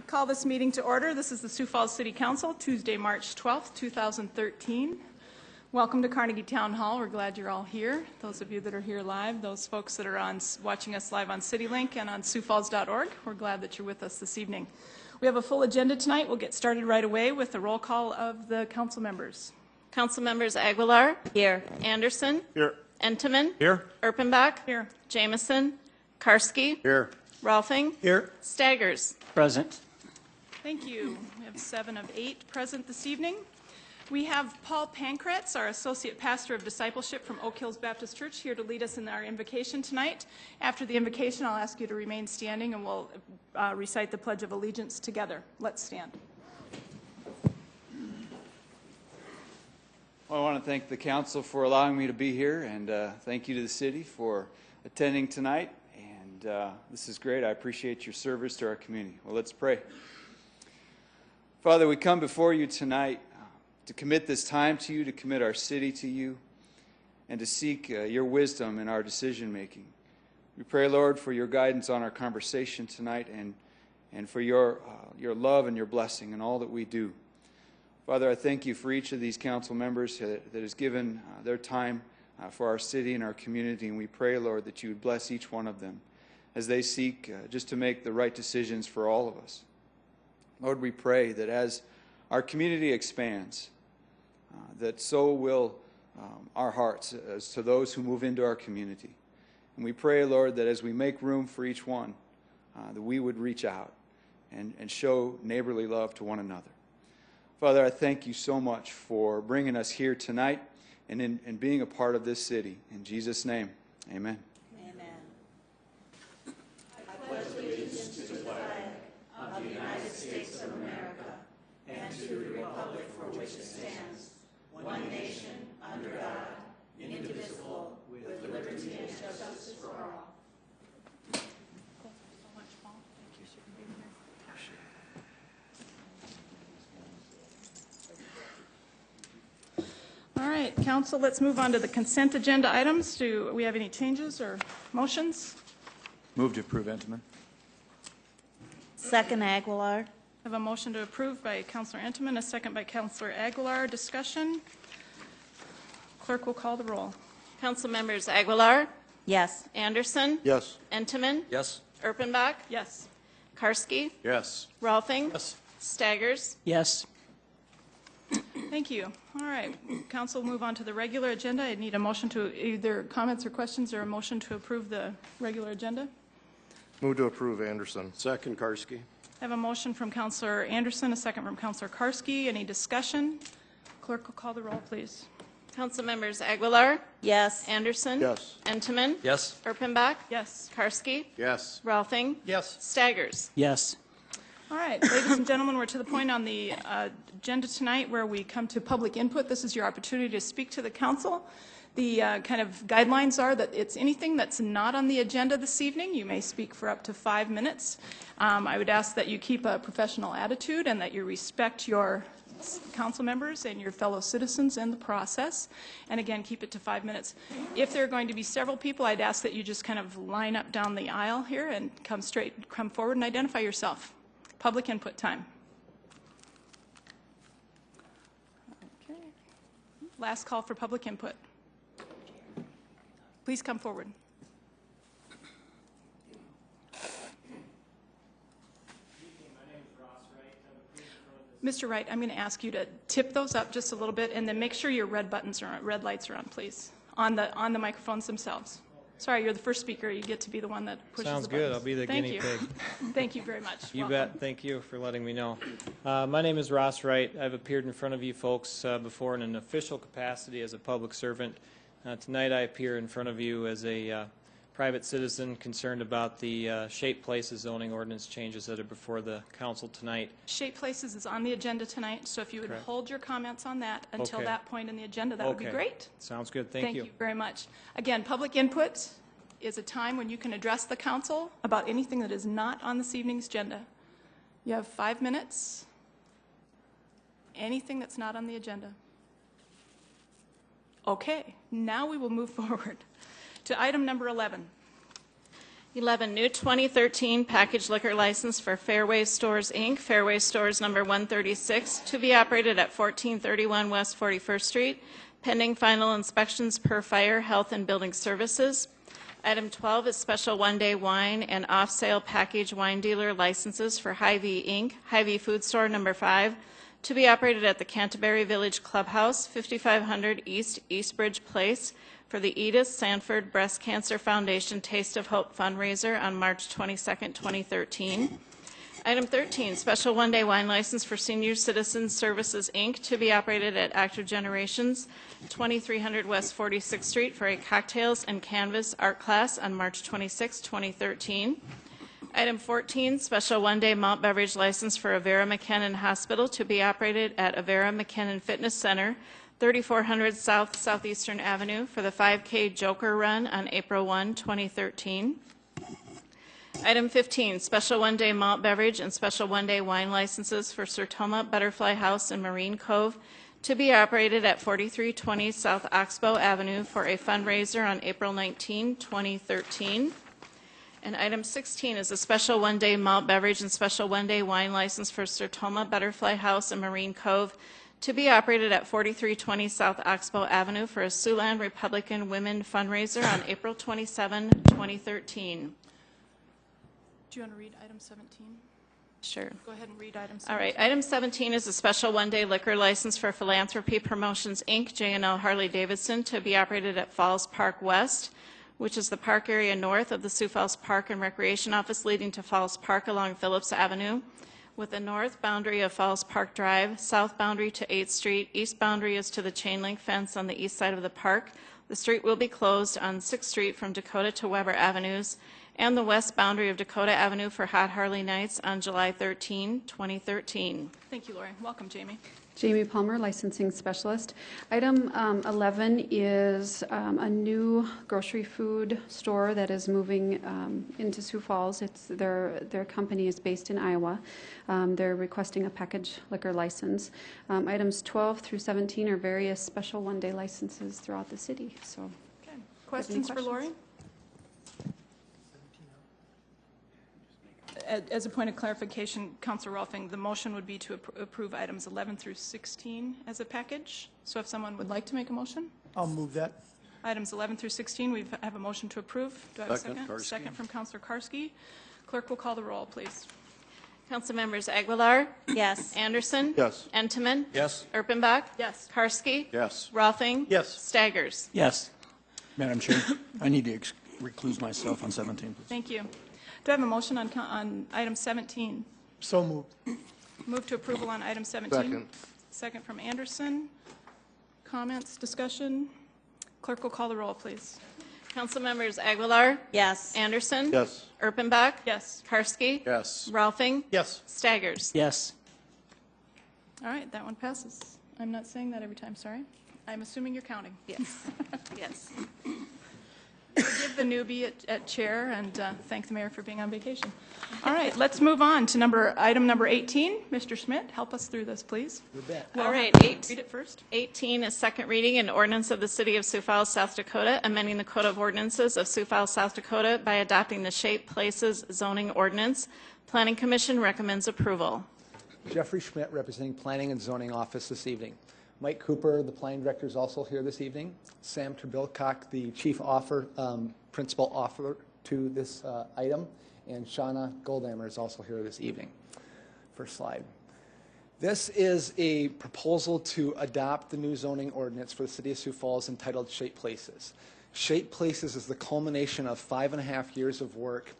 Call this meeting to order. This is the Sioux Falls City Council, Tuesday, March 12th, 2013. Welcome to Carnegie Town Hall. We're glad you're all here. Those of you that are here live, those folks that are watching us live on CityLink and on SiouxFalls.org, we're glad that you're with us this evening. We have a full agenda tonight. We'll get started right away with the roll call of the council members. Council members Aguilar. Here. Anderson. Here. Entenmann. Here. Erpenbach. Here. Jamison. Karski. Here. Rolfing. Here. Staggers. Present. Thank you. We have 7 of 8 present this evening. We have Paul Pankratz, our Associate Pastor of Discipleship from Oak Hills Baptist Church, here to lead us in our invocation tonight. After the invocation, I'll ask you to remain standing and we'll recite the Pledge of Allegiance together. Let's stand. Well, I want to thank the council for allowing me to be here, and thank you to the city for attending tonight. And this is great. I appreciate your service to our community. Well, let's pray. Father, we come before you tonight to commit this time to you, to commit our city to you, and to seek your wisdom in our decision making. We pray, Lord, for your guidance on our conversation tonight, and for your love and your blessing in all that we do. Father, I thank you for each of these council members that has given their time for our city and our community, and we pray, Lord, that you would bless each one of them as they seek just to make the right decisions for all of us. Lord, we pray that as our community expands, that so will our hearts as to those who move into our community. And we pray, Lord, that as we make room for each one, that we would reach out and show neighborly love to one another. Father, I thank you so much for bringing us here tonight and being a part of this city. In Jesus' name, amen. Amen. I pledge allegiance to the flag of the United States of America and to the republic for which it stands, one nation, under God, indivisible, with liberty and justice for all. All right, council, let's move on to the consent agenda items. Do we have any changes or motions? Move to approve, Entenmann. Second, Aguilar. I have a motion to approve by Councilor Entenmann, a second by Councilor Aguilar. Discussion. Clerk will call the roll. Council members Aguilar. Yes. Anderson. Yes. Entenmann. Yes. Erpenbach. Yes. Karski. Yes. Rolfing. Yes. Staggers. Yes. Thank you. All right, council, move on to the regular agenda. I need a motion to either comments or questions or a motion to approve the regular agenda. Move to approve, Anderson. Second, Karski. I have a motion from Councilor Anderson, a second from Councilor Karski. Any discussion? Clerk will call the roll, please. Council members Aguilar. Yes. Anderson. Yes. Entenmann. Yes. Erpenbach. Yes. Karski. Yes. Rolfing. Yes. Staggers. Yes. All right, ladies and gentlemen, we're to the point on the agenda tonight where we come to public input. This is your opportunity to speak to the council. The kind of guidelines are that it's anything that's not on the agenda this evening. You may speak for up to 5 minutes. I would ask that you keep a professional attitude and that you respect your council members and your fellow citizens in the process. And again, keep it to 5 minutes. If there are going to be several people, I'd ask that you just kind of line up down the aisle here and come forward and identify yourself. Public input time. Okay. Last call for public input. Please come forward. Mr. Wright, I'm going to ask you to tip those up just a little bit and then make sure your red lights are on, please, on the microphones themselves. Sorry, you're the first speaker. You get to be the one that pushes Sounds the buttons. good. I'll be the guinea pig. Thank you very much. You Welcome. bet. Thank you for letting me know. My name is Ross Wright. I've appeared in front of you folks before in an official capacity as a public servant. Tonight I appear in front of you as a private citizen concerned about the shape places zoning ordinance changes that are before the council tonight. Shape places is on the agenda tonight, so if you would Correct. hold your comments on that until Okay. that point in the agenda, that would be great. Sounds good. Thank you. Thank you very much. Again, public input is a time when you can address the council about anything that is not on this evening's agenda. You have 5 minutes. Anything that's not on the agenda. Okay, now we will move forward to item number 11. 11, new 2013 package liquor license for Fairway Stores, Inc., Fairway Stores number 136, to be operated at 1431 West 41st Street, pending final inspections per Fire, Health, and Building Services. Item 12 is special one-day wine and off-sale package wine dealer licenses for Hy-Vee, Inc., Hy-Vee Food Store number 5, to be operated at the Canterbury Village Clubhouse, 5500 East Eastbridge Place, for the Edith Sanford Breast Cancer Foundation Taste of Hope fundraiser on March 22, 2013. Item 13, special one-day wine license for Senior Citizen Services, Inc., to be operated at Active Generations, 2300 West 46th Street, for a cocktails and canvas art class on March 26, 2013. Item 14, special one-day malt beverage license for Avera McKinnon Hospital, to be operated at Avera McKinnon Fitness Center, 3400 South Southeastern Avenue, for the 5K Joker Run on April 1, 2013. Item 15, special one-day malt beverage and special one-day wine licenses for Sertoma Butterfly House in Marine Cove, to be operated at 4320 South Oxbow Avenue, for a fundraiser on April 19, 2013. And item 16 is a special one-day malt beverage and special one-day wine license for Sertoma Butterfly House in Marine Cove, to be operated at 4320 South Oxbow Avenue, for a Siouxland Republican Women fundraiser on April 27, 2013. Do you want to read item 17? Sure. Go ahead and read item 17. All right. Item 17 is a special one-day liquor license for Philanthropy Promotions, Inc., J&L Harley-Davidson, to be operated at Falls Park West, which is the park area north of the Sioux Falls Park and Recreation Office, leading to Falls Park along Phillips Avenue, with the north boundary of Falls Park Drive, south boundary to 8th Street, east boundary is to the chain link fence on the east side of the park. The street will be closed on 6th Street from Dakota to Weber Avenues, and the west boundary of Dakota Avenue for Hot Harley Nights on July 13, 2013. Thank you, Lori. Welcome, Jamie. Jamie Palmer, Licensing Specialist. Item 11 is a new grocery food store that is moving into Sioux Falls. Their company is based in Iowa. They're requesting a package liquor license. Items 12 through 17 are various special one-day licenses throughout the city. So, Okay. Questions for Lori? As a point of clarification, Councilor Rolfing, the motion would be to approve items 11 through 16 as a package. So if someone would like to make a motion? I'll move that. Items 11 through 16, we have a motion to approve. Do I have a Second, second? Karski. Second from Councilor Karski. Clerk will call the roll, please. Council members Aguilar? Yes. Anderson? Yes. Entenmann? Yes. Erpenbach? Yes. Karski? Yes. Rolfing? Yes. Staggers? Yes. Madam Chair, I need to recluse myself on 17, please. Thank you. Do I have a motion on item 17? So moved. Move to approval on item 17. Second. Second from Anderson. Comments, discussion? Clerk will call the roll, please. Council members Aguilar? Yes. Anderson? Yes. Erpenbach? Yes. Karski? Yes. Rolfing? Yes. Staggers? Yes. All right, that one passes. I'm not saying that every time, sorry. I'm assuming you're counting. Yes. Yes. Give the newbie at chair and thank the mayor for being on vacation. All right, let's move on to item number 18. Mr. Schmidt, help us through this, please. You bet. All right, Read it first. 18 is second reading an ordinance of the City of Sioux Falls, South Dakota, amending the Code of Ordinances of Sioux Falls, South Dakota by adopting the Shape Places zoning ordinance. Planning Commission recommends approval. Jeffrey Schmidt, representing Planning and Zoning Office this evening. Mike Cooper, the Planning Director, is also here this evening. Sam Terbilcock, the Chief Principal Author to this item. And Shauna Goldhammer is also here this evening. First slide. This is a proposal to adopt the new zoning ordinance for the City of Sioux Falls entitled Shape Places. Shape Places is the culmination of 5.5 years of work.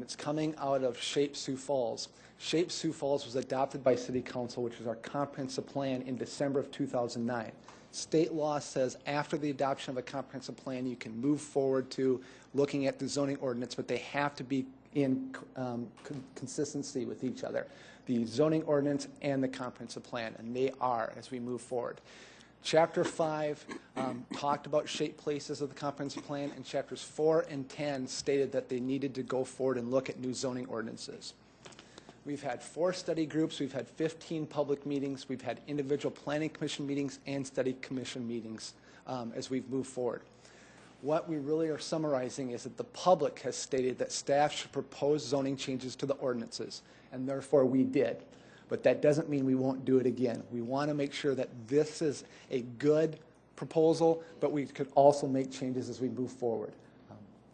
It's coming out of Shape Sioux Falls. Shape Sioux Falls was adopted by City Council, which is our comprehensive plan, in December of 2009. State law says after the adoption of a comprehensive plan, you can move forward to looking at the zoning ordinance, but they have to be in consistency with each other, the zoning ordinance and the comprehensive plan, and they are as we move forward. Chapter 5 talked about Shape Places of the comprehensive plan, and chapters 4 and 10 stated that they needed to go forward and look at new zoning ordinances. We've had 4 study groups, we've had 15 public meetings, we've had individual planning commission meetings and study commission meetings as we've moved forward. What we really are summarizing is that the public has stated that staff should propose zoning changes to the ordinances, and therefore we did. But that doesn't mean we won't do it again. We want to make sure that this is a good proposal, but we could also make changes as we move forward.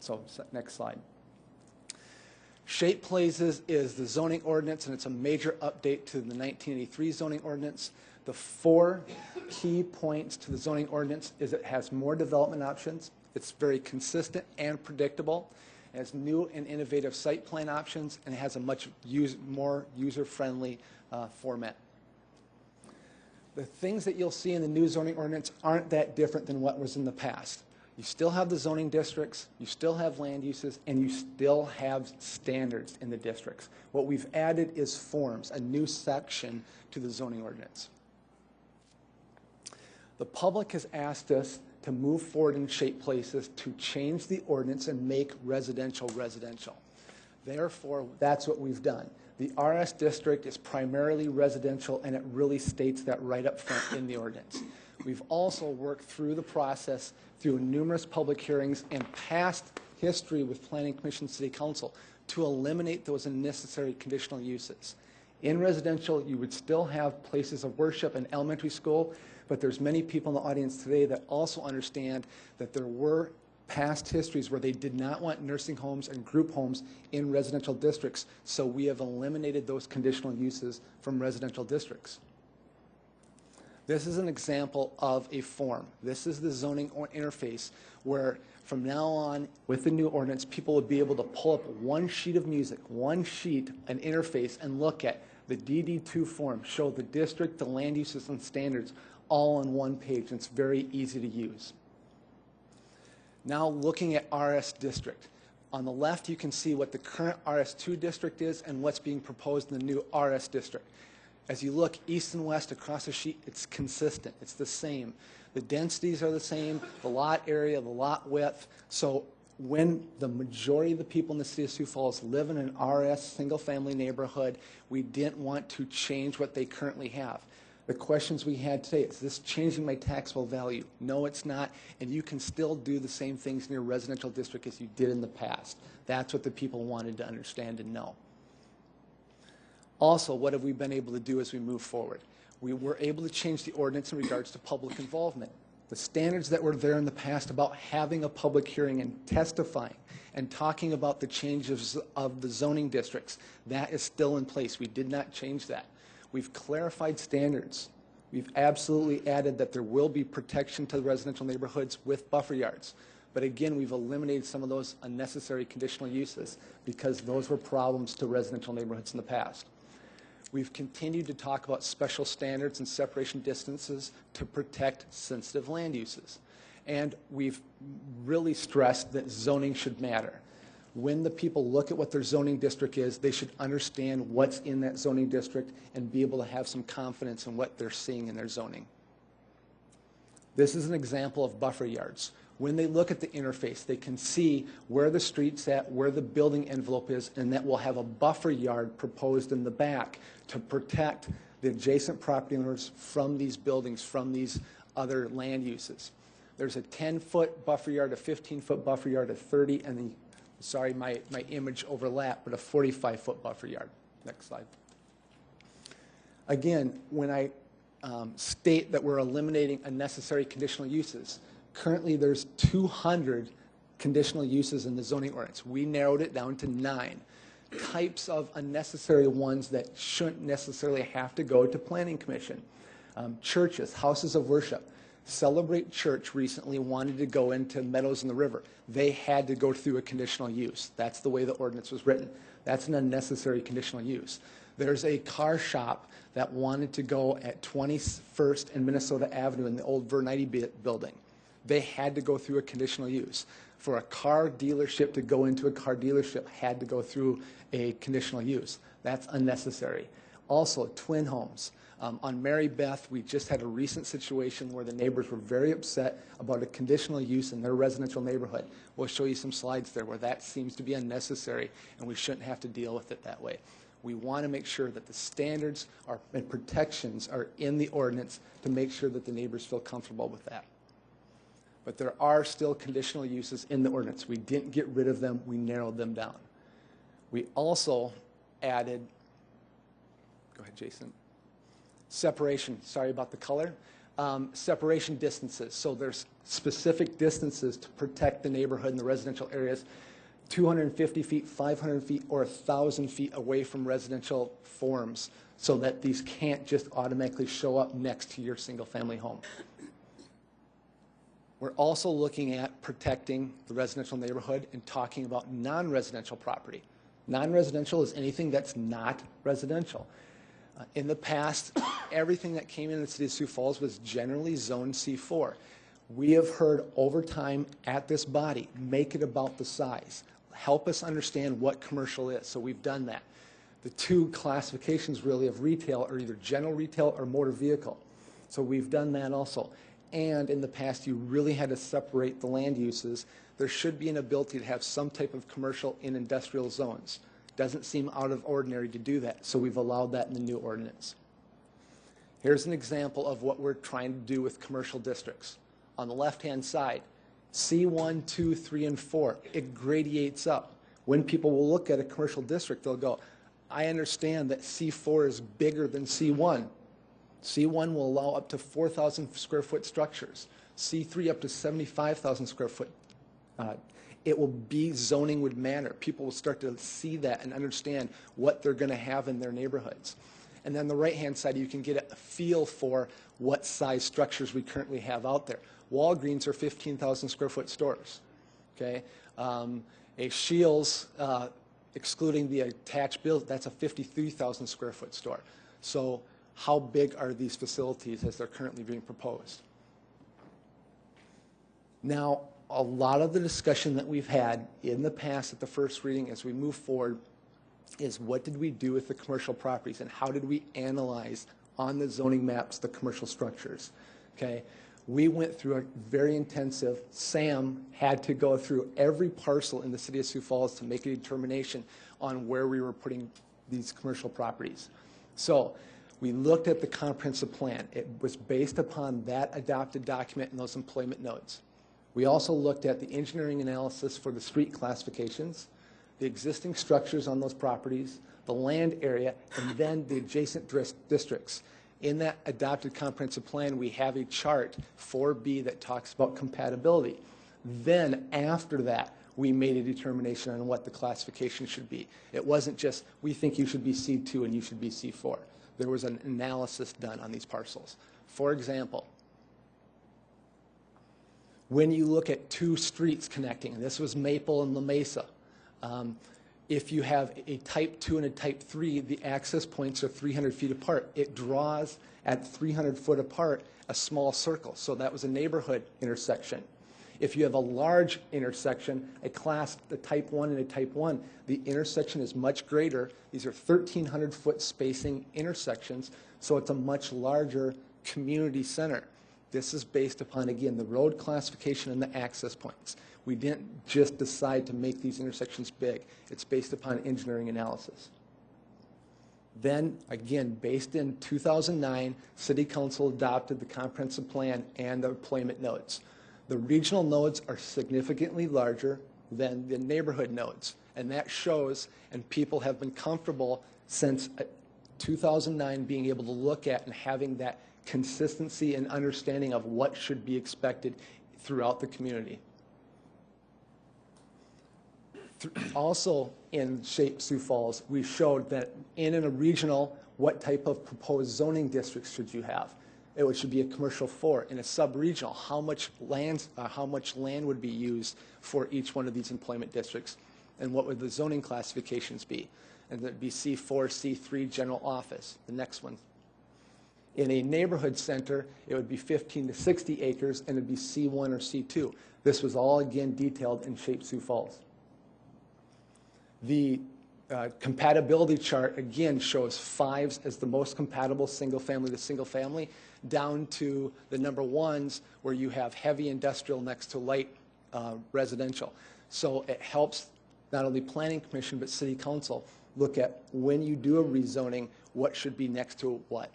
So next slide. Shape Places is the zoning ordinance, and it's a major update to the 1983 zoning ordinance. The 4 key points to the zoning ordinance is it has more development options, it's very consistent and predictable, it has new and innovative site plan options, and it has a much more user-friendly format. The things that you'll see in the new zoning ordinance aren't that different than what was in the past. You still have the zoning districts, you still have land uses, and you still have standards in the districts. What we've added is forms, a new section to the zoning ordinance. The public has asked us to move forward in Shape Places to change the ordinance and make residential residential. Therefore, that's what we've done. The RS district is primarily residential, and it really states that right up front in the ordinance. We've also worked through the process through numerous public hearings and past history with Planning Commission City Council to eliminate those unnecessary conditional uses. In residential, you would still have places of worship and elementary school, but there's many people in the audience today that also understand that there were past histories where they did not want nursing homes and group homes in residential districts, so we have eliminated those conditional uses from residential districts. This is an example of a form. This is the zoning interface where from now on, with the new ordinance, people would be able to pull up one sheet of music, one sheet, an interface, and look at the DD2 form, show the district, the land uses, and standards all on one page. And it's very easy to use. Now looking at RS district. On the left, you can see what the current RS2 district is and what's being proposed in the new RS district. As you look east and west across the sheet, it's consistent. It's the same. The densities are the same, the lot area, the lot width. So when the majority of the people in the city of Sioux Falls live in an RS single-family neighborhood, we didn't want to change what they currently have. The questions we had today, is this changing my taxable value? No, it's not, and you can still do the same things in your residential district as you did in the past. That's what the people wanted to understand and know. Also, what have we been able to do as we move forward? We were able to change the ordinance in regards to public involvement. The standards that were there in the past about having a public hearing and testifying and talking about the changes of the zoning districts, that is still in place. We did not change that. We've clarified standards. We've absolutely added that there will be protection to the residential neighborhoods with buffer yards. But again, we've eliminated some of those unnecessary conditional uses because those were problems to residential neighborhoods in the past. We've continued to talk about special standards and separation distances to protect sensitive land uses. And we've really stressed that zoning should matter. When the people look at what their zoning district is, they should understand what's in that zoning district and be able to have some confidence in what they're seeing in their zoning. This is an example of buffer yards. When they look at the interface, they can see where the street's at, where the building envelope is, and that we'll have a buffer yard proposed in the back to protect the adjacent property owners from these buildings, from these other land uses. There's a 10-foot buffer yard, a 15-foot buffer yard, a 30, and the, sorry, my image overlapped, but a 45-foot buffer yard. Next slide. Again, when I state that we're eliminating unnecessary conditional uses, currently there's 200 conditional uses in the zoning ordinance. We narrowed it down to 9 types of unnecessary ones that shouldn't necessarily have to go to Planning Commission. Churches, houses of worship. Celebrate Church recently wanted to go into Meadows in the River. They had to go through a conditional use. That's the way the ordinance was written. That's an unnecessary conditional use. There's a car shop that wanted to go at 21st and Minnesota Avenue in the old Vernite building. They had to go through a conditional use. For a car dealership to go into a car dealership had to go through a conditional use. That's unnecessary. Also, twin homes. On Mary Beth, we just had a recent situation where the neighbors were very upset about a conditional use in their residential neighborhood. We'll show you some slides there where that seems to be unnecessary and we shouldn't have to deal with it that way. We want to make sure that the standards and protections are in the ordinance to make sure that the neighbors feel comfortable with that. But there are still conditional uses in the ordinance. We didn't get rid of them, we narrowed them down. We also added, go ahead, Jason. Separation, sorry about the color. Separation distances. So there's specific distances to protect the neighborhood and the residential areas, 250 feet, 500 feet, or 1,000 feet away from residential forms, so that these can't just automatically show up next to your single-family home. We're also looking at protecting the residential neighborhood and talking about non-residential property. Non-residential is anything that's not residential. In the past, everything that came in the City of Sioux Falls was generally zoned C4. We have heard over time at this body, make it about the size. Help us understand what commercial is. So we've done that. The two classifications really of retail are either general retail or motor vehicle. So we've done that also. And in the past, you really had to separate the land uses. There should be an ability to have some type of commercial in industrial zones. Doesn't seem out of ordinary to do that, so we've allowed that in the new ordinance. Here's an example of what we're trying to do with commercial districts. On the left-hand side, C1, 2, 3, and 4, it gradiates up. When people will look at a commercial district, they'll go, I understand that C4 is bigger than C1. C1 will allow up to 4,000 square foot structures. C3 up to 75,000 square foot. It will be zoning would matter. People will start to see that and understand what they're going to have in their neighborhoods. And then the right-hand side, you can get a feel for what size structures we currently have out there. Walgreens are 15,000 square foot stores. Okay, a Shields, excluding the attached build, that's a 53,000 square foot store. So how big are these facilities as they're currently being proposed? Now, a lot of the discussion that we've had in the past at the first reading as we move forward is what did we do with the commercial properties and how did we analyze on the zoning maps the commercial structures? Okay, we went through a very intensive, Sam had to go through every parcel in the City of Sioux Falls to make a determination on where we were putting these commercial properties. So we looked at the comprehensive plan. It was based upon that adopted document and those employment nodes. We also looked at the engineering analysis for the street classifications, the existing structures on those properties, the land area, and then the adjacent districts. In that adopted comprehensive plan, we have a chart 4B that talks about compatibility. Then after that, we made a determination on what the classification should be. It wasn't just, we think you should be C2 and you should be C4. There was an analysis done on these parcels. For example, when you look at two streets connecting, and this was Maple and La Mesa, if you have a type 2 and a type 3, the access points are 300 feet apart. It draws at 300 foot apart a small circle. So that was a neighborhood intersection. If you have a large intersection, a type 1 and a type 1, the intersection is much greater. These are 1,300 foot spacing intersections, so it's a much larger community center. This is based upon, again, the road classification and the access points. We didn't just decide to make these intersections big. It's based upon engineering analysis. Then, again, based in 2009, City Council adopted the comprehensive plan and the employment nodes. The regional nodes are significantly larger than the neighborhood nodes, and that shows, and people have been comfortable since 2009 being able to look at and having that consistency and understanding of what should be expected throughout the community. Also in Shape Sioux Falls, we showed that in a regional, what type of proposed zoning districts should you have? It should be a commercial 4. In a sub-regional, how much land would be used for each one of these employment districts? And what would the zoning classifications be? And that'd be C4, C3, general office, the next one. In a neighborhood center, it would be 15 to 60 acres, and it'd be C1 or C2. This was all, again, detailed in Shape Sioux Falls. The compatibility chart, again, shows 5s as the most compatible single-family to single-family, down to the number 1s where you have heavy industrial next to light residential. So it helps not only Planning Commission but City Council look at when you do a rezoning, what should be next to what.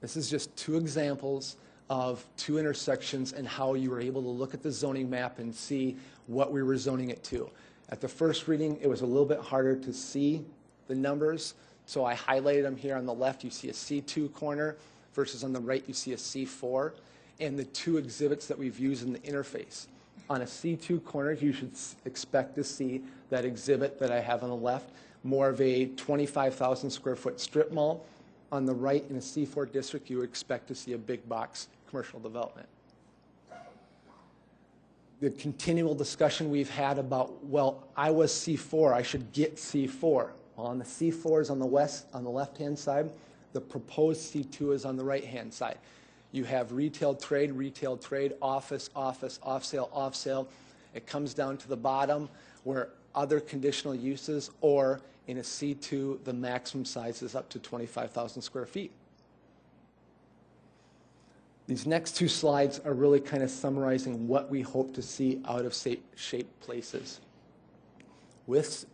This is just 2 examples of two intersections and how you were able to look at the zoning map and see what we were zoning it to. At the first reading, it was a little bit harder to see the numbers, so I highlighted them here. On the left, you see a C2 corner, versus on the right, you see a C4, and the two exhibits that we've used in the interface. On a C2 corner, you should expect to see that exhibit that I have on the left, more of a 25,000 square foot strip mall. On the right, in a C4 district, you would expect to see a big box commercial development. The continual discussion we've had about, well, I was C4, I should get C4. Well, on the C4s on the left-hand side, the proposed C2 is on the right-hand side. You have retail trade, office, off-sale, off-sale. It comes down to the bottom where other conditional uses, or in a C2, the maximum size is up to 25,000 square feet. These next two slides are really kind of summarizing what we hope to see out of shaped places. With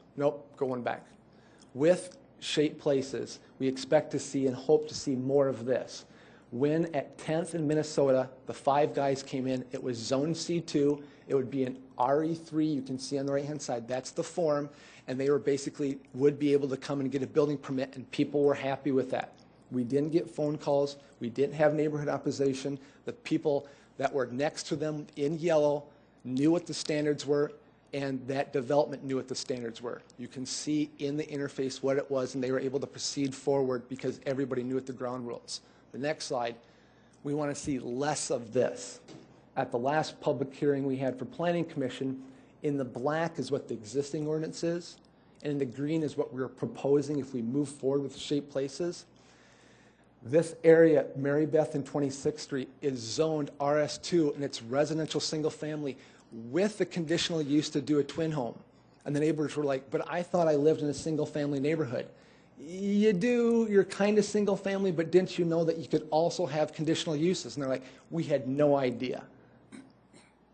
shaped places, we expect to see and hope to see more of this. When at 10th in Minnesota, the Five Guys came in, it was zone C2. It would be an RE3, you can see on the right-hand side. That's the form, and they were basically would be able to come and get a building permit, and people were happy with that. We didn't get phone calls. We didn't have neighborhood opposition. The people that were next to them in yellow knew what the standards were, and that development knew what the standards were. You can see in the interface what it was, and they were able to proceed forward because everybody knew what the ground rules. The next slide, we want to see less of this. At the last public hearing we had for Planning Commission, in the black is what the existing ordinance is, and in the green is what we're proposing if we move forward with shaped places. This area, Mary Beth and 26th Street, is zoned RS2, and it's residential single family with the conditional use to do a twin home. And the neighbors were like, but I thought I lived in a single family neighborhood. You do, you're kind of single family, but didn't you know that you could also have conditional uses? And they're like, we had no idea.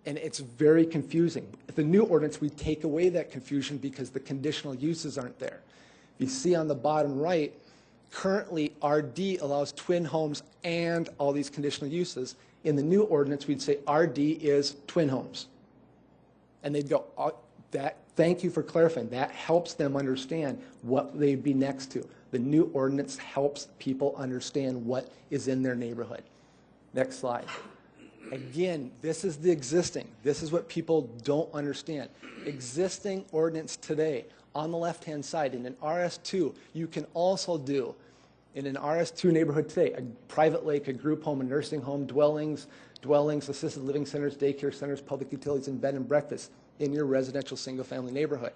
And it's very confusing. With the new ordinance, we take away that confusion because the conditional uses aren't there. If you see on the bottom right, currently RD allows twin homes and all these conditional uses. In the new ordinance, we'd say RD is twin homes. And they'd go, oh, thank you for clarifying. That helps them understand what they'd be next to. The new ordinance helps people understand what is in their neighborhood. Next slide. Again, this is the existing. This is what people don't understand. Existing ordinance today, on the left-hand side, in an RS2, you can also do, in an RS2 neighborhood today, a private lake, a group home, a nursing home, dwellings, assisted living centers, daycare centers, public utilities, and bed and breakfast in your residential single-family neighborhood.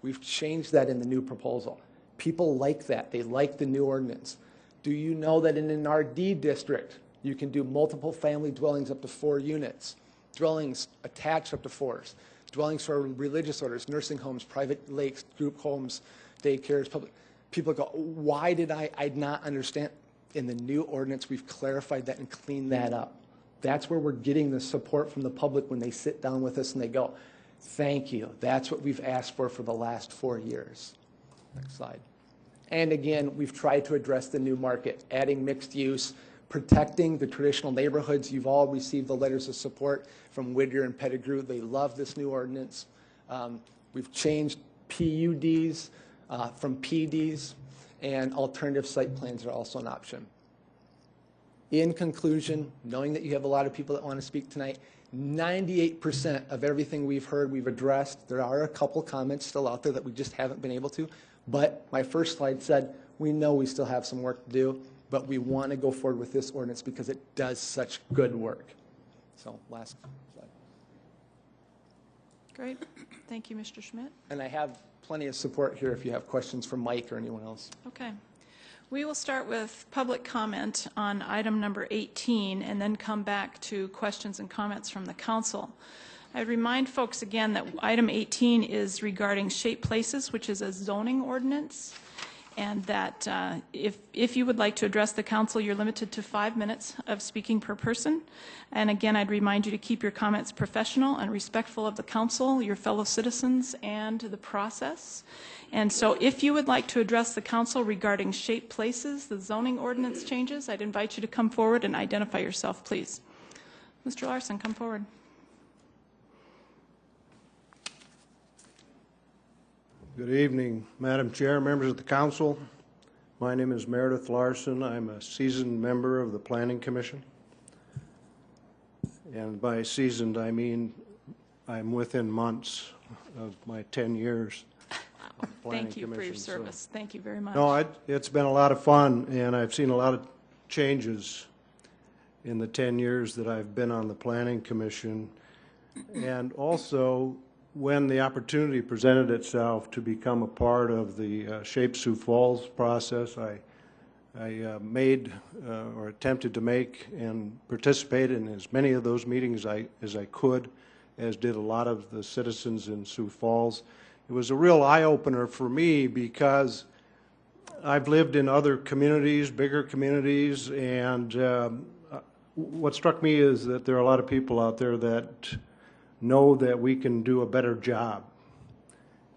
We've changed that in the new proposal. People like that. They like the new ordinance. Do you know that in an RD district, you can do multiple family dwellings up to 4 units, dwellings attached up to 4s, dwellings for religious orders, nursing homes, private lakes, group homes, daycares, public. People go, why did I not understand? In the new ordinance, we've clarified that and cleaned that up. That's where we're getting the support from the public when they sit down with us and they go, thank you. That's what we've asked for the last 4 years. Next slide. And again, we've tried to address the new market, adding mixed use, protecting the traditional neighborhoods. You've all received the letters of support from Whittier and Pettigrew. They love this new ordinance. We've changed PUDs from PDs, and alternative site plans are also an option. In conclusion, knowing that you have a lot of people that want to speak tonight, 98% of everything we've heard, we've addressed. There are a couple comments still out there that we just haven't been able to, but my first slide said we know we still have some work to do, but we want to go forward with this ordinance because it does such good work. So last slide. Great. Thank you, Mr. Schmidt. And I have plenty of support here if you have questions for Mike or anyone else. Okay. We will start with public comment on item number 18 and then come back to questions and comments from the council. I'd remind folks again that item 18 is regarding shaped places, which is a zoning ordinance. and that if you would like to address the council, you're limited to 5 minutes of speaking per person. And again, I'd remind you to keep your comments professional and respectful of the council, your fellow citizens, and the process. And so if you would like to address the council regarding shaped places, the zoning ordinance changes, I'd invite you to come forward and identify yourself, please. Mr. Larson, come forward. Good evening, Madam Chair, members of the council. My name is Meredith Larson. I'm a seasoned member of the Planning Commission. And by seasoned, I mean I'm within months of my 10 years. Thank you for your service. Thank you very much. No, it's been a lot of fun, and I've seen a lot of changes in the 10 years that I've been on the Planning Commission. And also, when the opportunity presented itself to become a part of the Shape Sioux Falls process, I made or attempted to make and participate in as many of those meetings as I could, as did a lot of the citizens in Sioux Falls. It was a real eye-opener for me because I've lived in other communities, bigger communities, and what struck me is that there are a lot of people out there that know that we can do a better job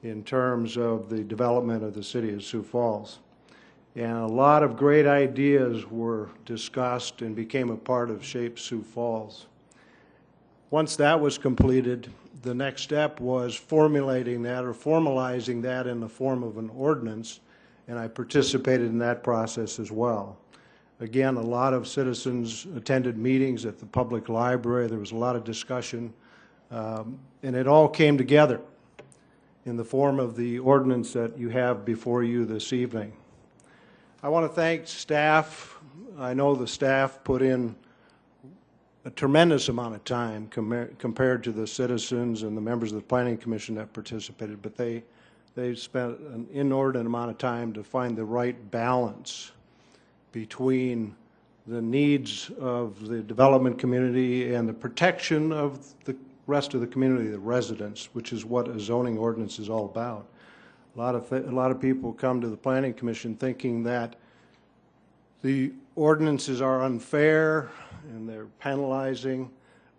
in terms of the development of the city of Sioux Falls. And a lot of great ideas were discussed and became a part of Shape Sioux Falls. Once that was completed, the next step was formulating that or formalizing that in the form of an ordinance, and I participated in that process as well. Again, a lot of citizens attended meetings at the public library. There was a lot of discussion. And it all came together in the form of the ordinance that you have before you this evening. I want to thank staff. I know the staff put in a tremendous amount of time compared to the citizens and the members of the Planning Commission that participated, but they spent an inordinate amount of time to find the right balance between the needs of the development community and the protection of the rest of the community, the residents, which is what a zoning ordinance is all about. A lot of people come to the Planning Commission thinking that the ordinances are unfair and they're penalizing,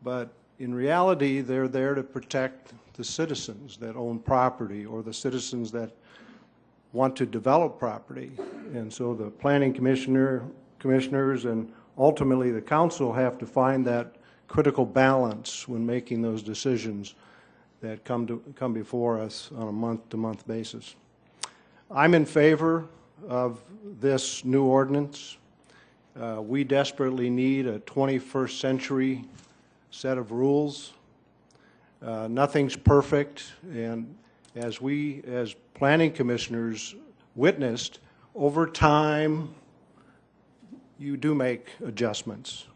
but in reality, they're there to protect the citizens that own property or the citizens that want to develop property. And so the Planning commissioners and ultimately the council have to find that critical balance when making those decisions that come before us on a month-to-month basis. I'm in favor of this new ordinance. We desperately need a 21st century set of rules. Nothing's perfect, and as we, as planning commissioners, witnessed, over time, you do make adjustments.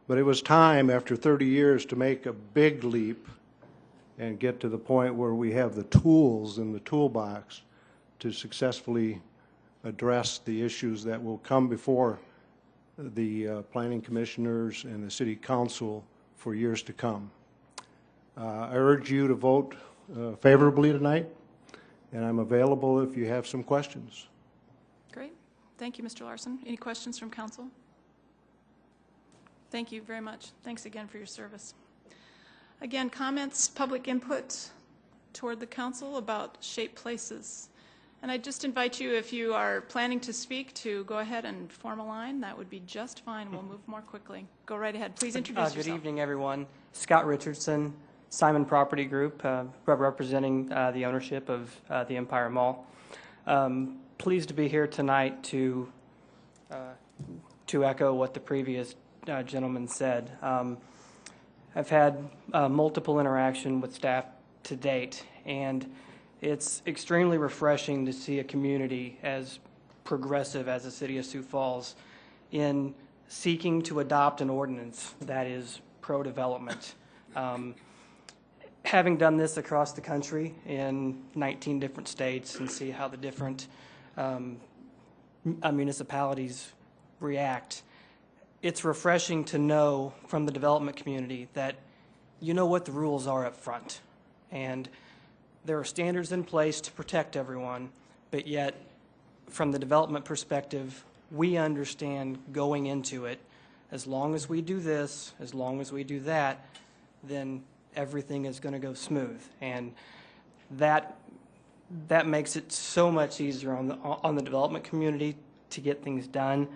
But it was time, after 30 years, to make a big leap and get to the point where we have the tools in the toolbox to successfully address the issues that will come before the planning commissioners and the city council for years to come. I urge you to vote favorably tonight, and I'm available if you have some questions. Great. Thank you, Mr. Larson. Any questions from council? Thank you very much. Thanks again for your service. Again, comments, public input toward the council about shaped places. And I just invite you, if you are planning to speak, to go ahead and form a line. That would be just fine. We'll move more quickly. Go right ahead. Please introduce yourself. Good evening, everyone. Scott Richardson, Simon Property Group, representing the ownership of the Empire Mall. Pleased to be here tonight to echo what the previous gentleman said. I've had multiple interaction with staff to date, and it's extremely refreshing to see a community as progressive as the City of Sioux Falls in seeking to adopt an ordinance that is pro-development. Having done this across the country in 19 different states and see how the different municipalities react, it's refreshing to know from the development community that you know what the rules are up front. And there are standards in place to protect everyone, but yet from the development perspective, we understand going into it, as long as we do this, as long as we do that, then everything is going to go smooth. And that makes it so much easier on the development community to get things done.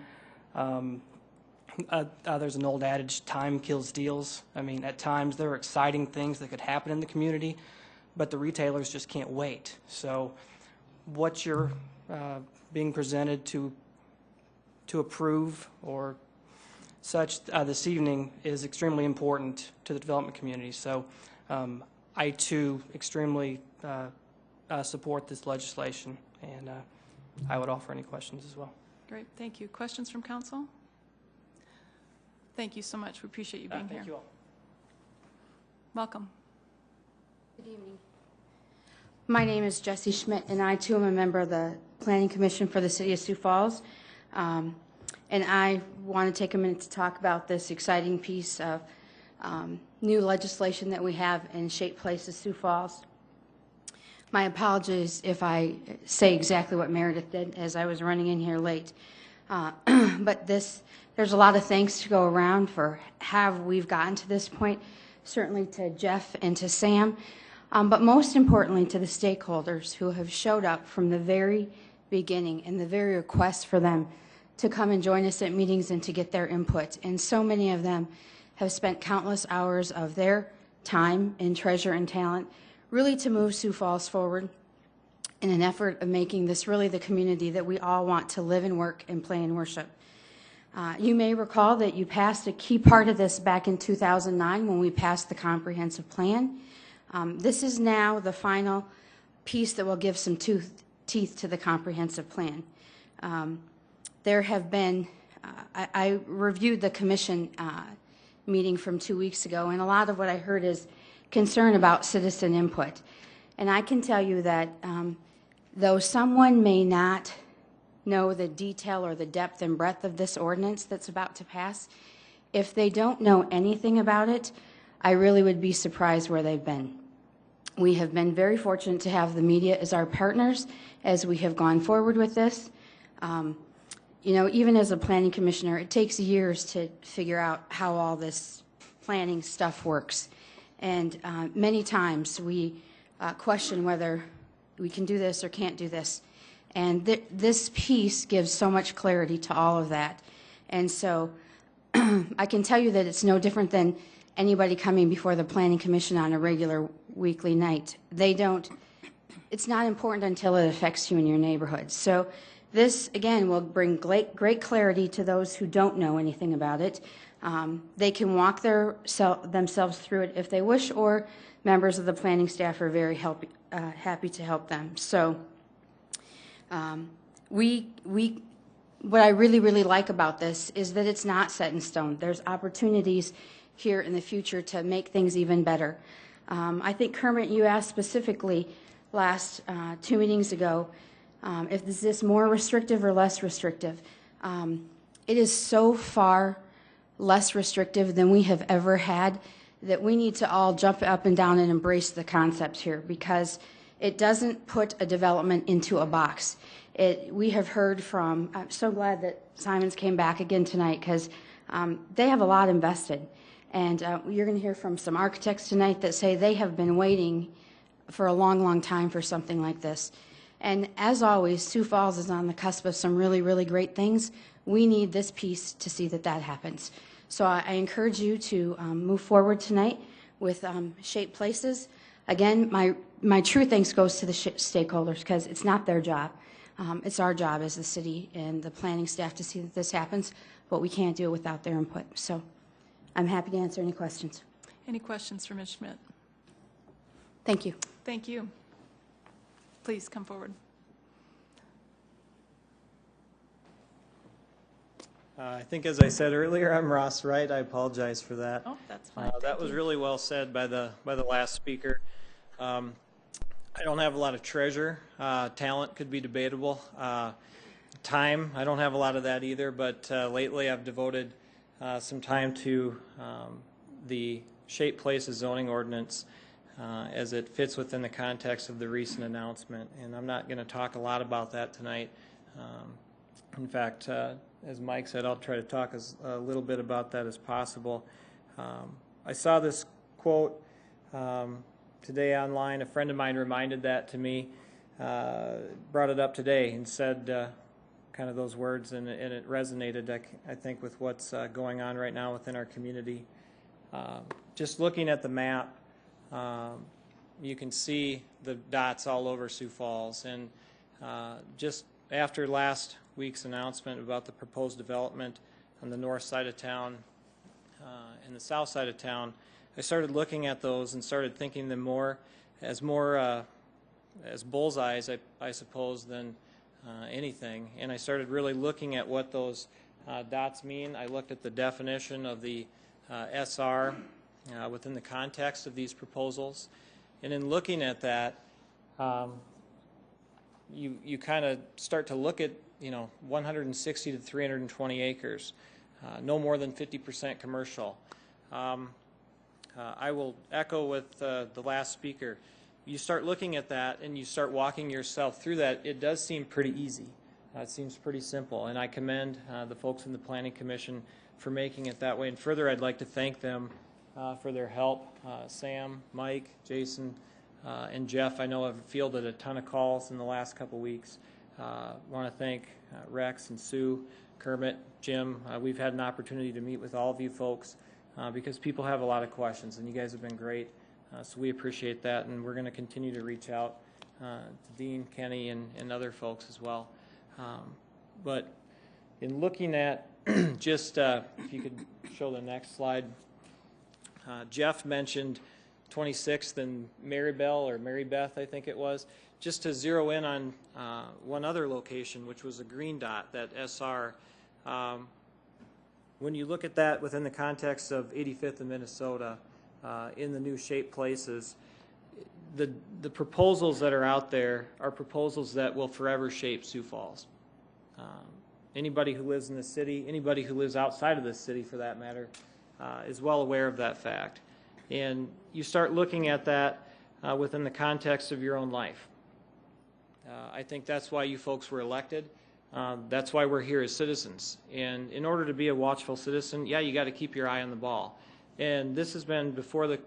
There's an old adage, time kills deals. I mean, at times there are exciting things that could happen in the community, but the retailers just can't wait. So what you're being presented to approve or such this evening is extremely important to the development community. So I too extremely support this legislation, and I would offer any questions as well. Great, thank you. Questions from council? Thank you so much. We appreciate you being here. Thank you all. Welcome. Good evening. My name is Jessie Schmidt, and I too am a member of the Planning Commission for the City of Sioux Falls. And I want to take a minute to talk about this exciting piece of new legislation that we have in Shape Places, Sioux Falls. My apologies if I say exactly what Meredith did, as I was running in here late. But there's a lot of thanks to go around for how we've gotten to this point, certainly to Jeff and to Sam, but most importantly to the stakeholders who have showed up from the very beginning and the very request for them to come and join us at meetings and to get their input. And so many of them have spent countless hours of their time and treasure and talent really to move Sioux Falls forward in an effort of making this really the community that we all want to live and work and play and worship. You may recall that you passed a key part of this back in 2009 when we passed the comprehensive plan. This is now the final piece that will give some teeth to the comprehensive plan. There have been, I reviewed the commission meeting from 2 weeks ago, and a lot of what I heard is concern about citizen input. And I can tell you that though someone may not know the detail or the depth and breadth of this ordinance that's about to pass, if they don't know anything about it, I really would be surprised where they've been. We have been very fortunate to have the media as our partners as we have gone forward with this. You know, even as a planning commissioner, it takes years to figure out how all this planning stuff works. And many times we question whether we can do this or can't do this. And this piece gives so much clarity to all of that. And so I can tell you that it's no different than anybody coming before the Planning Commission on a regular weekly night. It's not important until it affects you in your neighborhood. So this, again, will bring great clarity to those who don't know anything about it. They can walk themselves through it if they wish, or members of the planning staff are very happy to help them. So what I really like about this is that it's not set in stone. There's opportunities here in the future to make things even better. I think, Kermit, you asked specifically last 2 meetings ago if is this more restrictive or less restrictive. It is so far less restrictive than we have ever had that we need to all jump up and down and embrace the concepts here, because it doesn't put a development into a box. We have heard from, I'm so glad that Simons came back again tonight, because they have a lot invested. And you're going to hear from some architects tonight that say they have been waiting for a long time for something like this. And as always, Sioux Falls is on the cusp of some really great things. We need this piece to see that happens. So I encourage you to move forward tonight with Shape Places. Again, my true thanks goes to the stakeholders, because it's not their job. It's our job as the city and the planning staff to see that this happens, but we can't do it without their input. So I'm happy to answer any questions. Any questions for Ms. Schmidt? Thank you. Thank you. Please come forward. I think, as I said earlier, I'm Ross Wright. I apologize for that. Oh, that's fine. That was really well said by the last speaker. I don't have a lot of treasure. Talent could be debatable. Time, I don't have a lot of that either, but lately I've devoted some time to the Shape Places zoning ordinance as it fits within the context of the recent announcement. And I'm not going to talk a lot about that tonight. In fact, as Mike said, I'll try to talk a little bit about that as possible. I saw this quote today online. A friend of mine reminded that to me, brought it up today and said kind of those words, and it resonated, I think, with what's going on right now within our community. Just looking at the map, you can see the dots all over Sioux Falls, and just after last week's announcement about the proposed development on the north side of town and the south side of town, I started looking at those and started thinking them more as bullseyes, I suppose, than anything. And I started really looking at what those dots mean. I looked at the definition of the SR within the context of these proposals. And in looking at that, you kind of start to look at 160 to 320 acres, no more than 50% commercial. I will echo with the last speaker. You start looking at that and you start walking yourself through that, it does seem pretty easy. It seems pretty simple, and I commend the folks in the Planning Commission for making it that way. And further, I'd like to thank them for their help. Sam, Mike, Jason, and Jeff, I know have fielded a ton of calls in the last couple weeks. Want to thank Rex and Sue, Kermit, Jim. We've had an opportunity to meet with all of you folks because people have a lot of questions, and you guys have been great. So we appreciate that, and we're going to continue to reach out to Dean, Kenny, and other folks as well. But in looking at just, if you could show the next slide, Jeff mentioned 26th and Marybelle, or Marybeth, I think it was, just to zero in on one other location, which was a green dot, that SR. When you look at that within the context of 85th and Minnesota, in the new shaped places, the proposals that are out there are proposals that will forever shape Sioux Falls. Anybody who lives in the city, anybody who lives outside of this city for that matter, is well aware of that fact. And you start looking at that within the context of your own life. I think that's why you folks were elected. That's why we're here as citizens. And in order to be a watchful citizen, yeah, you got to keep your eye on the ball. And this has been before the,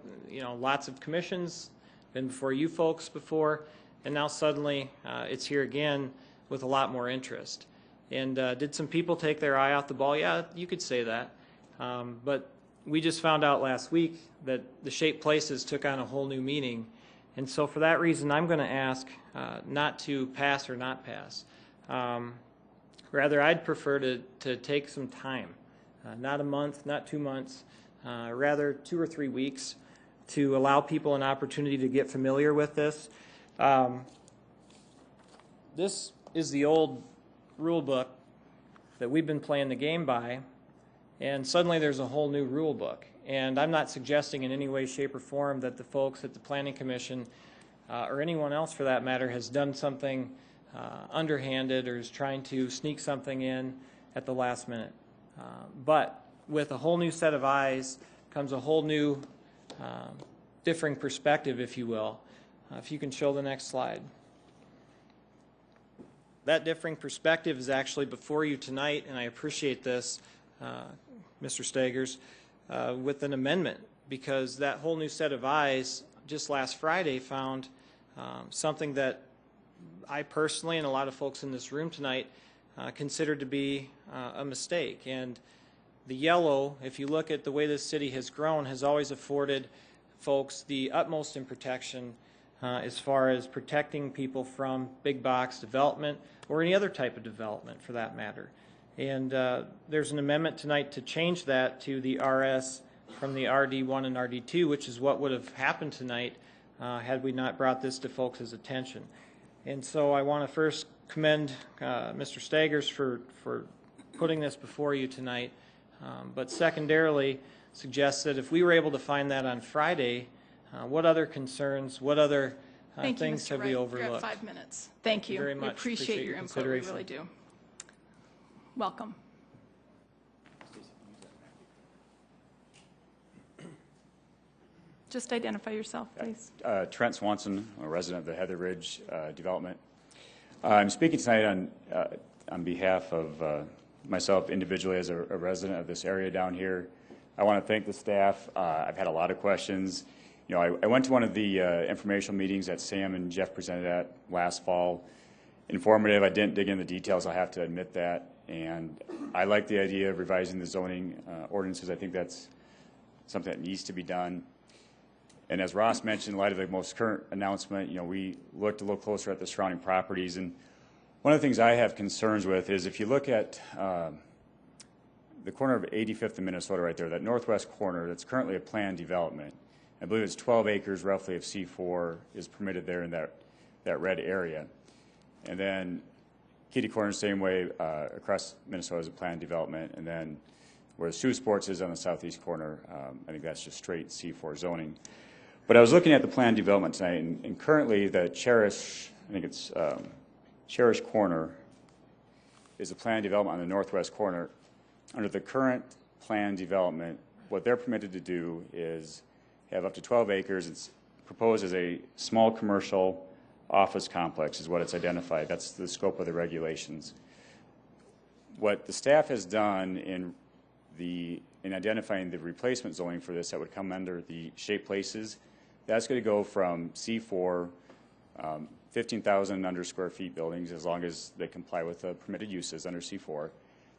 lots of commissions, been before you folks before, and now suddenly it's here again with a lot more interest. And did some people take their eye off the ball? Yeah, you could say that. But we just found out last week that the shaped places took on a whole new meaning. And so for that reason, I'm going to ask not to pass or not pass. Rather, I'd prefer to take some time, not a month, not 2 months, rather 2 or 3 weeks, to allow people an opportunity to get familiar with this. This is the old rule book that we've been playing the game by, and suddenly there's a whole new rule book. And I'm not suggesting in any way, shape, or form that the folks at the Planning Commission, or anyone else for that matter, has done something underhanded or is trying to sneak something in at the last minute. But with a whole new set of eyes comes a whole new differing perspective, if you will. If you can show the next slide. That differing perspective is actually before you tonight, and I appreciate this, Mr. Stagers, with an amendment, because that whole new set of eyes just last Friday found something that I personally and a lot of folks in this room tonight considered to be a mistake. And the yellow, if you look at the way this city has grown, has always afforded folks the utmost in protection as far as protecting people from big box development or any other type of development for that matter. And there's an amendment tonight to change that to the RS from the RD1 and RD2, which is what would have happened tonight had we not brought this to folks' attention. And so I want to first commend Mr. Stagers for putting this before you tonight, but secondarily suggest that if we were able to find that on Friday, what other concerns, what other things have we overlooked? You're at 5 minutes. Thank you. Very much. We appreciate your input. We really do. Welcome. Just identify yourself, please. Trent Swanson, a resident of the Heather Ridge development. I'm speaking tonight on behalf of myself individually as a resident of this area down here, I want to thank the staff. I've had a lot of questions. You know, I went to one of the informational meetings that Sam and Jeff presented at last fall. Informative. I didn't dig into the details, I have to admit that. And I like the idea of revising the zoning ordinances. I think that's something that needs to be done. And as Ross mentioned, in light of the most current announcement, you know, we looked a little closer at the surrounding properties. And one of the things I have concerns with is if you look at the corner of 85th and Minnesota right there, that northwest corner that's currently a planned development. I believe it's 12 acres roughly of C4 is permitted there in that red area. And then Kitty Corner, same way, across Minnesota is a planned development. And then where the Sioux Sports is on the southeast corner, I think that's just straight C4 zoning. But I was looking at the planned development tonight, and currently the Cherish, I think it's Cherish Corner, is a planned development on the northwest corner. Under the current planned development, what they're permitted to do is have up to 12 acres. It's proposed as a small commercial office complex is what it's identified. That's the scope of the regulations. What the staff has done in identifying the replacement zoning for this that would come under the shaped places, that's going to go from C4, 15,000 under square feet buildings, as long as they comply with the permitted uses under C4.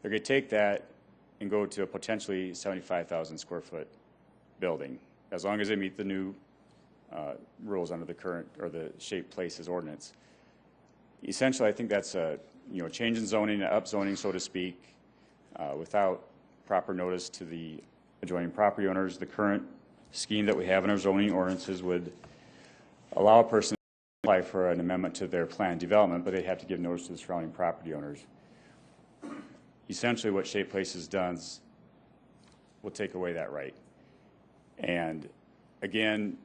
They're going to take that and go to a potentially 75,000 square foot building, as long as they meet the new rules under the current or the shaped places ordinance. Essentially, I think that's a change in zoning, upzoning, so to speak, without proper notice to the adjoining property owners. The current scheme that we have in our zoning ordinances would allow a person to apply for an amendment to their planned development, but they'd have to give notice to the surrounding property owners. Essentially, what shaped places does will take away that right. And again,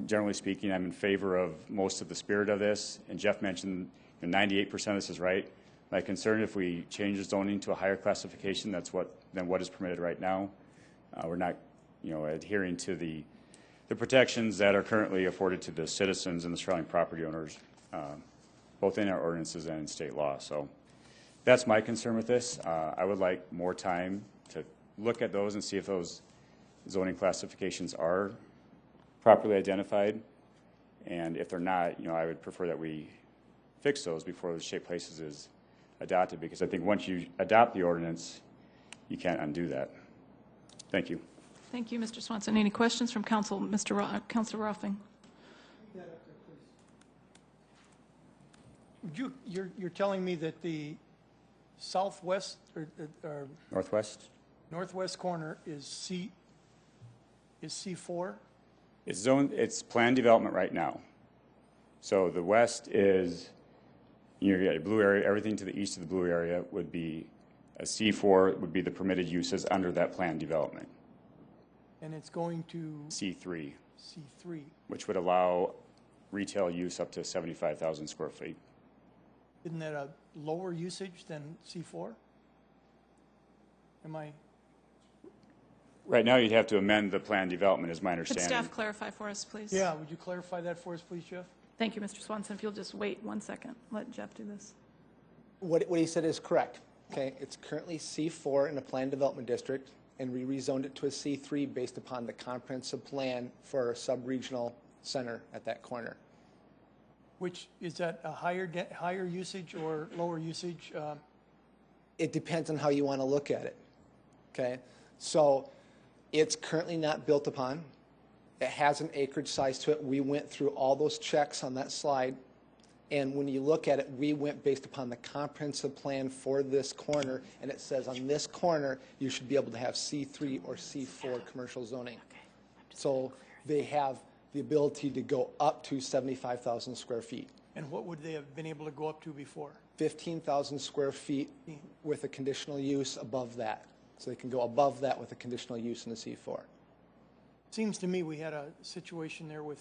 generally speaking, I'm in favor of most of the spirit of this. And Jeff mentioned 98% of this is right. My concern, if we change the zoning to a higher classification, than what is permitted right now. We're not, adhering to the protections that are currently afforded to the citizens and the surrounding property owners, both in our ordinances and in state law. So that's my concern with this. I would like more time to look at those and see if those zoning classifications are properly identified, and if they're not, I would prefer that we fix those before the shaped places is adopted, because I think once you adopt the ordinance, you can't undo that. Thank you. Thank you, Mr. Swanson. Any questions from Council, Councilor Ruffing? You're telling me that the southwest or northwest corner is C4? It's planned development right now. So the west is, you got your blue area, everything to the east of the blue area would be a C4, would be the permitted uses under that planned development. And it's going to? C3. C3. Which would allow retail use up to 75,000 square feet. Isn't that a lower usage than C4? Am I? Right now, you'd have to amend the planned development, is my understanding. Could staff clarify for us, please? Yeah, would you clarify that for us, please, Jeff? Thank you, Mr. Swanson. If you'll just wait 1 second, let Jeff do this. What he said is correct. Okay, it's currently C4 in a planned development district, and we rezoned it to a C3 based upon the comprehensive plan for a sub-regional center at that corner. Which, is that a higher usage or lower usage? It depends on how you want to look at it. Okay, so it's currently not built upon. It has an acreage size to it. We went through all those checks on that slide, and when you look at it, we went based upon the comprehensive plan for this corner, and it says on this corner you should be able to have C3 or C4 commercial zoning. So they have the ability to go up to 75,000 square feet. And what would they have been able to go up to before? 15,000 square feet with a conditional use above that. So they can go above that with a conditional use in the C4. Seems to me we had a situation there with,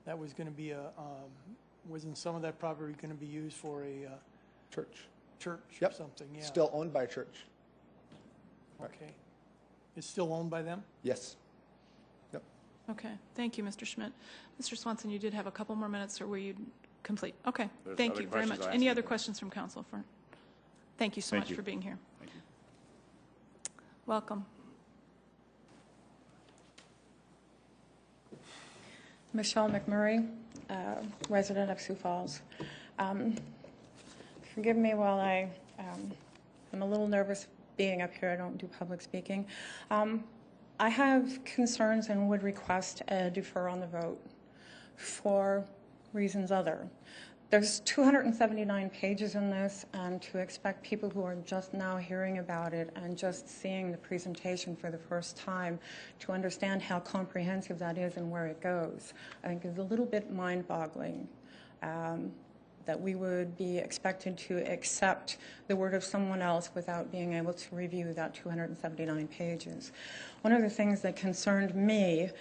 that was going to be wasn't some of that property going to be used for a church or Yep. something? Yeah. Still owned by a church. Okay. It's still owned by them? Yes. Yep. Okay. Thank you, Mr. Schmidt. Mr. Swanson, you did have a couple more minutes, or were you complete. Okay, There's thank other you very much. questions I'll Any ask other you. questions from council? Thank you so Thank much you. for being here. Thank you. Welcome. Michelle McMurray, resident of Sioux Falls. Forgive me while I'm a little nervous being up here. I don't do public speaking. I have concerns and would request a defer on the vote for reasons other. There's 279 pages in this, and to expect people who are just now hearing about it and just seeing the presentation for the first time to understand how comprehensive that is and where it goes, I think is a little bit mind-boggling. That we would be expected to accept the word of someone else without being able to review that 279 pages. One of the things that concerned me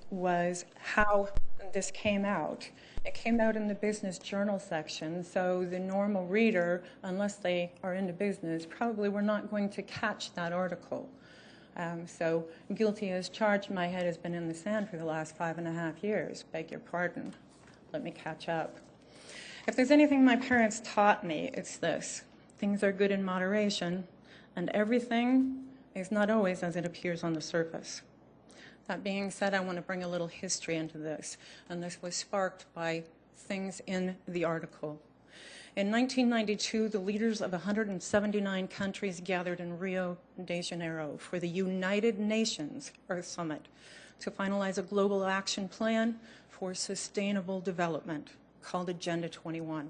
was how this came out. It came out in the business journal section, so the normal reader, unless they are into business, probably were not going to catch that article. So guilty as charged, my head has been in the sand for the last 5.5 years. Beg your pardon. Let me catch up. If there's anything my parents taught me, it's this. Things are good in moderation, and everything is not always as it appears on the surface. That being said, I want to bring a little history into this, and this was sparked by things in the article. In 1992, the leaders of 179 countries gathered in Rio de Janeiro for the United Nations Earth Summit to finalize a global action plan for sustainable development called Agenda 21.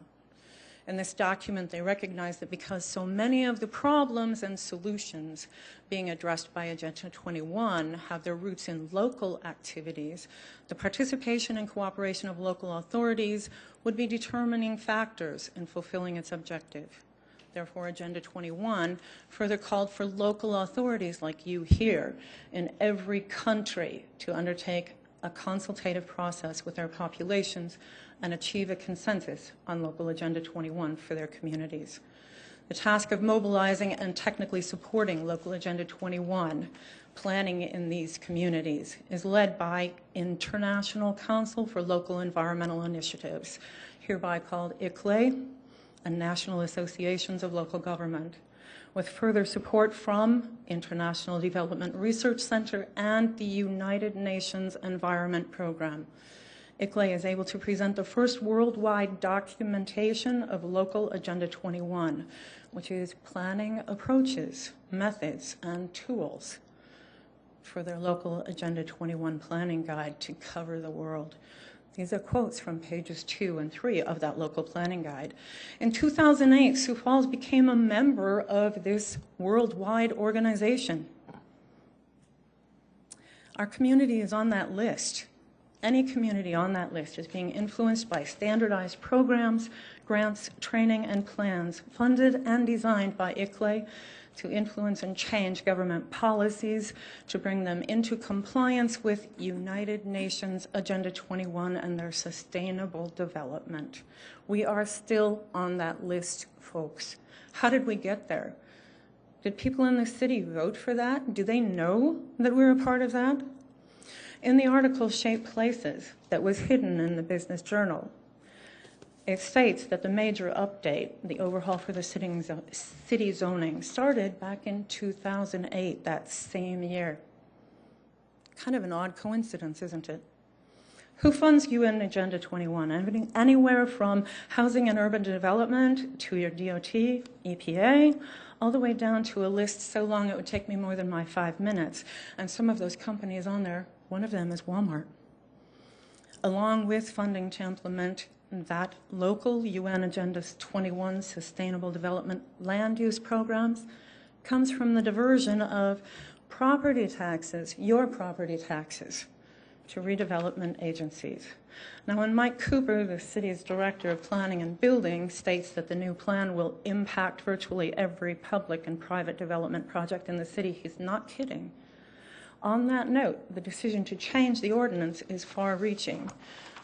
In this document, they recognized that because so many of the problems and solutions being addressed by Agenda 21 have their roots in local activities, the participation and cooperation of local authorities would be determining factors in fulfilling its objective. Therefore, Agenda 21 further called for local authorities like you here in every country to undertake a consultative process with their populations and achieve a consensus on local Agenda 21 for their communities. The task of mobilizing and technically supporting local Agenda 21 planning in these communities is led by International Council for Local Environmental Initiatives, hereby called ICLE, and National Associations of Local Government, with further support from International Development Research Center and the United Nations Environment Program. ICLE is able to present the first worldwide documentation of local Agenda 21, which is planning approaches, methods, and tools for their local Agenda 21 planning guide to cover the world. These are quotes from pages 2 and 3 of that local planning guide. In 2008, Sioux Falls became a member of this worldwide organization. Our community is on that list. Any community on that list is being influenced by standardized programs, grants, training, and plans funded and designed by ICLE to influence and change government policies to bring them into compliance with United Nations Agenda 21 and their sustainable development. We are still on that list, folks. How did we get there? Did people in the city vote for that? Do they know that we're a part of that? In the article Shaped Places that was hidden in the Business Journal, it states that the major update, the overhaul for the city zoning, started back in 2008, that same year. Kind of an odd coincidence, isn't it? Who funds UN Agenda 21? Anywhere from housing and urban development to your DOT, EPA, all the way down to a list so long it would take me more than my 5 minutes. And some of those companies on there, one of them is Walmart. Along with funding to implement that local UN Agenda 21 Sustainable Development land use programs comes from the diversion of property taxes, your property taxes, to redevelopment agencies. Now, when Mike Cooper, the city's director of planning and building, states that the new plan will impact virtually every public and private development project in the city, he's not kidding. On that note, the decision to change the ordinance is far-reaching,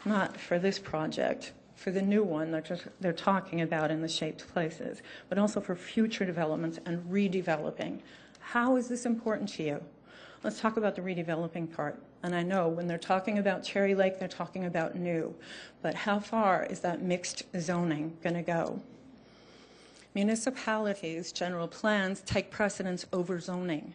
not for this project, for the new one that they're talking about in the Shaped Places, but also for future developments and redeveloping. How is this important to you? Let's talk about the redeveloping part. And I know when they're talking about Cherry Lake, they're talking about new. But how far is that mixed zoning going to go? Municipalities' general plans take precedence over zoning.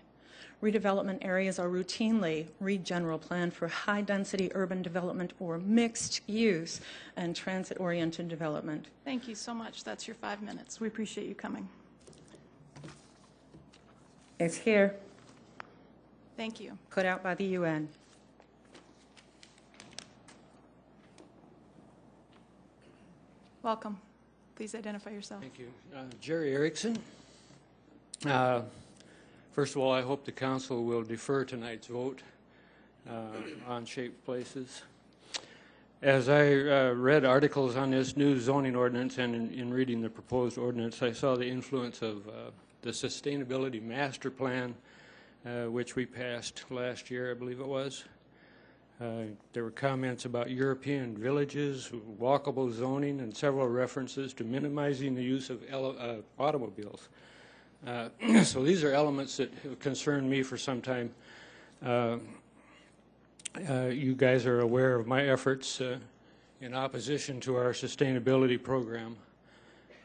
Redevelopment areas are routinely general plan for high-density urban development or mixed use and transit-oriented development. Thank you so much. That's your 5 minutes. We appreciate you coming. It's here, Thank you. put out by the UN. Welcome. Please identify yourself. Thank you. Jerry Erickson. First of all, I hope the council will defer tonight's vote on shaped places. As I read articles on this new zoning ordinance and in reading the proposed ordinance, I saw the influence of the Sustainability Master Plan, which we passed last year, I believe it was. There were comments about European villages, walkable zoning, and several references to minimizing the use of automobiles. So these are elements that have concerned me for some time. You guys are aware of my efforts in opposition to our sustainability program.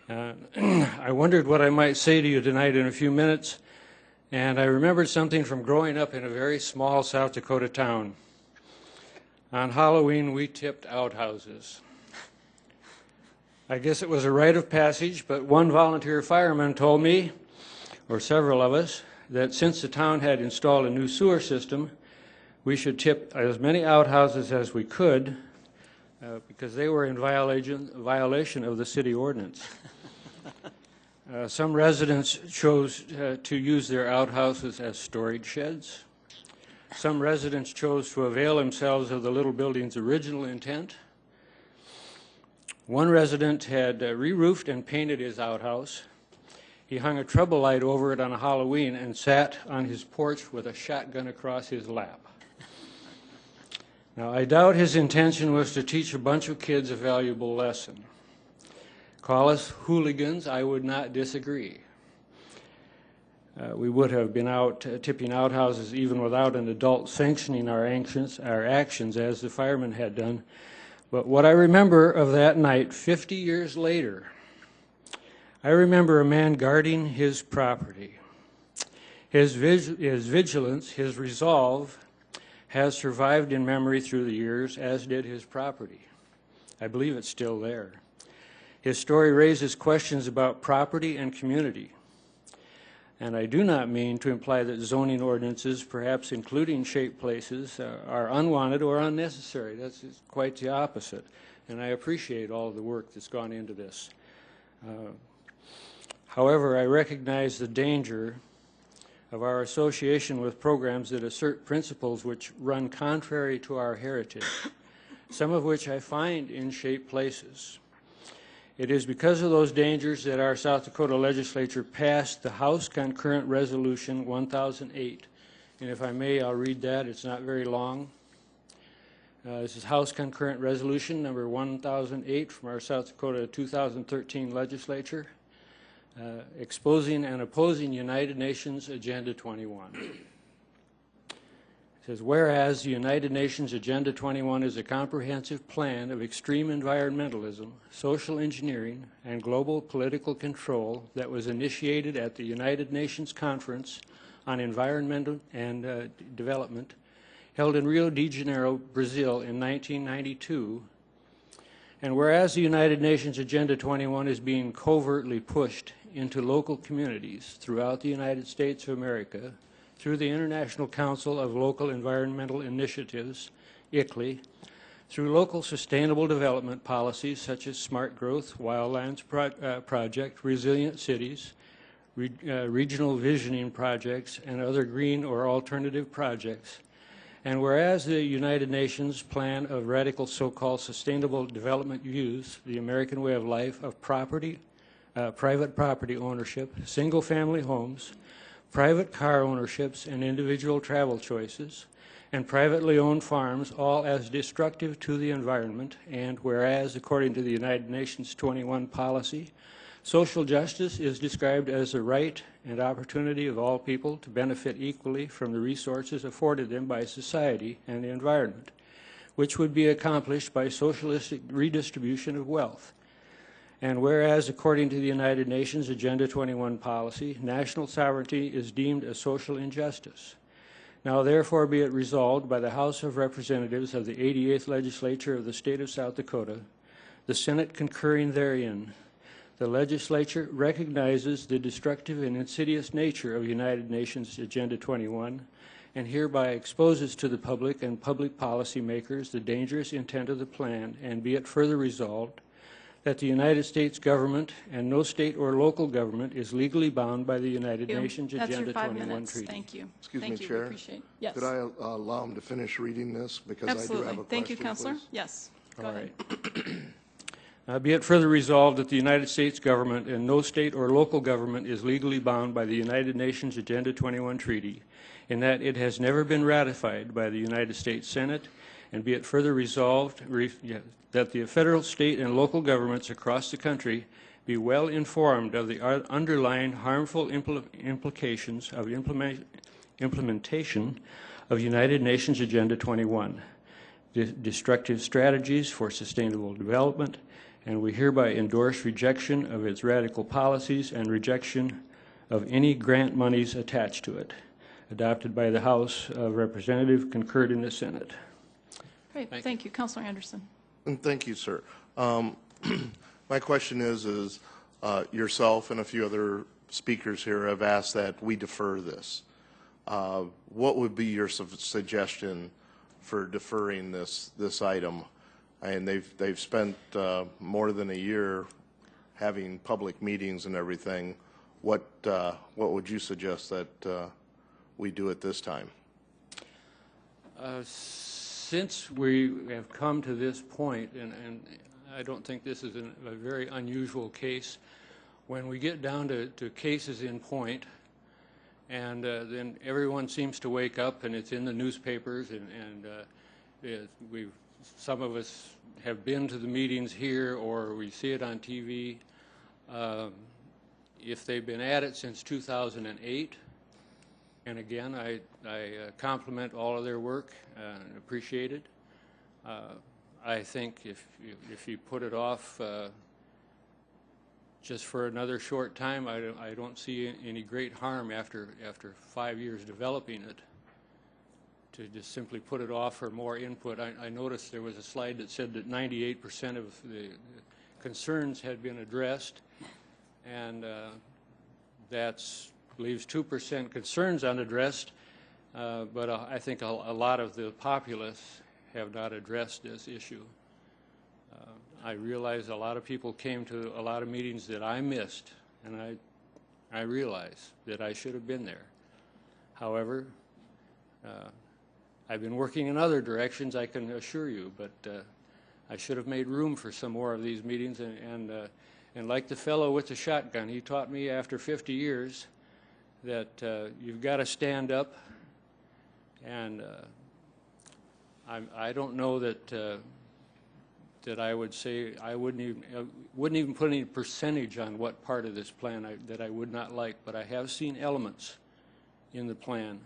I wondered what I might say to you tonight in a few minutes, and I remembered something from growing up in a very small South Dakota town. On Halloween, we tipped outhouses. I guess it was a rite of passage, but one volunteer fireman told me, or several of us, that since the town had installed a new sewer system, we should tip as many outhouses as we could because they were in violation of the city ordinance. Some residents chose to use their outhouses as storage sheds. Some residents chose to avail themselves of the little building's original intent. One resident had re-roofed and painted his outhouse. He hung a trouble light over it on a Halloween and sat on his porch with a shotgun across his lap. Now, I doubt his intention was to teach a bunch of kids a valuable lesson. Call us hooligans, I would not disagree. We would have been out tipping outhouses even without an adult sanctioning our actions as the firemen had done. But what I remember of that night, 50 years later, I remember a man guarding his property. His vigilance, his resolve, has survived in memory through the years, as did his property. I believe it's still there. His story raises questions about property and community. And I do not mean to imply that zoning ordinances, perhaps including shaped places, are unwanted or unnecessary. That's quite the opposite. And I appreciate all the work that's gone into this. However, I recognize the danger of our association with programs that assert principles which run contrary to our heritage, some of which I find in shaped places. It is because of those dangers that our South Dakota legislature passed the House Concurrent Resolution 1008. And if I may, I'll read that. It's not very long. This is House Concurrent Resolution number 1008 from our South Dakota 2013 legislature, exposing and opposing United Nations Agenda 21. It says, whereas the United Nations Agenda 21 is a comprehensive plan of extreme environmentalism, social engineering, and global political control that was initiated at the United Nations Conference on Environmental and Development, held in Rio de Janeiro, Brazil in 1992, and whereas the United Nations Agenda 21 is being covertly pushed into local communities throughout the United States of America, through the International Council of Local Environmental Initiatives, ICLEI, through local sustainable development policies such as Smart Growth, Wildlands Project, Resilient Cities, Regional Visioning Projects, and other green or alternative projects. And whereas the United Nations Plan of Radical So-Called Sustainable Development views the American way of life of property, private property ownership, single-family homes, private car ownerships and individual travel choices, and privately owned farms all as destructive to the environment, and whereas, according to the United Nations 21 policy, Social justice is described as the right and opportunity of all people to benefit equally from the resources afforded them by society and the environment, which would be accomplished by socialistic redistribution of wealth. And whereas, according to the United Nations Agenda 21 policy, national sovereignty is deemed a social injustice. Now therefore be it resolved by the House of Representatives of the 88th Legislature of the State of South Dakota, the Senate concurring therein, the legislature recognizes the destructive and insidious nature of United Nations Agenda 21 and hereby exposes to the public and public policy makers the dangerous intent of the plan, and be it further resolved that the United States government and no state or local government is legally bound by the United Nations Agenda 21 treaty. Thank you. Excuse Thank me, you. Chair. We appreciate. Yes. Could I allow him to finish reading this? Because Absolutely. I do have a question, Thank you, Counselor. please. Yes. Go All ahead. right. Be it further resolved that the United States government and no state or local government is legally bound by the United Nations Agenda 21 treaty, in that it has never been ratified by the United States Senate, and be it further resolved that the federal, state, and local governments across the country be well informed of the underlying harmful implications of implementation of United Nations Agenda 21, destructive strategies for sustainable development, and we hereby endorse rejection of its radical policies and rejection of any grant monies attached to it. Adopted by the House of Representatives, concurred in the Senate. Great. Thank you. Counselor Anderson. And thank you, sir. My question is yourself and a few other speakers here have asked that we defer this. What would be your suggestion for deferring this item? And they've spent more than a year having public meetings and everything. What would you suggest that we do at this time? Since we have come to this point, and I don't think this is a very unusual case, when we get down to cases in point, and then everyone seems to wake up and it's in the newspapers, and some of us have been to the meetings here or we see it on TV. If they've been at it since 2008, and again, I compliment all of their work and appreciate it. I think if you put it off just for another short time, I don't see any great harm after 5 years developing it to just simply put it off for more input. I noticed there was a slide that said that 98% of the concerns had been addressed, and that's leaves 2% concerns unaddressed, but I think a lot of the populace have not addressed this issue. I realize a lot of people came to a lot of meetings that I missed, and I realize that I should have been there. However, I've been working in other directions, I can assure you, but I should have made room for some more of these meetings, and like the fellow with the shotgun, he taught me after 50 years that you've got to stand up, and I don't know that I would say I wouldn't even put any percentage on what part of this plan that I would not like, but I have seen elements in the plan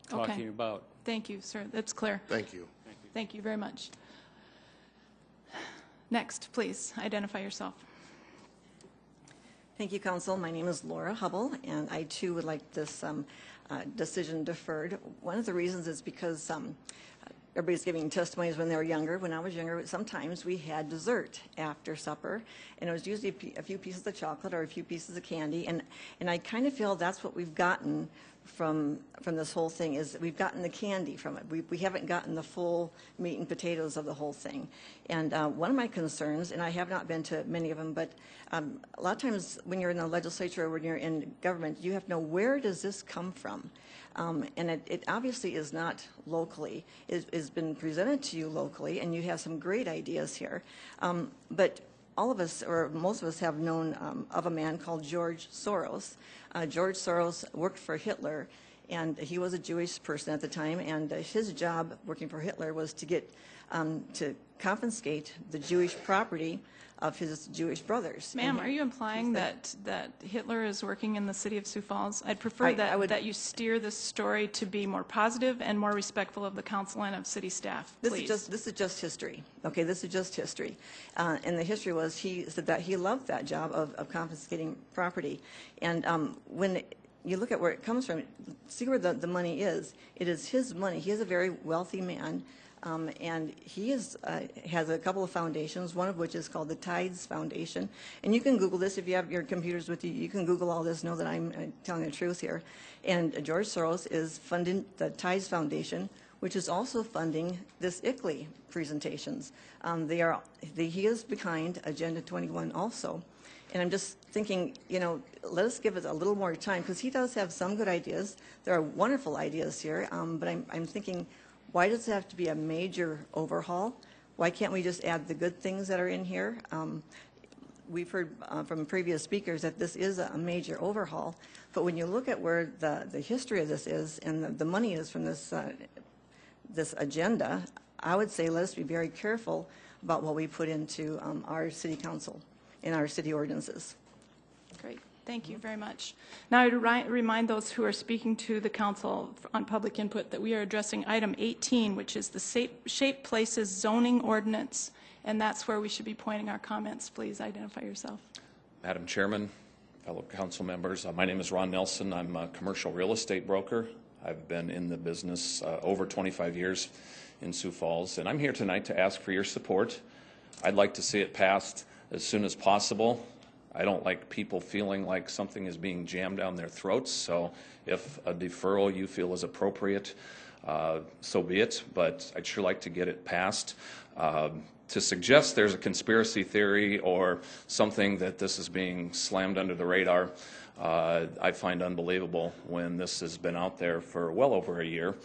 talking about. Thank you, sir. That's clear. Thank you. Thank you very much. Next, please identify yourself. Thank you, Council. My name is Laura Hubble, and I too would like this decision deferred. One of the reasons is because everybody's giving testimonies when they were younger. When I was younger, sometimes we had dessert after supper, and it was usually a few pieces of chocolate or a few pieces of candy, and I kind of feel that's what we've gotten from this whole thing, is we've gotten the candy from it. We haven't gotten the full meat and potatoes of the whole thing. And one of my concerns, and I have not been to many of them, but a lot of times when you're in the legislature or when you're in government, you have to know, where does this come from? And it obviously is not locally. It's been presented to you locally, and you have some great ideas here. But all of us, or most of us, have known of a man called George Soros. George Soros worked for Hitler, and he was a Jewish person at the time, and his job working for Hitler was to get to confiscate the Jewish property of his Jewish brothers. Ma'am, are you implying that Hitler is working in the city of Sioux Falls? I'd prefer that you steer this story to be more positive and more respectful of the council and of city staff, please. This is just history. Okay, this is just history. And the history was he said that he loved that job of confiscating property. And when you look at where it comes from, see where the money is. It is his money. He is a very wealthy man. And he has a couple of foundations, one of which is called the Tides Foundation. And you can Google this if you have your computers with you. You can Google all this, know that I'm telling the truth here. And George Soros is funding the Tides Foundation, which is also funding this ICLEI presentations. He is behind Agenda 21 also. And I'm just thinking, let us give it a little more time, because he does have some good ideas. There are wonderful ideas here, but I'm thinking, why does it have to be a major overhaul? Why can't we just add the good things that are in here? We've heard from previous speakers that this is a major overhaul, but when you look at where the history of this is and the money is from this agenda, I would say let us be very careful about what we put into our city council and our city ordinances. Great. Thank you very much. Now, I would remind those who are speaking to the council on public input that we are addressing item 18, which is the Shape Places zoning ordinance, and that's where we should be pointing our comments. Please identify yourself. Madam Chairman, fellow council members, my name is Ron Nelson. I'm a commercial real estate broker. I've been in the business over 25 years in Sioux Falls, and I'm here tonight to ask for your support. I'd like to see it passed as soon as possible. I don't like people feeling like something is being jammed down their throats, so if a deferral you feel is appropriate, so be it, but I'd sure like to get it passed. To suggest there's a conspiracy theory or something that this is being slammed under the radar, I find unbelievable when this has been out there for well over a year.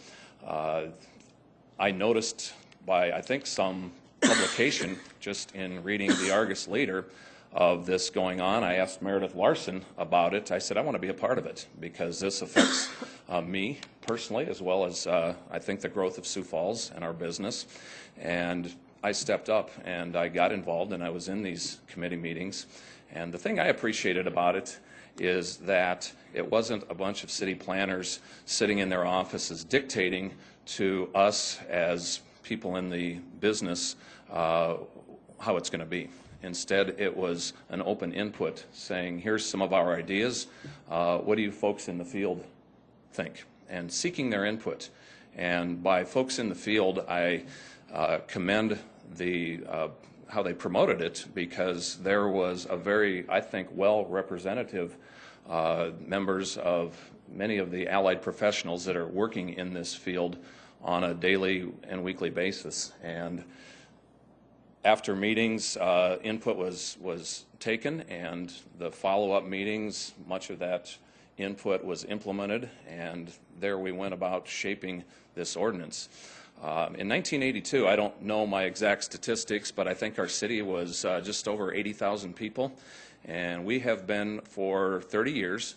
I noticed by, I think, some publication just in reading the Argus Leader of this going on. I asked Meredith Larson about it. I said, I want to be a part of it because this affects me personally, as well as I think the growth of Sioux Falls and our business. And I stepped up and I got involved, and I was in these committee meetings. And the thing I appreciated about it is that it wasn't a bunch of city planners sitting in their offices dictating to us as people in the business how it's going to be. Instead, it was an open input saying, here's some of our ideas. What do you folks in the field think? And seeking their input. And by folks in the field, I commend how they promoted it, because there was a very, I think, well-representative members of many of the allied professionals that are working in this field on a daily and weekly basis. And after meetings, input was taken, and the follow-up meetings, much of that input was implemented, and there we went about shaping this ordinance. In 1982, I don't know my exact statistics, but I think our city was just over 80,000 people, and we have been for 30 years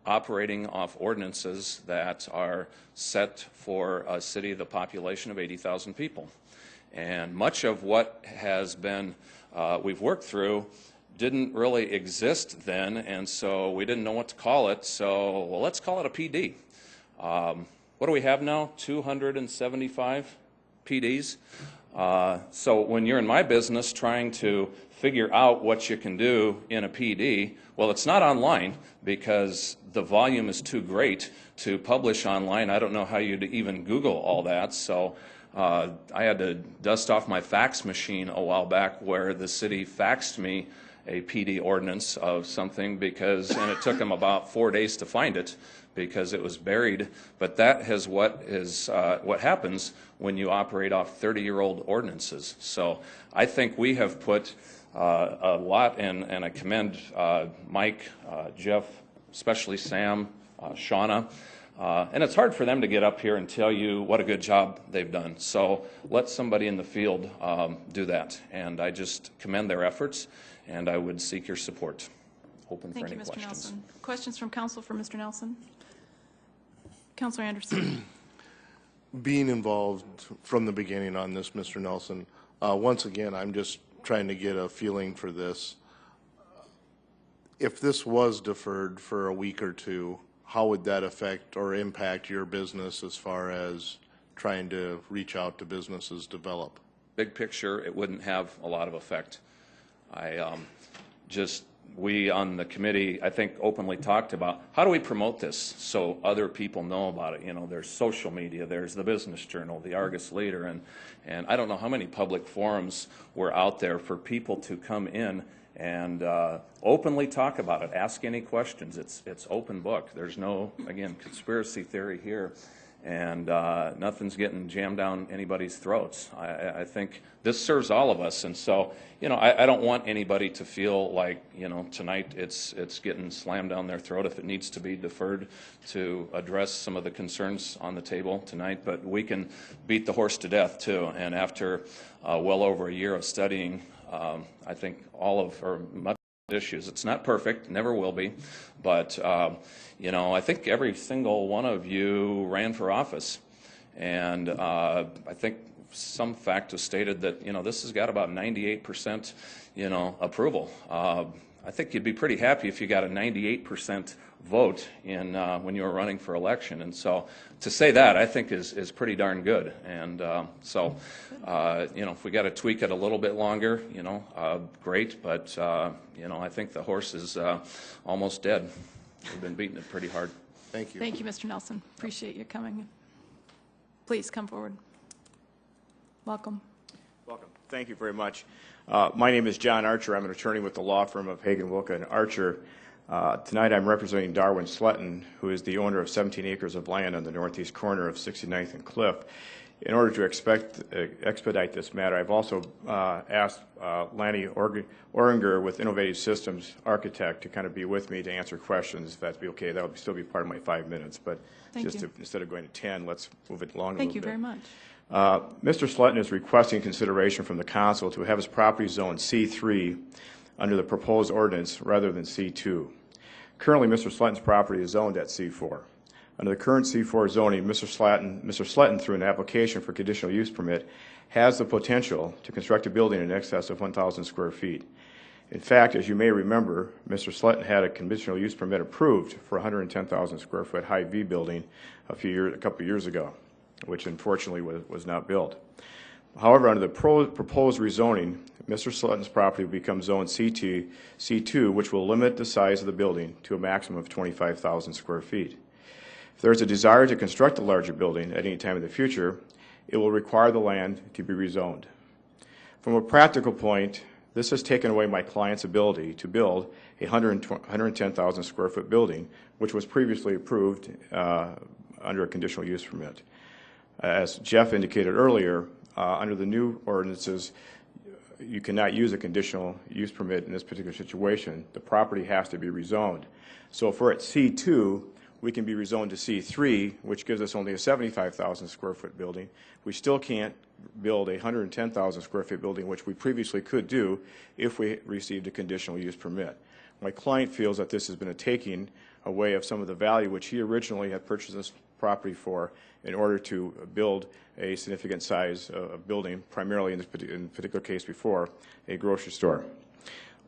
operating off ordinances that are set for a city of the population of 80,000 people. And much of what has been we've worked through didn't really exist then, and so we didn't know what to call it. So, well, let's call it a PD. What do we have now? 275 PDs. So when you're in my business trying to figure out what you can do in a PD, well, it's not online because the volume is too great to publish online. I don't know how you'd even Google all that. So I had to dust off my fax machine a while back where the city faxed me a PD ordinance of something and it took them about 4 days to find it because it was buried. But that is what happens when you operate off 30-year-old ordinances. So I think we have put a lot in, and I commend Mike, Jeff, especially Sam, Shauna. And it's hard for them to get up here and tell you what a good job they've done. So let somebody in the field do that. And I just commend their efforts, and I would seek your support. Open for any questions. Thank you, Mr. Nelson. Questions from council for Mr. Nelson? Councilor Anderson. Being involved from the beginning on this, Mr. Nelson, once again, I'm just trying to get a feeling for this. If this was deferred for a week or two, how would that affect or impact your business as far as trying to reach out to businesses, develop? Big picture, it wouldn't have a lot of effect. We on the committee, I think, openly talked about how do we promote this so other people know about it. You know, there's social media, there's the Business Journal, the Argus Leader, and I don't know how many public forums were out there for people to come in and openly talk about it, ask any questions. It's open book. There's no, again, conspiracy theory here, and nothing's getting jammed down anybody's throats. I think this serves all of us, and so, you know, I don't want anybody to feel like, you know, tonight it's getting slammed down their throat if it needs to be deferred to address some of the concerns on the table tonight, but we can beat the horse to death too, and after well over a year of studying, I think much issues. It's not perfect, never will be, but you know, I think every single one of you ran for office, and I think some fact was stated that, you know, this has got about 98%, you know, approval. I think you'd be pretty happy if you got a 98% vote in when you were running for election, and so to say that, I think is pretty darn good. And so, you know, if we got to tweak it a little bit longer, you know, great. But you know, I think the horse is almost dead. We've been beating it pretty hard. Thank you. Thank you, Mr. Nelson. Appreciate you coming. Please come forward. Welcome. Welcome. Thank you very much. My name is John Archer. I'm an attorney with the law firm of Hagen, Wilka, and Archer. Tonight I'm representing Darwin Sletton, who is the owner of 17 acres of land on the northeast corner of 69th and Cliff. In order to expedite this matter, I've also asked Lanny Oringer with Innovative Systems Architect to kind of be with me to answer questions, if that'd be okay. That would still be part of my 5 minutes, but instead of going to 10, let's move it along a little bit. Thank you very much. Mr. Sletton is requesting consideration from the council to have his property zoned C3 under the proposed ordinance rather than C2. Currently, Mr. Sletton's property is zoned at C4. Under the current C4 zoning, Mr. Sletton, through an application for conditional use permit, has the potential to construct a building in excess of 1,000 square feet. In fact, as you may remember, Mr. Sletton had a conditional use permit approved for a 110,000 square foot high V building a couple of years ago, which unfortunately was not built. However, under the proposed rezoning, Mr. Sletton's property will become zoned C2, which will limit the size of the building to a maximum of 25,000 square feet. If there is a desire to construct a larger building at any time in the future, it will require the land to be rezoned. From a practical point, this has taken away my client's ability to build a 110,000 square foot building, which was previously approved under a conditional use permit. As Jeff indicated earlier, under the new ordinances, you cannot use a conditional use permit in this particular situation. The property has to be rezoned. So if we're at C2, we can be rezoned to C3, which gives us only a 75,000 square foot building. We still can't build a 110,000 square foot building, which we previously could do if we received a conditional use permit. My client feels that this has been a taking away of some of the value which he originally had purchased this property for in order to build a significant size building, primarily in this particular case before, a grocery store.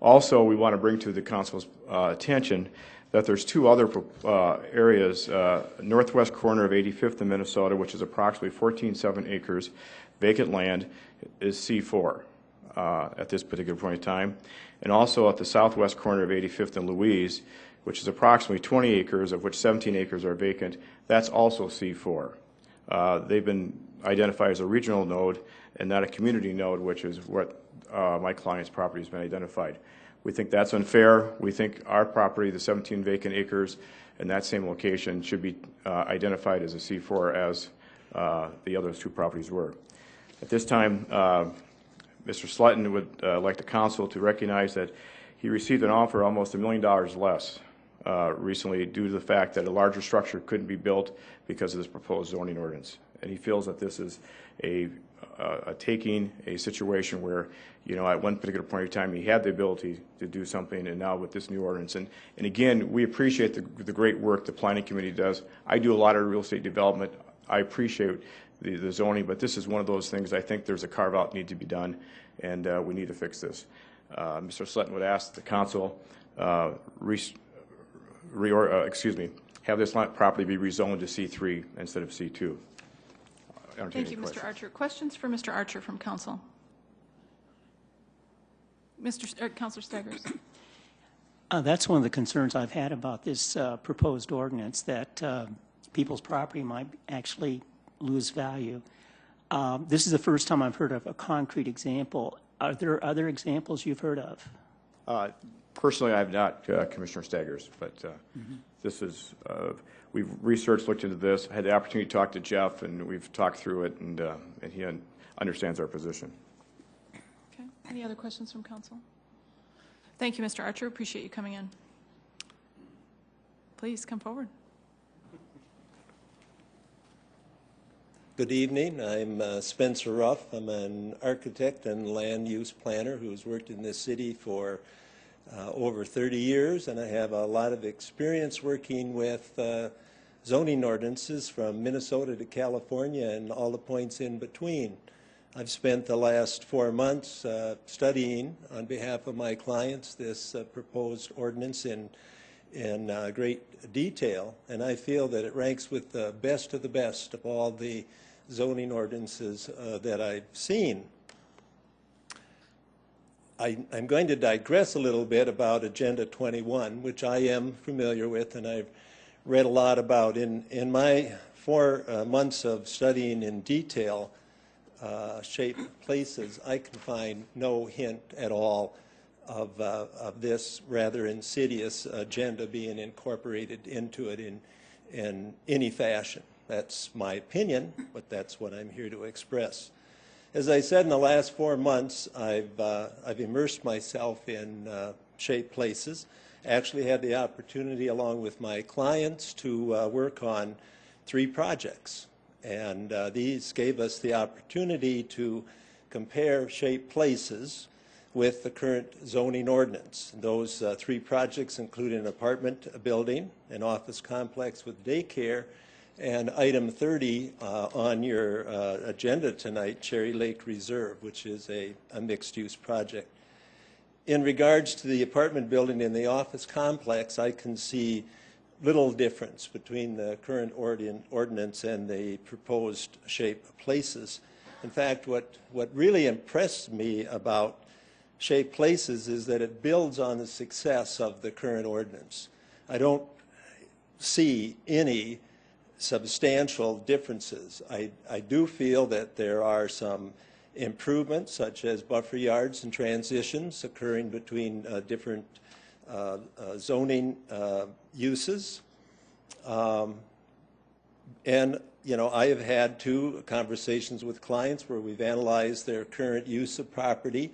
Also, we want to bring to the council's attention that there's two other areas, northwest corner of 85th in Minnesota, which is approximately 14.7 acres, vacant land, is C4 at this particular point in time. And also at the southwest corner of 85th and Louise, which is approximately 20 acres, of which 17 acres are vacant, that's also C4. They've been identified as a regional node and not a community node, which is what my client's property has been identified. We think that's unfair. We think our property, the 17 vacant acres in that same location, should be identified as a C4 as the other two properties were. At this time, Mr. Sletton would like the council to recognize that he received an offer almost $1 million less recently due to the fact that a larger structure couldn't be built because of this proposed zoning ordinance. And he feels that this is a taking a situation where, you know, at one particular point in time, he had the ability to do something, and now with this new ordinance. And again, we appreciate the great work the planning committee does. I do a lot of real estate development. I appreciate the zoning, but this is one of those things I think there's a carve-out need to be done, and we need to fix this. Mr. Sletton would ask the council have this property be rezoned to C3 instead of C2. Thank you, Mr. Archer. Questions for Mr. Archer from council? Councilor Staggers. That's one of the concerns I've had about this proposed ordinance, that people's property might actually lose value. This is the first time I've heard of a concrete example. Are there other examples you've heard of? Personally, I have not, Commissioner Staggers, but this is, we've researched, looked into this, had the opportunity to talk to Jeff, and we've talked through it, and he understands our position. Okay. Any other questions from council? Thank you, Mr. Archer. Appreciate you coming in. Please come forward. Good evening. I'm Spencer Ruff. I'm an architect and land use planner who's worked in this city for over 30 years, and I have a lot of experience working with zoning ordinances from Minnesota to California and all the points in between. I've spent the last 4 months studying on behalf of my clients this proposed ordinance in great detail, and I feel that it ranks with the best of all the zoning ordinances that I've seen. I'm going to digress a little bit about Agenda 21, which I am familiar with and I've read a lot about. In my 4 months of studying in detail shaped places, I can find no hint at all of this rather insidious agenda being incorporated into it in any fashion. That's my opinion, but that's what I'm here to express. As I said, in the last 4 months, I've immersed myself in shaped places. Actually had the opportunity, along with my clients, to work on 3 projects. And these gave us the opportunity to compare shaped places with the current zoning ordinance. Those 3 projects include an apartment building, an office complex with daycare, and item 30 on your agenda tonight, Cherry Lake Reserve, which is a mixed-use project. In regards to the apartment building and the office complex, I can see little difference between the current ordinance and the proposed shape places. In fact, what really impressed me about shaped places is that it builds on the success of the current ordinance. I don't see any substantial differences. I do feel that there are some improvements, such as buffer yards and transitions occurring between different zoning uses. And, you know, I have had 2 conversations with clients where we've analyzed their current use of property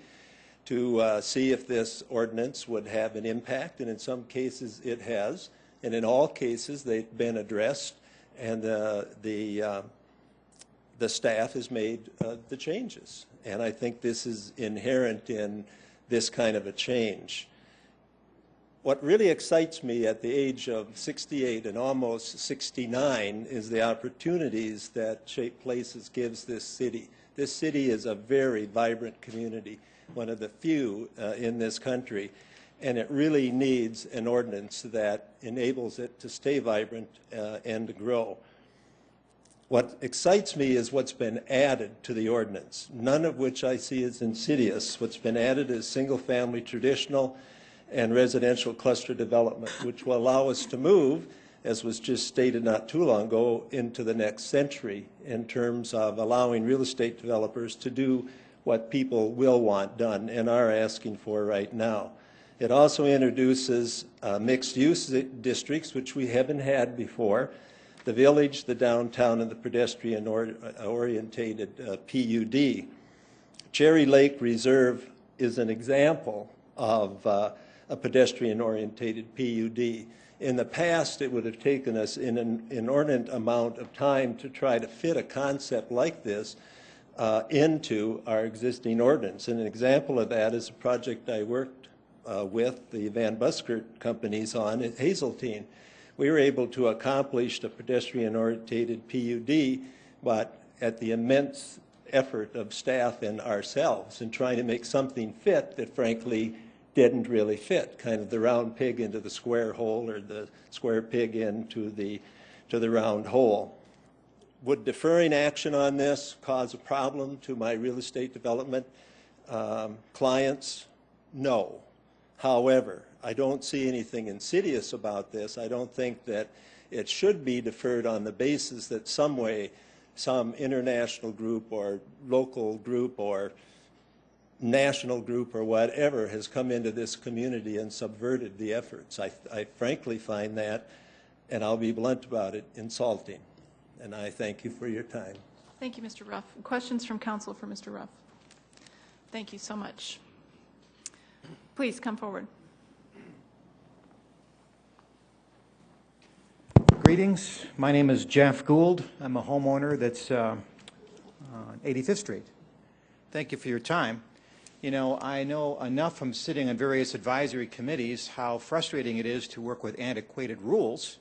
to see if this ordinance would have an impact, and in some cases it has, and in all cases they've been addressed, and the staff has made the changes. And I think this is inherent in this kind of a change. What really excites me at the age of 68 and almost 69 is the opportunities that Shaped Places gives this city. This city is a very vibrant community, one of the few in this country, and it really needs an ordinance that enables it to stay vibrant and to grow. What excites me is what's been added to the ordinance, none of which I see as insidious. What's been added is single-family traditional and residential cluster development, which will allow us to move, as was just stated not too long ago, into the next century in terms of allowing real estate developers to do what people will want done and are asking for right now. It also introduces mixed-use districts, which we haven't had before, the village, the downtown, and the pedestrian-orientated PUD. Cherry Lake Reserve is an example of a pedestrian-orientated PUD. In the past, it would have taken us an inordinate amount of time to try to fit a concept like this into our existing ordinance. And an example of that is a project I worked with the Van Buskert companies on at Hazeltine. We were able to accomplish the pedestrian-oriented PUD, but at the immense effort of staff and ourselves in trying to make something fit that frankly didn't really fit, kind of the round pig into the square hole or the square pig into the round hole. Would deferring action on this cause a problem to my real estate development clients? No. However, I don't see anything insidious about this. I don't think that it should be deferred on the basis that some way, some international group or local group or national group or whatever has come into this community and subverted the efforts. I frankly find that, and I'll be blunt about it, insulting. And I thank you for your time. Thank you, Mr. Ruff. Questions from council for Mr. Ruff? Thank you so much. Please come forward. Greetings. My name is Jeff Gould. I'm a homeowner that's on 85th Street. Thank you for your time. You know, I know enough from sitting on various advisory committees how frustrating it is to work with antiquated rules.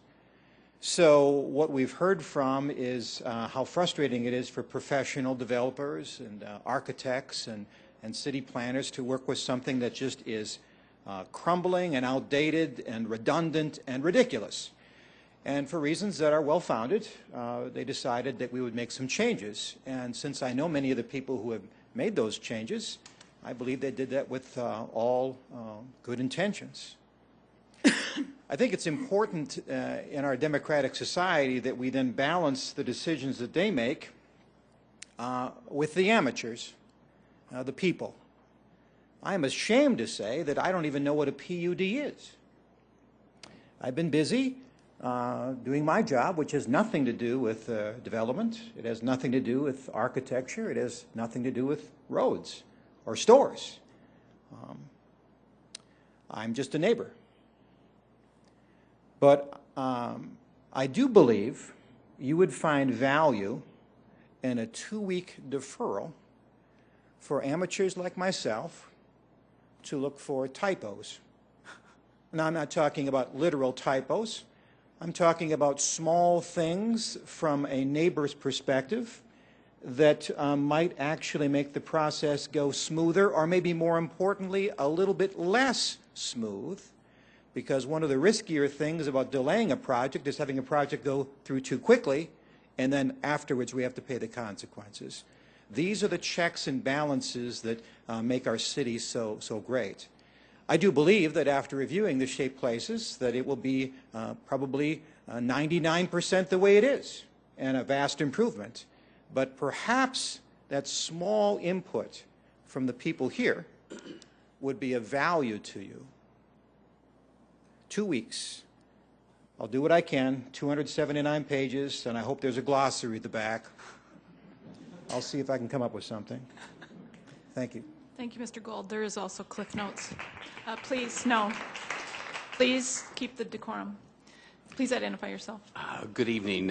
So what we've heard from is how frustrating it is for professional developers and architects and city planners to work with something that just is crumbling and outdated and redundant and ridiculous. And for reasons that are well-founded, they decided that we would make some changes. And since I know many of the people who have made those changes, I believe they did that with all good intentions. I think it's important in our democratic society that we then balance the decisions that they make with the amateurs, the people. I am ashamed to say that I don't even know what a PUD is. I've been busy doing my job, which has nothing to do with development. It has nothing to do with architecture. It has nothing to do with roads or stores. I'm just a neighbor. But I do believe you would find value in a 2-week deferral for amateurs like myself to look for typos. Now, I'm not talking about literal typos. I'm talking about small things from a neighbor's perspective that might actually make the process go smoother, or maybe more importantly, a little bit less smooth, because one of the riskier things about delaying a project is having a project go through too quickly, and then afterwards we have to pay the consequences. These are the checks and balances that make our city so great. I do believe that after reviewing the shaped places that it will be probably 99% the way it is, and a vast improvement. But perhaps that small input from the people here would be of value to you. 2 weeks. I'll do what I can, 279 pages, and I hope there's a glossary at the back. I'll see if I can come up with something. Thank you. Thank you, Mr. Gold. There is also Cliff Notes. Please, no. Please keep the decorum. Please identify yourself. Good evening,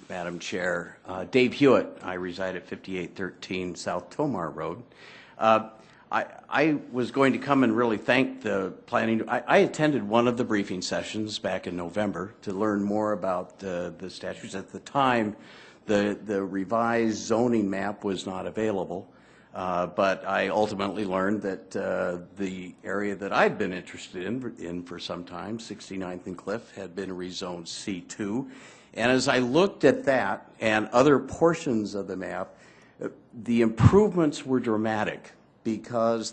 Madam Chair. Dave Hewitt. I reside at 5813 South Tomar Road. I was going to come and really thank the planning. I attended one of the briefing sessions back in November to learn more about the statutes. At the time, the revised zoning map was not available. But I ultimately learned that the area that I'd been interested in for some time, 69th and Cliff, had been rezoned C2. And as I looked at that and other portions of the map, the improvements were dramatic because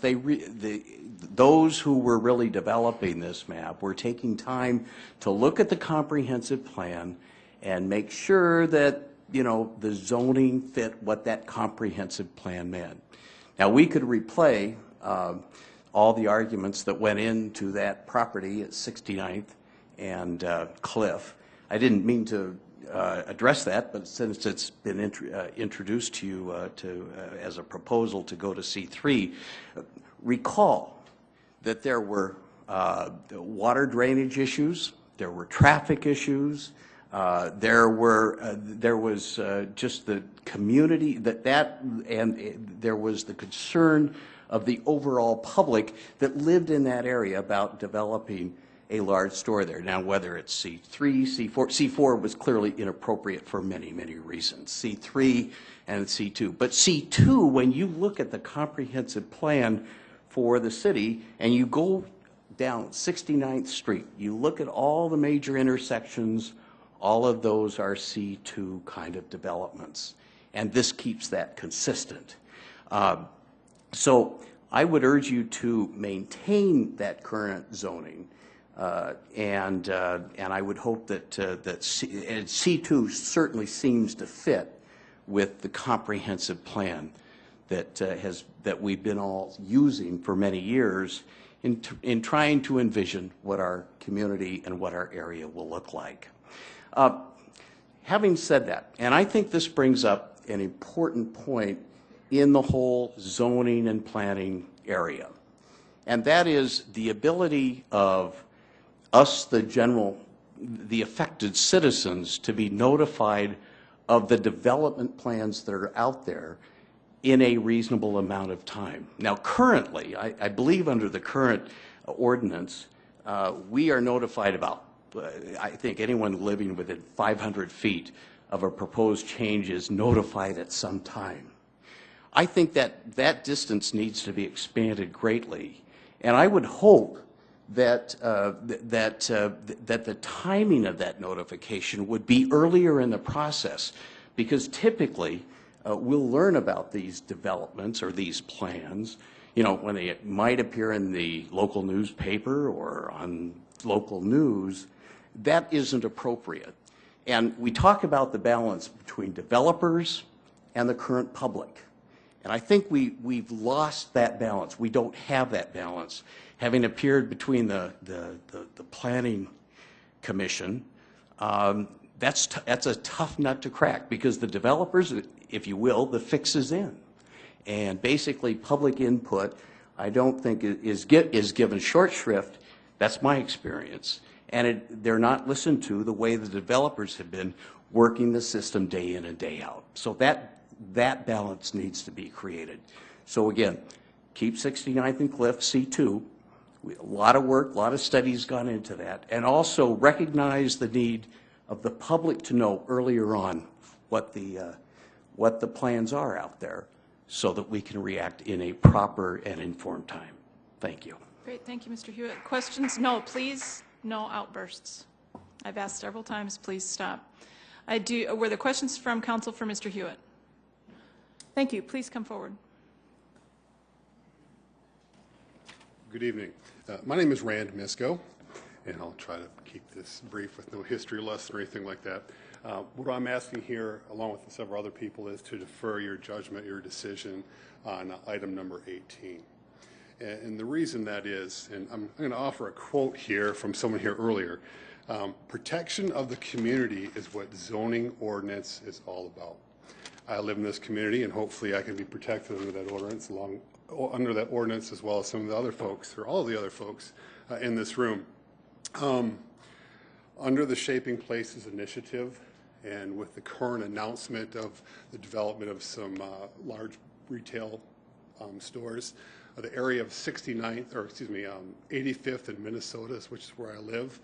those who were really developing this map were taking time to look at the comprehensive plan and make sure that, you know, the zoning fit what that comprehensive plan meant. Now, we could replay all the arguments that went into that property at 69th and Cliff. I didn't mean to address that, but since it's been introduced to you as a proposal to go to C3, recall that there were water drainage issues, there were traffic issues, There was just the community and there was the concern of the overall public that lived in that area about developing a large store there. Now, whether it's C3, C4, C4 was clearly inappropriate for many, many reasons. C3 and C2. But C2, when you look at the comprehensive plan for the city and you go down 69th Street, you look at all the major intersections, all of those are C2 kind of developments. And this keeps that consistent. So I would urge you to maintain that current zoning, and I would hope that C2 certainly seems to fit with the comprehensive plan that we've been all using for many years in trying to envision what our community and what our area will look like. Having said that, and I think this brings up an important point in the whole zoning and planning area, and that is the ability of us, the affected citizens, to be notified of the development plans that are out there in a reasonable amount of time. Now, currently, I believe under the current ordinance, we are notified about, I think anyone living within 500 feet of a proposed change is notified at some time. I think that distance needs to be expanded greatly, and I would hope that the timing of that notification would be earlier in the process, because typically we'll learn about these developments or these plans, when they might appear in the local newspaper or on local news. That isn't appropriate. And we talk about the balance between developers and the current public. And I think we've lost that balance. We don't have that balance. Having appeared between the Planning Commission, that's a tough nut to crack, because the developers, if you will, the fix is in. And basically public input, I don't think is given short shrift. That's my experience. And they're not listened to the way the developers have been working the system day in and day out. So that balance needs to be created. So again, keep 69th and Cliff, C2. A lot of work, a lot of studies gone into that. And also recognize the need of the public to know earlier on what the plans are out there, so that we can react in a proper and informed time. Thank you. Great, thank you, Mr. Hewitt. Questions? No, please, no outbursts. I've asked several times, please stop. Were there questions from council for Mr. Hewitt? Thank you, please come forward. Good evening. My name is Rand Misko, and I'll try to keep this brief with no history lesson or anything like that. What I'm asking here, along with several other people, is to defer your judgment, your decision on item number 18. And the reason that is, and I'm going to offer a quote here from someone here earlier, protection of the community is what zoning ordinance is all about. I live in this community, and hopefully I can be protected under that ordinance, as well as some of the other folks, or all of the other folks in this room. Under the Shaping Places initiative, and with the current announcement of the development of some large retail stores, the area of 85th in Minnesota, which is where I live,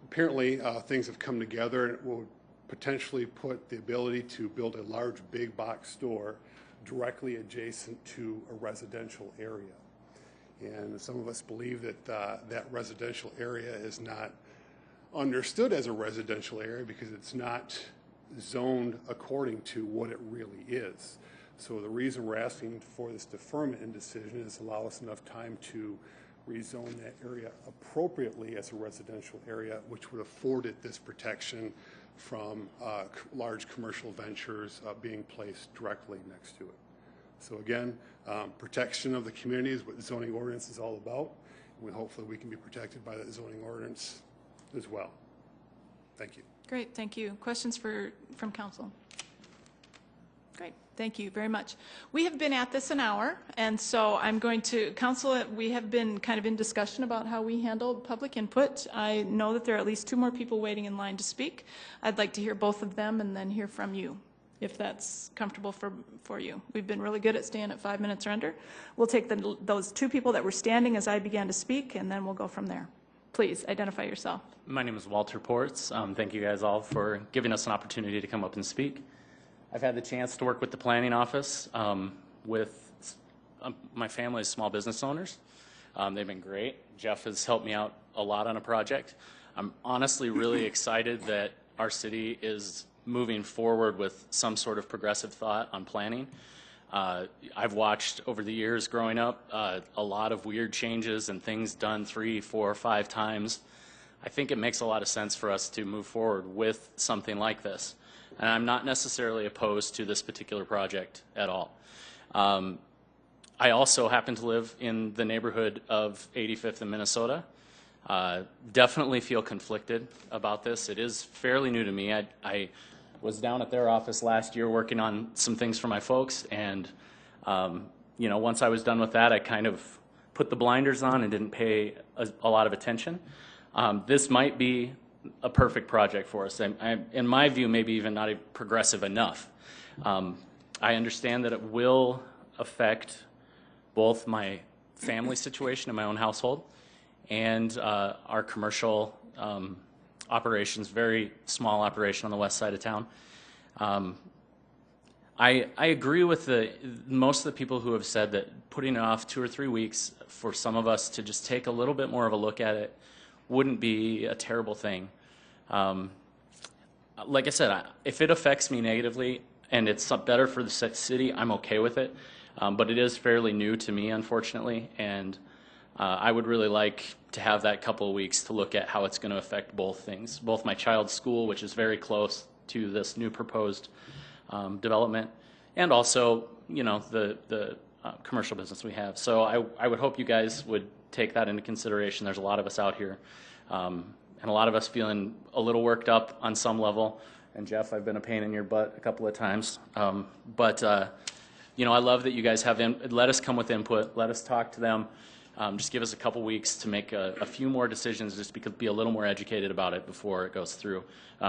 apparently things have come together, and it will potentially put the ability to build a large big box store directly adjacent to a residential area. And some of us believe that that residential area is not understood as a residential area because it's not zoned according to what it really is. So the reason we're asking for this deferment in decision is allow us enough time to rezone that area appropriately as a residential area, which would afford it this protection from large commercial ventures being placed directly next to it. So again, protection of the community is what the zoning ordinance is all about. And hopefully we can be protected by that zoning ordinance as well. Thank you. Great, thank you. Questions from council? Great. Thank you very much. We have been at this an hour, and so I'm going to, Council, we have been kind of in discussion about how we handle public input. I know that there are at least 2 more people waiting in line to speak. I'd like to hear both of them and then hear from you, if that's comfortable for you. We've been really good at staying at 5 minutes or under. We'll take those 2 people that were standing as I began to speak, and then we'll go from there. Please identify yourself. My name is Walter Ports. Thank you guys all for giving us an opportunity to come up and speak. I've had the chance to work with the planning office with my family's small business owners. They've been great. Jeff has helped me out a lot on a project. I'm honestly really excited that our city is moving forward with some sort of progressive thought on planning. I've watched over the years growing up a lot of weird changes and things done 3, 4, 5 times. I think it makes a lot of sense for us to move forward with something like this. And I'm not necessarily opposed to this particular project at all. I also happen to live in the neighborhood of 85th and Minnesota. Definitely feel conflicted about this. It is fairly new to me. I was down at their office last year working on some things for my folks, and you know, once I was done with that, I kind of put the blinders on and didn't pay a lot of attention. This might be a perfect project for us. In my view, maybe even not progressive enough. I understand that it will affect both my family situation in my own household and our commercial operations, very small operation on the west side of town. I agree with most of the people who have said that putting it off 2 or 3 weeks for some of us to just take a little bit more of a look at it wouldn't be a terrible thing. Like I said, if it affects me negatively and it's better for the city, I'm okay with it. But it is fairly new to me, unfortunately, and I would really like to have that couple of weeks to look at how it's going to affect both things, both my child's school, which is very close to this new proposed development, and also, you know, the commercial business we have. So I would hope you guys would take that into consideration. There's a lot of us out here, and a lot of us feeling a little worked up on some level. And Jeff, I've been a pain in your butt a couple of times. You know, I love that you guys have let us come with input. Let us talk to them. Just give us a couple weeks to make a few more decisions, just because be a little more educated about it before it goes through,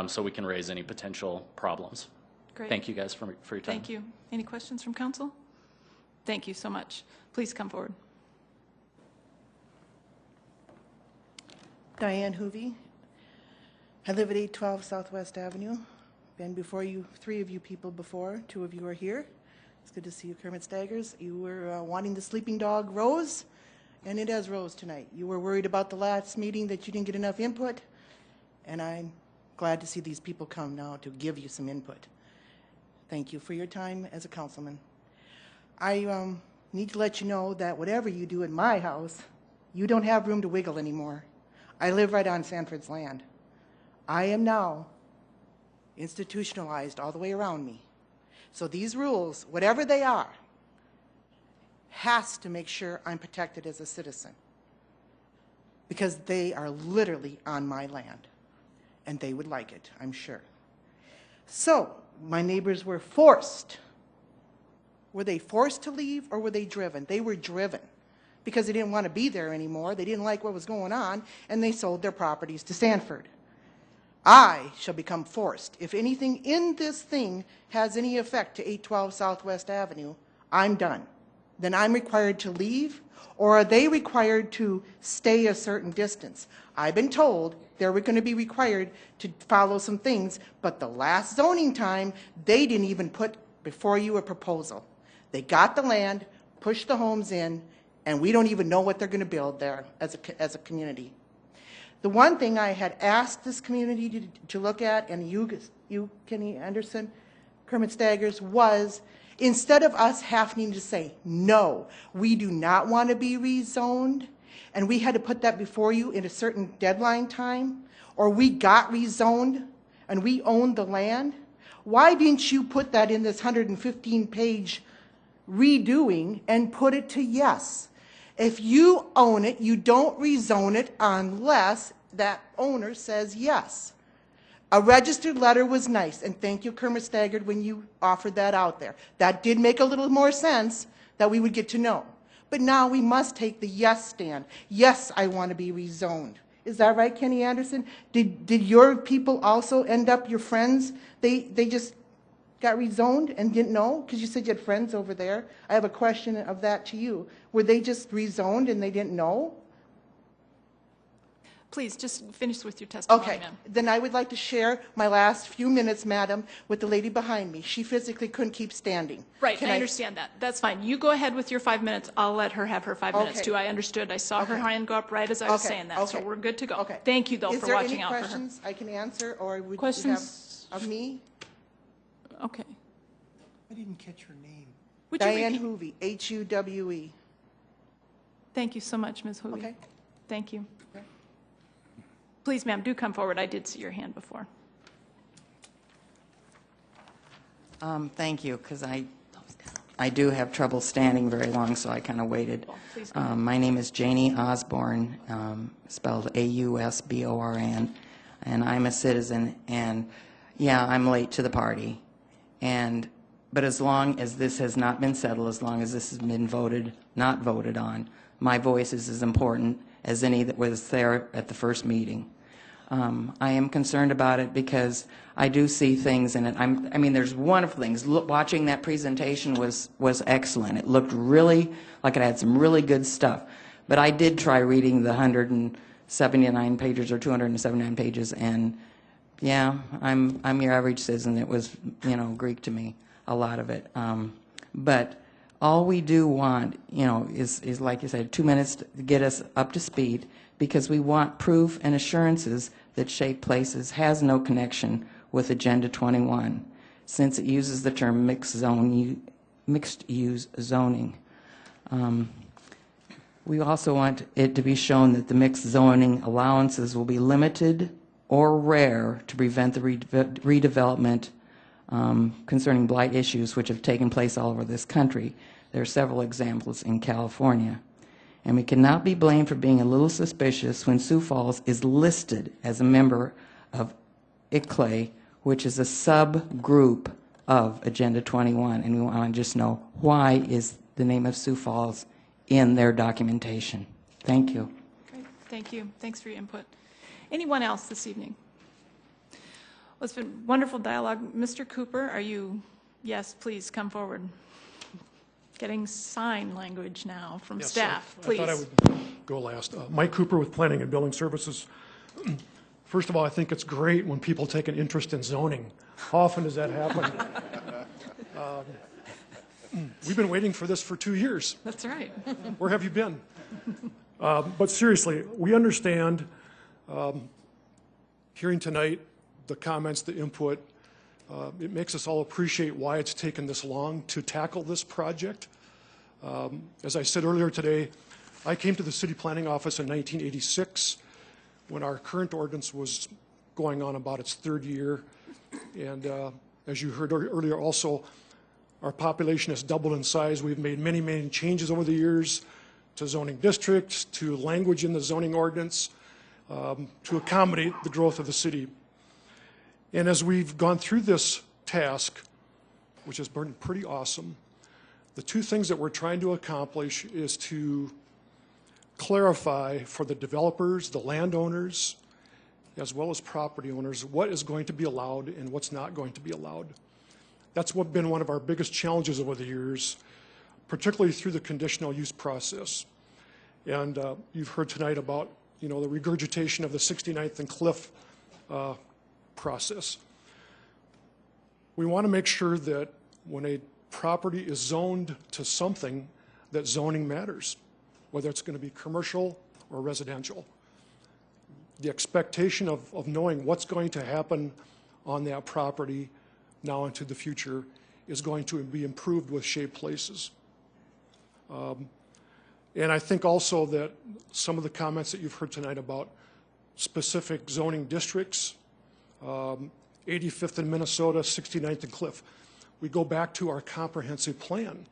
so we can raise any potential problems. Great. Thank you guys for your time. Thank you. Any questions from council? Thank you so much. Please come forward. Diane Hoovey. I live at 812 Southwest Avenue. Been before you, 3 of you people before. 2 of you are here. It's good to see you, Kermit Staggers. You were wanting the sleeping dog Rose, and it has Rose tonight. You were worried about the last meeting that you didn't get enough input, and I'm glad to see these people come now to give you some input. Thank you for your time as a councilman. I need to let you know that whatever you do in my house, you don't have room to wiggle anymore. I live right on Sanford's land. I am now institutionalized all the way around me. So these rules, whatever they are, has to make sure I'm protected as a citizen, because they are literally on my land, and they would like it, I'm sure. So my neighbors were forced. Were they forced to leave, or were they driven? They were driven because they didn't want to be there anymore. They didn't like what was going on, and they sold their properties to Sanford. I shall become forced. If anything in this thing has any effect to 812 Southwest Avenue, I'm done. Then I'm required to leave, or are they required to stay a certain distance? I've been told they're going to be required to follow some things, but the last zoning time, they didn't even put before you a proposal. They got the land, pushed the homes in, and we don't even know what they're going to build there as a community. The one thing I had asked this community to look at, and you, Kenny Anderson, Kermit Staggers, was instead of us having to say, no, we do not want to be rezoned, and we had to put that before you in a certain deadline time, or we got rezoned and we owned the land, why didn't you put that in this 115-page redoing and put it to yes? If you own it, you don't rezone it unless that owner says yes. A registered letter was nice, and thank you, Kermit Staggard, when you offered that out there. That did make a little more sense that we would get to know. But now we must take the yes stand. Yes, I want to be rezoned. Is that right, Kenny Anderson? Did your people also end up, your friends, they just got rezoned and didn't know? Because you said you had friends over there. I have a question of that to you. Were they just rezoned and they didn't know? Please, just finish with your testimony, Okay, ma'am. then I would like to share my last few minutes, madam, with the lady behind me. She physically couldn't keep standing. Right, Can I understand that. That's fine. You go ahead with your 5 minutes. I'll let her have her 5 minutes, Okay. too. I understood. I saw her Okay. hand go up right as I was Okay, saying that, so okay. we're good to go. Okay. Thank you, though, for watching out for her. Is there any questions I can answer, or would Questions? you have of me? Okay. I didn't catch her name. Would you Diane repeat- Hoovey, H-U-W-E. Thank you so much, Ms. Hooley. Okay. Thank you. Please, ma'am, do come forward. I did see your hand before. Thank you, because I do have trouble standing very long, so I kind of waited. Please go ahead. My name is Janie Osborne, spelled A-U-S-B-O-R-N, and I'm a citizen, and yeah, I'm late to the party. But as long as this has not been settled, as long as this has been not voted on, my voice is as important as any that was there at the first meeting. I am concerned about it because I do see things in it. I mean, there's wonderful things. Watching that presentation was excellent. It looked really like it had some really good stuff. But I did try reading the 179 pages or 279 pages, and yeah, I'm your average citizen. It was, Greek to me, a lot of it. But all we do want, is like you said, 2 minutes to get us up to speed, because we want proof and assurances that Shape Places has no connection with Agenda 21, since it uses the term mixed-use zoning. We also want it to be shown that the mixed zoning allowances will be limited or rare to prevent the redevelopment concerning blight issues which have taken place all over this country. There are several examples in California. And we cannot be blamed for being a little suspicious when Sioux Falls is listed as a member of ICLAI, which is a subgroup of Agenda 21. And we want to just know, why is the name of Sioux Falls in their documentation? Thank you. Great. Thank you. Thanks for your input. Anyone else this evening? Well, it's been wonderful dialogue. Mr. Cooper, are you? Yes, please come forward. Getting sign language now from Yes, staff, I please. thought I would go last. Mike Cooper with Planning and Building Services. First of all, I think it's great when people take an interest in zoning. How often does that happen? We've been waiting for this for 2 years. That's right. Where have you been? But seriously, we understand, hearing tonight, the comments, the input, it makes us all appreciate why it's taken this long to tackle this project. As I said earlier today, I came to the City Planning Office in 1986 when our current ordinance was going on about its third year. And as you heard earlier also, our population has doubled in size. We've made many, many changes over the years to zoning districts, to language in the zoning ordinance, to accommodate the growth of the city. And as we've gone through this task, which has been pretty awesome, the two things that we're trying to accomplish is to clarify for the developers, the landowners, as well as property owners, what is going to be allowed and what's not going to be allowed. That's been one of our biggest challenges over the years, particularly through the conditional use process. And you've heard tonight about, the regurgitation of the 69th and Cliff process. We want to make sure that when a property is zoned to something, that zoning matters, whether it's going to be commercial or residential. The expectation of knowing what's going to happen on that property now into the future is going to be improved with Shape Places. And I think also that some of the comments that you've heard tonight about specific zoning districts, 85th in Minnesota, 69th in Cliff. We go back to our comprehensive plan.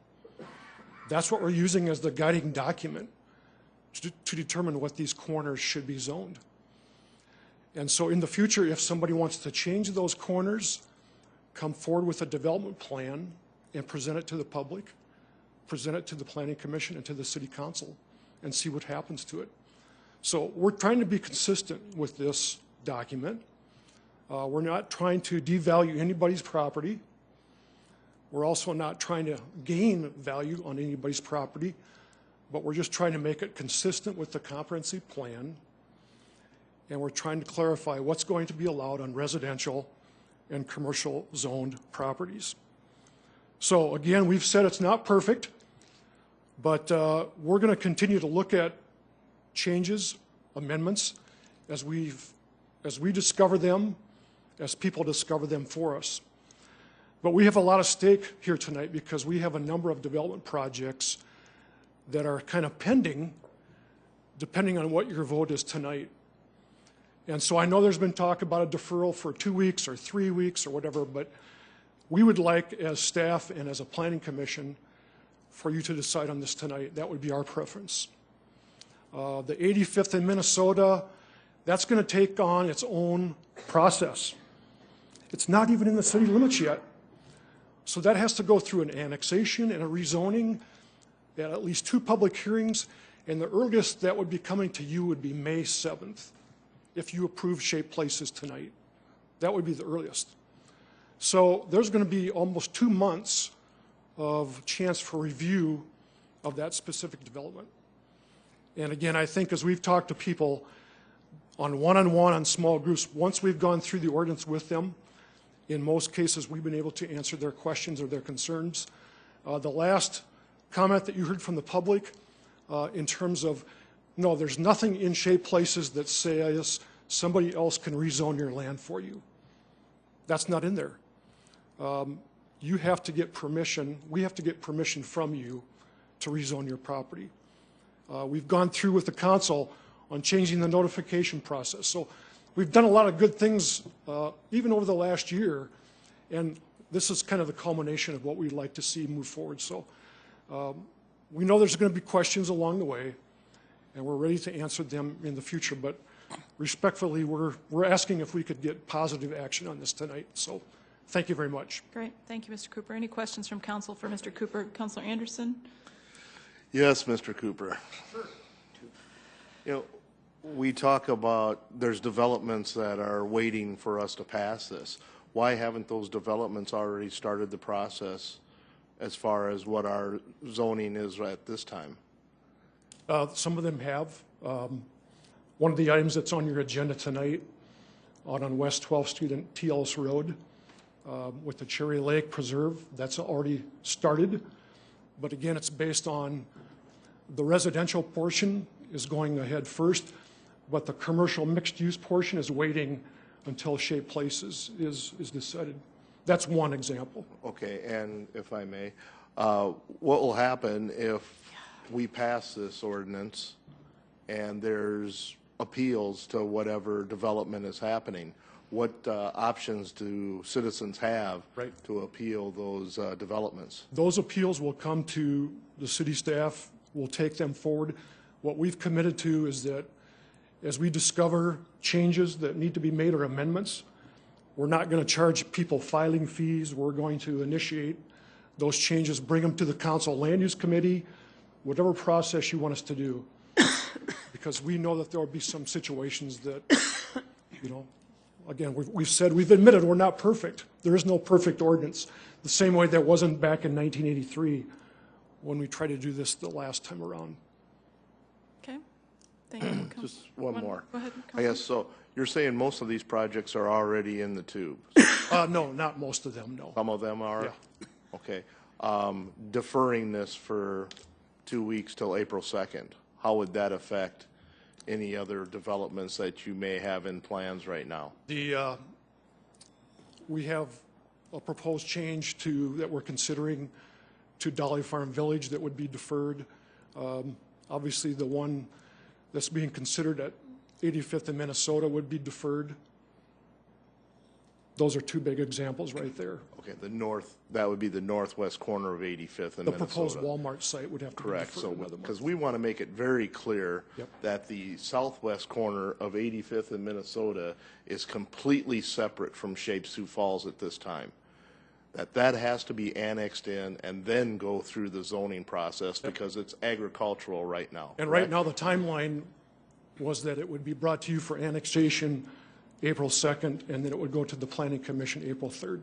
That's what we're using as the guiding document to determine what these corners should be zoned. And so in the future, if somebody wants to change those corners, come forward with a development plan and present it to the public, present it to the Planning Commission and to the City Council, and see what happens to it. So we're trying to be consistent with this document. We're not trying to devalue anybody's property. We're also not trying to gain value on anybody's property, but we're just trying to make it consistent with the comprehensive plan, and we're trying to clarify what's going to be allowed on residential and commercial zoned properties. So again, we've said it's not perfect, but we're going to continue to look at changes, amendments, as we discover them, as people discover them for us. But we have a lot of stake here tonight because we have a number of development projects that are kind of pending, depending on what your vote is tonight. And so I know there's been talk about a deferral for 2 weeks or 3 weeks or whatever, but we would like, as staff and as a planning commission, for you to decide on this tonight. That would be our preference. The 85th in Minnesota, that's going to take on its own process. It's not even in the city limits yet. So that has to go through an annexation and a rezoning, at least 2 public hearings, and the earliest that would be coming to you would be May 7th, if you approve Shaped Places tonight. That would be the earliest. So there's going to be almost 2 months of chance for review of that specific development. And again, I think as we've talked to people on one-on-one, on small groups, once we've gone through the ordinance with them, in most cases we've been able to answer their questions or their concerns. The last comment that you heard from the public in terms of, no, there's nothing in Shaped Places that says somebody else can rezone your land for you. That's not in there. You have to get permission, we have to get permission from you to rezone your property. We've gone through with the council on changing the notification process. So we've done a lot of good things even over the last year, and this is kind of the culmination of what we'd like to see move forward. So we know there's going to be questions along the way, and we're ready to answer them in the future, but respectfully, we're asking if we could get positive action on this tonight. So thank you very much. Great. Thank you, Mr. Cooper. Any questions from council for Mr. Cooper? Councilor Anderson? Yes, Mr. Cooper. Sure. You know, we talk about there's developments that are waiting for us to pass this. Why haven't those developments already started the process as far as what our zoning is at this time? Some of them have. One of the items that's on your agenda tonight out on West 12th Street and T. Ellis Road with the Cherry Lake Preserve, that's already started. But again, it's based on the residential portion is going ahead first, but the commercial mixed-use portion is waiting until Shaped Places is decided. That's one example. Okay, and if I may, what will happen if we pass this ordinance and there's appeals to whatever development is happening? What options do citizens have to appeal those developments? Those appeals will come to the city staff. We'll take them forward. What we've committed to is that as we discover changes that need to be made or amendments, we're not going to charge people filing fees. We're going to initiate those changes, bring them to the council land use committee, whatever process you want us to do. Because we know that there will be some situations that, you know, again, we've said, we've admitted we're not perfect. There is no perfect ordinance. The same way there wasn't back in 1983 when we tried to do this the last time around. Okay. Thank you. Just one more. Go ahead. I guess so. You're saying most of these projects are already in the tube? No, not most of them, no. Some of them are? Yeah. Okay. Deferring this for 2 weeks till April 2nd, how would that affect any other developments that you may have in plans right now? We have a proposed change that we're considering to Dolly Farm Village that would be deferred. Obviously, the one that's being considered at 85th in Minnesota would be deferred. those are two big examples right there. Okay, that would be the northwest corner of 85th and The Minnesota. proposed Walmart site would have to Correct. be deferred another month. Because we want to make it very clear Yep. that the southwest corner of 85th and Minnesota is completely separate from Sioux Falls at this time. That has to be annexed in and then go through the zoning process because it's agricultural right now. And correct? right now, the timeline was that it would be brought to you for annexation April 2nd, and then it would go to the Planning Commission April 3rd.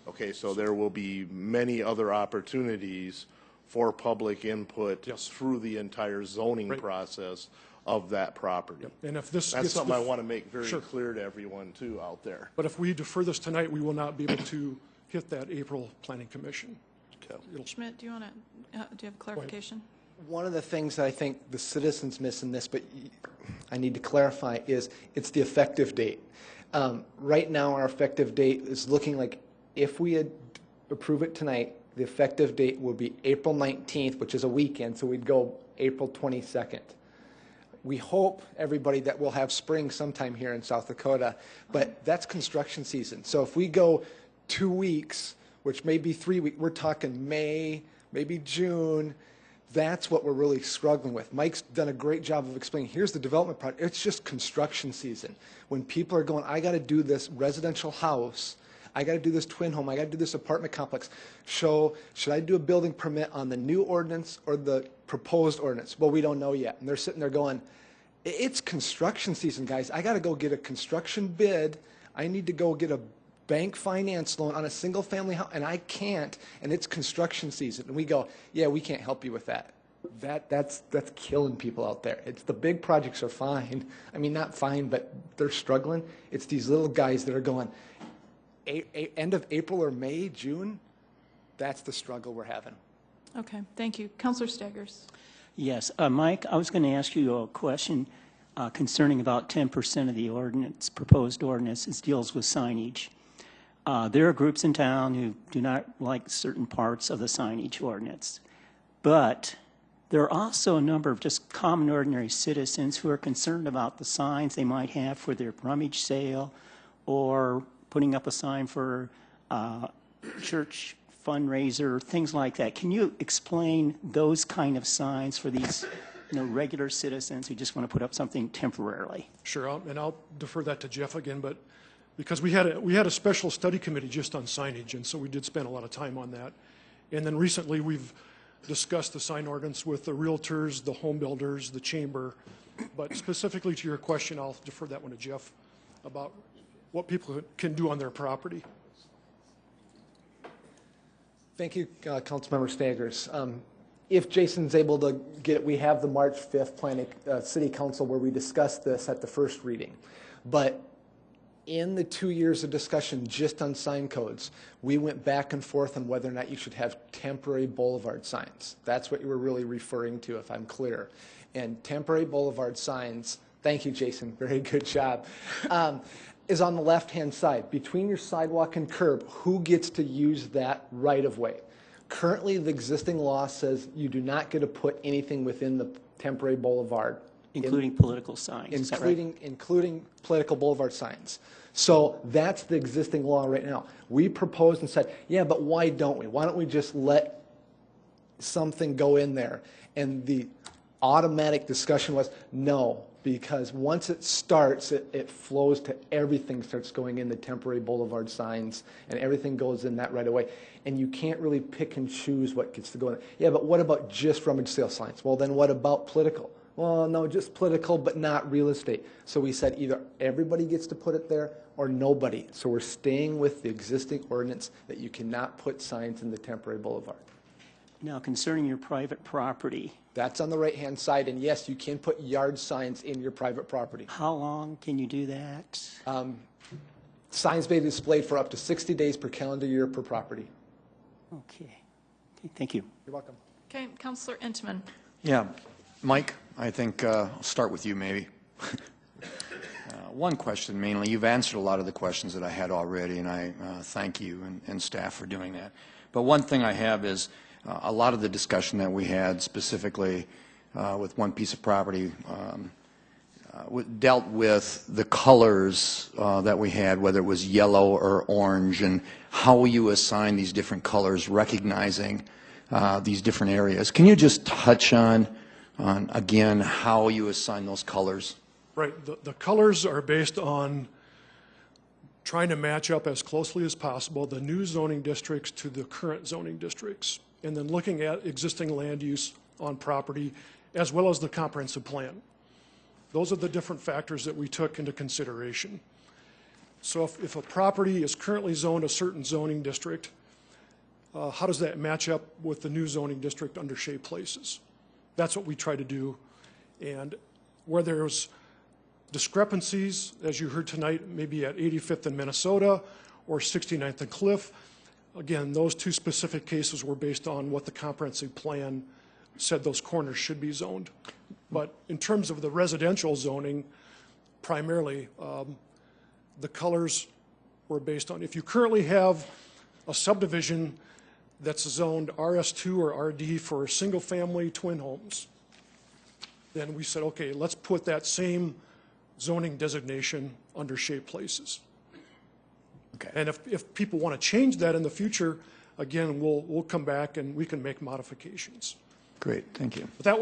Okay, so there will be many other opportunities for public input through the entire zoning process of that property. And if this That's gets something I want to make very Sure. clear to everyone too out there. But if we defer this tonight, we will not be able to hit that April Planning Commission. Schmidt, do you want to, do you have clarification? One of the things that I think the citizens miss in this, but I need to clarify, is it's the effective date. Right now, our effective date is looking like if we had approve it tonight, the effective date will be April 19th, which is a weekend, so we'd go April 22nd. We hope, everybody, that we'll have spring sometime here in South Dakota, but that's construction season. So if we go 2 weeks, which may be 3 weeks, we're talking May, maybe June. That's what we're really struggling with. Mike's done a great job of explaining, here's the development project. It's just construction season. When people are going, I got to do this residential house, I got to do this twin home, I got to do this apartment complex. So should I do a building permit on the new ordinance or the proposed ordinance? Well, we don't know yet. And they're sitting there going, it's construction season, guys. I got to go get a construction bid. I need to go get a bank finance loan on a single family house, and I can't, and it's construction season. And we go, yeah, we can't help you with that. That's killing people out there. It's the big projects are fine. I mean, not fine, but they're struggling. It's these little guys that are going, end of April or May, June, that's the struggle we're having. Okay, thank you. Councilor Staggers. Yes, Mike, I was going to ask you a question concerning about 10% of the ordinance, proposed ordinances deals with signage. There are groups in town who do not like certain parts of the signage ordinance, but there are also a number of just common ordinary citizens who are concerned about the signs they might have for their rummage sale or putting up a sign for church fundraiser, things like that. Can you explain those kind of signs for these regular citizens who just want to put up something temporarily? Sure, and I'll defer that to Jeff again, but because we had a special study committee just on signage, and so we did spend a lot of time on that. And then recently we've discussed the sign ordinance with the realtors, the home builders, the chamber. But specifically to your question, I'll defer that one to Jeff about what people can do on their property. Thank you, Councilmember Staggers. If Jason's able to get it, we have the March 5th planning city council where we discussed this at the first reading. But in the 2 years of discussion just on sign codes, we went back and forth on whether or not you should have temporary boulevard signs. That's what you were really referring to, if I'm clear. And temporary boulevard signs, thank you, Jason, very good job, is on the left-hand side. Between your sidewalk and curb, who gets to use that right-of-way? Currently, the existing law says you do not get to put anything within the temporary boulevard. Including political signs, is that right? Including political boulevard signs. So that's the existing law right now. We proposed and said, yeah, but why don't we? Why don't we just let something go in there? And the automatic discussion was no, because once it starts, it flows to everything starts going in the temporary boulevard signs, and everything goes in that right away. And you can't really pick and choose what gets to go in. Yeah, but what about just rummage sale signs? Well, then what about political? Well, no, just political, but not real estate. So we said either everybody gets to put it there or nobody. So we're staying with the existing ordinance that you cannot put signs in the temporary boulevard. Now, concerning your private property. That's on the right-hand side, and yes, you can put yard signs in your private property. How long can you do that? Signs may be displayed for up to 60 days per calendar year per property. Okay, thank you. You're welcome. Okay, Councilor Entman. Yeah, Mike, I think I'll start with you maybe. One question mainly. You've answered a lot of the questions that I had already, and I thank you and staff for doing that. But one thing I have is a lot of the discussion that we had specifically with one piece of property dealt with the colors that we had, whether it was yellow or orange, and how you assign these different colors, recognizing these different areas. Can you just touch on again, how you assign those colors? Right. The colors are based on trying to match up as closely as possible the new zoning districts to the current zoning districts, and then looking at existing land use on property as well as the comprehensive plan. Those are the different factors that we took into consideration. So if a property is currently zoned a certain zoning district, how does that match up with the new zoning district under shade places? That's what we try to do. And where there's discrepancies, as you heard tonight, maybe at 85th and Minnesota or 69th and Cliff, again, those two specific cases were based on what the comprehensive plan said those corners should be zoned. But in terms of the residential zoning, primarily, the colors were based on, if you currently have a subdivision that's zoned RS2 or RD for single-family twin homes, then we said, okay, let's put that same zoning designation under shade places. Okay. And if people want to change that in the future, again, we'll come back and we can make modifications. Great, thank you. But that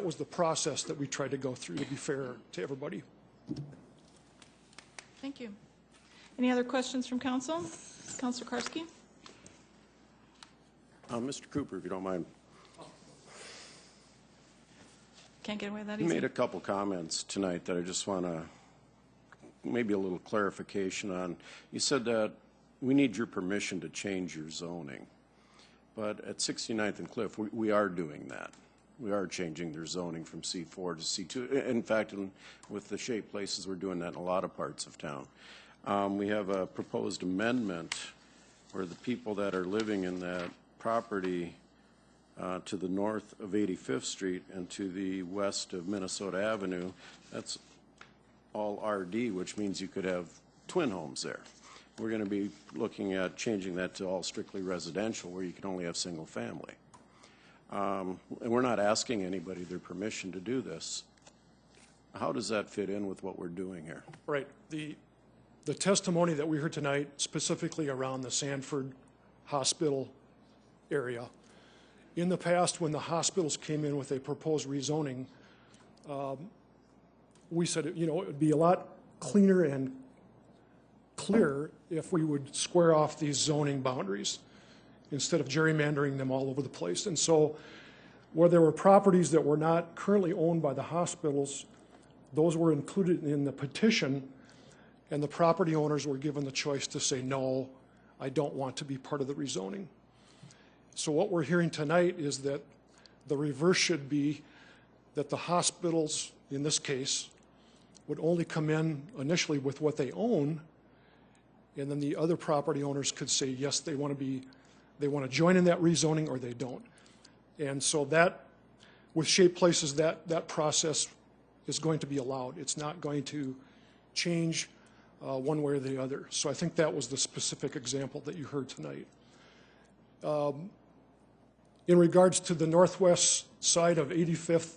was the process that we tried to go through to be fair to everybody. Thank you. Any other questions from council? Councilor Karski? Mr. Cooper, if you don't mind. Can't get away that You easy. made a couple comments tonight that I just want to, maybe a little clarification on. You said that we need your permission to change your zoning. But at 69th and Cliff, we are doing that. We are changing their zoning from C4 to C2. In fact, with the shade places, we're doing that in a lot of parts of town. We have a proposed amendment where the people that are living in that property to the north of 85th Street and to the west of Minnesota Avenue, that's all RD, which means you could have twin homes there. We're going to be looking at changing that to all strictly residential, where you can only have single family. And we're not asking anybody their permission to do this. How does that fit in with what we're doing here? Right. The testimony that we heard tonight, specifically around the Sanford Hospital area, in the past, when the hospitals came in with a proposed rezoning, we said, it would be a lot cleaner and clearer if we would square off these zoning boundaries instead of gerrymandering them all over the place. And so where there were properties that were not currently owned by the hospitals, those were included in the petition, and the property owners were given the choice to say, no, I don't want to be part of the rezoning. So what we're hearing tonight is that the reverse should be that the hospitals, in this case, would only come in initially with what they own, and then the other property owners could say, yes, they want to join in that rezoning or they don't. And so that, with shade places, that process is going to be allowed. It's not going to change one way or the other. So I think that was the specific example that you heard tonight. In regards to the northwest side of 85th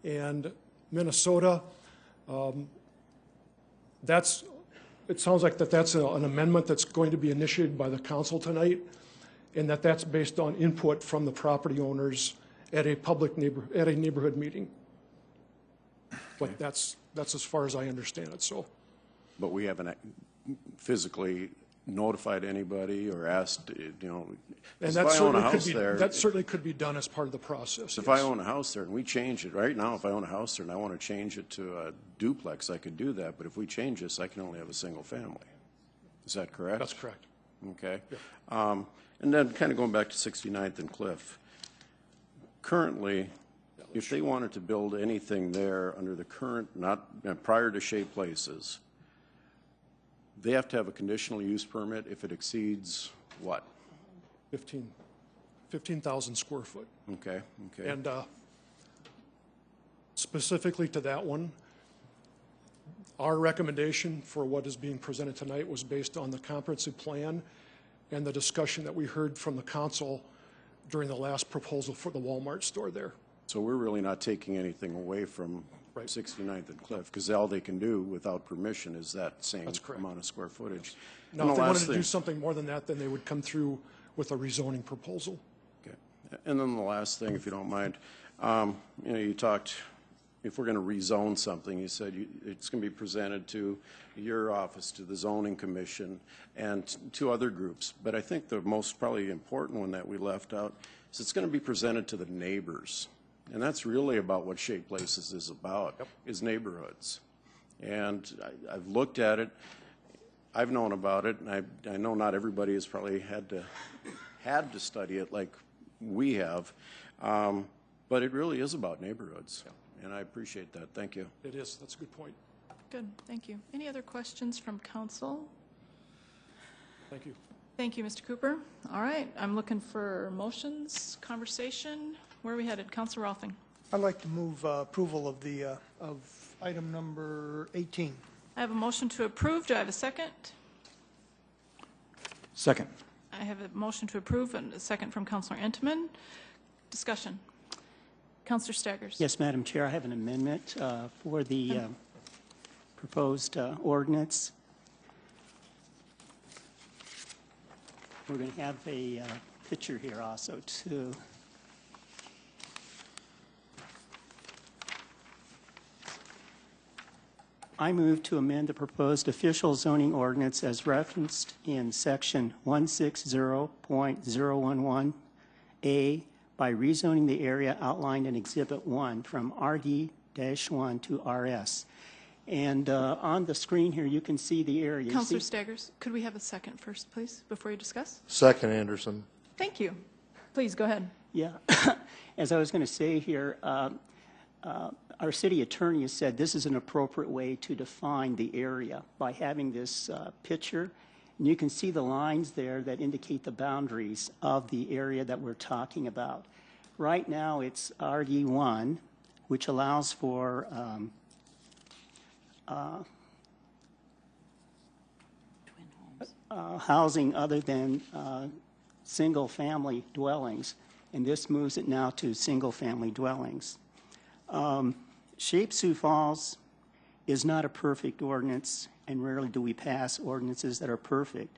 and Minnesota, it sounds like that's an amendment that's going to be initiated by the council tonight, and that's based on input from the property owners at a neighborhood meeting. But that's as far as I understand it. So, but we haven't physically notified anybody or asked, And that certainly could be done as part of the process. If I own a house there and we change it right now, if I own a house there and I want to change it to a duplex, I could do that. But if we change this, I can only have a single family. Is that correct? That's correct. Okay. Yeah. And then kind of going back to 69th and Cliff. Currently, if they wanted to build anything there under the current, prior to shade places, they have to have a conditional use permit if it exceeds what? 15,000 square foot. Okay. And specifically to that one, our recommendation for what is being presented tonight was based on the comprehensive plan and the discussion that we heard from the council during the last proposal for the Walmart store there. So we're really not taking anything away from 69th and Cliff, because all they can do without permission is that same That's correct. amount of square footage. Now, And if the they wanted last to do thing- something more than that, then they would come through with a rezoning proposal. Okay. And then the last thing, if you don't mind, you talked, if we're going to rezone something, you said it's going to be presented to your office, to the zoning commission, and to other groups. But I think the most probably important one that we left out is it's going to be presented to the neighbors. And that's really about what Shape Places is about, is neighborhoods. And I've looked at it, I've known about it, and I know not everybody has probably had to study it like we have, but it really is about neighborhoods. And I appreciate that. Thank you. It is. That's a good point. Good, thank you. Any other questions from council? Thank you. Thank you, Mr. Cooper. All right, I'm looking for motions, conversation. Where are we headed? Councilor Rothing. I'd like to move approval of the, of item number 18. I have a motion to approve. Do I have a second? Second. I have a motion to approve and a second from Councilor Entman. Discussion. Councilor Staggers. Yes, Madam Chair, I have an amendment for the proposed ordinance. We're going to have a picture here also, too. I move to amend the proposed official zoning ordinance as referenced in section 160.011A by rezoning the area outlined in Exhibit 1 from RD-1 to RS. And on the screen here, you can see the area. Councilor Staggers, could we have a second first, please, before you discuss? Second, Anderson. Thank you. Please, go ahead. Yeah. As I was going to say here, our city attorney has said this is an appropriate way to define the area by having this picture. And you can see the lines there that indicate the boundaries of the area that we're talking about. Right now, it's RD1, which allows for housing other than single-family dwellings, and this moves it now to single-family dwellings. Shape Sioux Falls is not a perfect ordinance, and rarely do we pass ordinances that are perfect.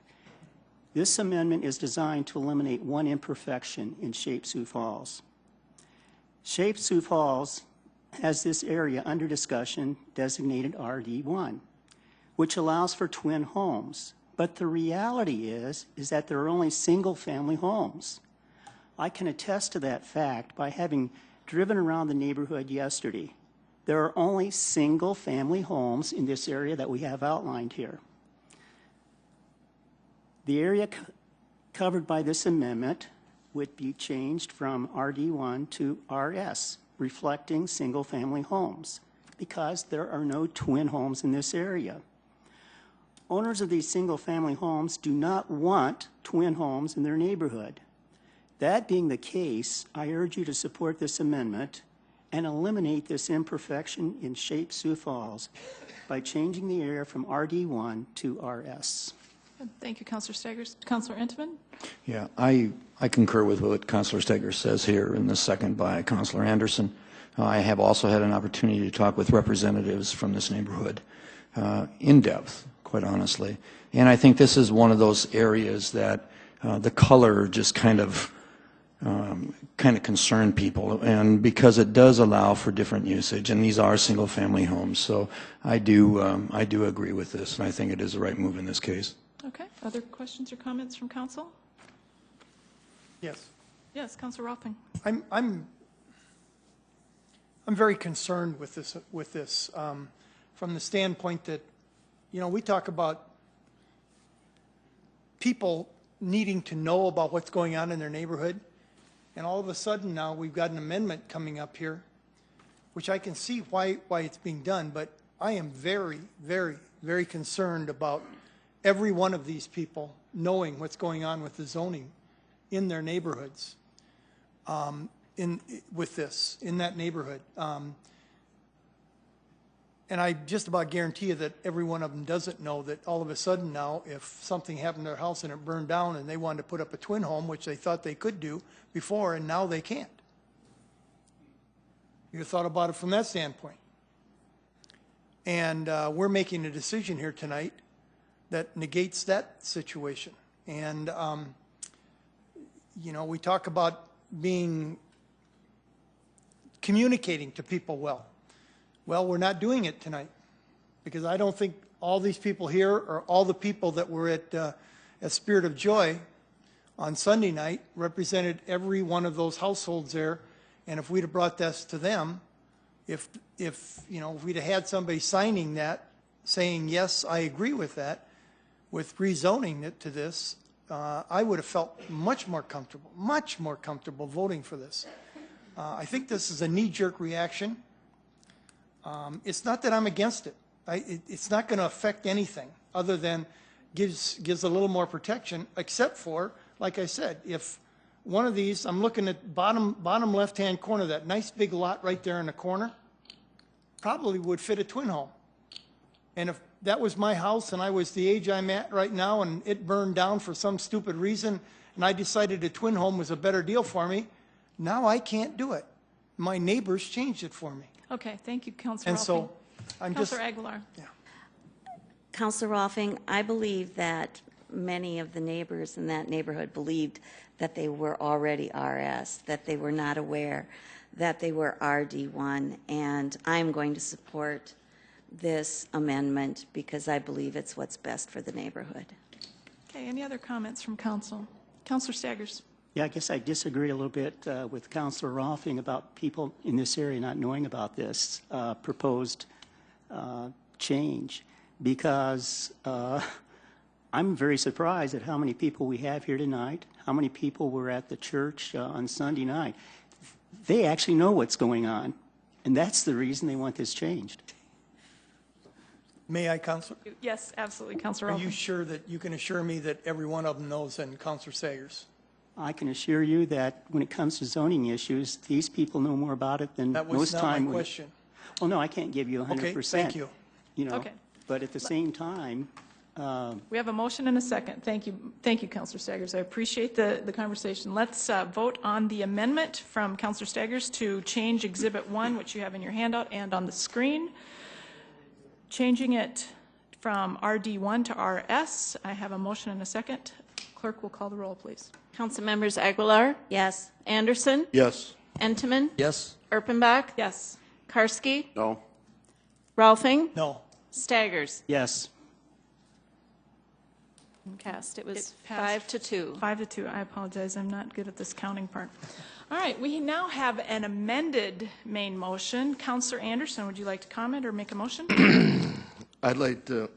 This amendment is designed to eliminate one imperfection in Shape Sioux Falls. Shape Sioux Falls has this area under discussion designated RD1, which allows for twin homes. But the reality is that there are only single-family homes. I can attest to that fact by having driven around the neighborhood yesterday. There are only single-family homes in this area that we have outlined here. The area covered by this amendment would be changed from RD1 to RS, reflecting single-family homes, because there are no twin homes in this area. Owners of these single-family homes do not want twin homes in their neighborhood. That being the case, I urge you to support this amendment and eliminate this imperfection in Shape Sioux Falls by changing the area from RD1 to RS. Thank you, Councilor Staggers. Councilor Entman? Yeah, I concur with what Councilor Staggers says here, and the second by Councilor Anderson. I have also had an opportunity to talk with representatives from this neighborhood in depth, quite honestly. And I think this is one of those areas that the color just kind of concern people, and because it does allow for different usage, and these are single-family homes. So I do agree with this, and I think it is the right move in this case. Okay. Other questions or comments from council? Yes. Yes, Councilor Rothing. I'm very concerned with this from the standpoint that, you know, we talk about people needing to know about what's going on in their neighborhood, and all of a sudden now we've got an amendment coming up here, which I can see why it's being done, but I am very, very, very concerned about every one of these people knowing what's going on with the zoning in their neighborhoods, in that neighborhood. And I just about guarantee you that every one of them doesn't know that all of a sudden now, if something happened to their house and it burned down and they wanted to put up a twin home, which they thought they could do before, and now they can't. You thought about it from that standpoint. And we're making a decision here tonight that negates that situation. And, you know, we talk about communicating to people well. Well, we're not doing it tonight, because I don't think all these people here, or all the people that were at Spirit of Joy on Sunday night, represented every one of those households there. And if we'd have brought this to them, if you know, if we'd have had somebody signing that, saying, yes, I agree with that, with rezoning it to this, I would have felt much more comfortable voting for this. I think this is a knee-jerk reaction. It's not that I'm against it. It's not going to affect anything other than gives a little more protection, except for, like I said, if one of these, I'm looking at bottom left-hand corner, that nice big lot right there in the corner, probably would fit a twin home. And if that was my house and I was the age I'm at right now and it burned down for some stupid reason and I decided a twin home was a better deal for me, now I can't do it. My neighbors changed it for me. Okay, thank you, Councilor And so I'm Councilor Aguilar. Yeah. Councilor Rolfing, I believe that many of the neighbors in that neighborhood believed that they were already RS, that they were not aware that they were RD1, and I'm going to support this amendment because I believe it's what's best for the neighborhood. Okay, any other comments from council? Councilor Staggers. Yeah, I guess I disagree a little bit with Councilor Rolfing about people in this area not knowing about this proposed change, because I'm very surprised at how many people we have here tonight, how many people were at the church on Sunday night. They actually know what's going on, and that's the reason they want this changed. May I, Councilor? Yes, absolutely, Councilor Rolfing. Are you sure that you can assure me that every one of them knows, and Councilor Staggers? I can assure you that when it comes to zoning issues, these people know more about it than That was most not time. my question. Well, no, I can't give you 100%. Okay, thank you. You know, Okay. but at the same time, We have a motion and a second. Thank you, Councilor Staggers. I appreciate the conversation. Let's vote on the amendment from Councilor Staggers to change Exhibit 1, which you have in your handout and on the screen, changing it from RD1 to RS. I have a motion and a second. Clerk will call the roll, please. Council members Aguilar? Yes. Anderson? Yes. Entenmann? Yes. Erpenbach? Yes. Karski? No. Rolfing? No. Staggers? yes. Cast. It was passed 5-2. 5-2. I apologize. I'm not good at this counting part. All right. We now have an amended main motion. Councilor Anderson, would you like to comment or make a motion? I'd like to,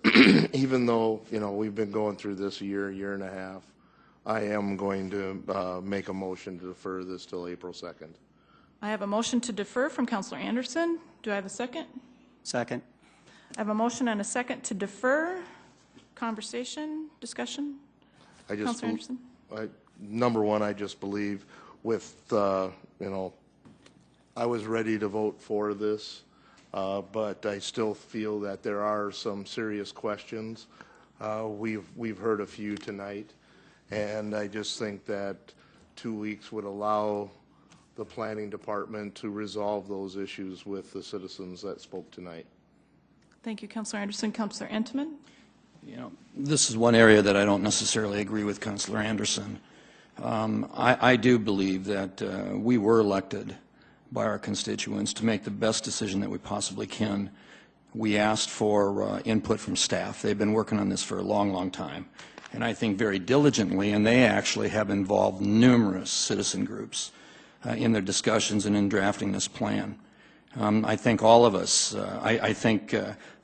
even though, you know, we've been going through this a year and a half, I am going to make a motion to defer this till April 2nd. I have a motion to defer from Councilor Anderson. Do I have a second? Second. I have a motion and a second to defer. Conversation, discussion? Councilor Anderson? Number one, I just believe with, you know, I was ready to vote for this, but I still feel that there are some serious questions. We've heard a few tonight, and I just think that 2 weeks would allow the planning department to resolve those issues with the citizens that spoke tonight. Thank you, Councilor Anderson. Councilor Entenmann? You know, this is one area that I don't necessarily agree with Councilor Anderson. I do believe that we were elected by our constituents to make the best decision that we possibly can. We asked for input from staff. They've been working on this for a long, long time, and I think very diligently, and they actually have involved numerous citizen groups in their discussions and in drafting this plan. I think all of us, I think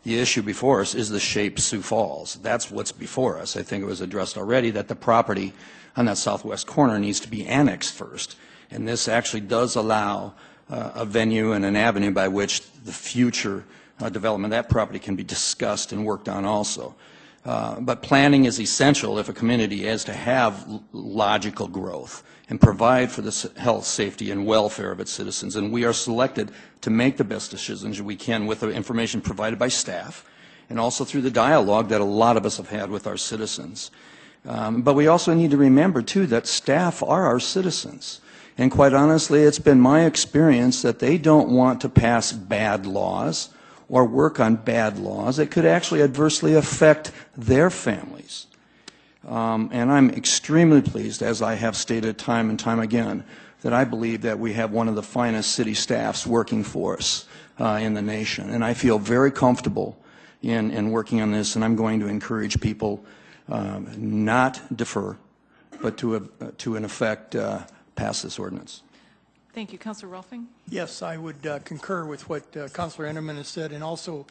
the issue before us is the shape Sioux Falls. That's what's before us. I think it was addressed already that the property on that southwest corner needs to be annexed first. And this actually does allow a venue and an avenue by which the future development of that property can be discussed and worked on also. But planning is essential if a community is to have logical growth and provide for the health, safety, and welfare of its citizens. And we are selected to make the best decisions we can with the information provided by staff and also through the dialogue that a lot of us have had with our citizens. But we also need to remember, too, that staff are our citizens. And quite honestly, it's been my experience that they don't want to pass bad laws or work on bad laws that could actually adversely affect their families. And I'm extremely pleased, as I have stated time and time again, that I believe that we have one of the finest city staffs working for us in the nation. And I feel very comfortable in working on this, and I'm going to encourage people not defer, but to in effect, pass this ordinance. Thank you. Councilor Rolfing? Yes, I would concur with what Councilor Enderman has said, and also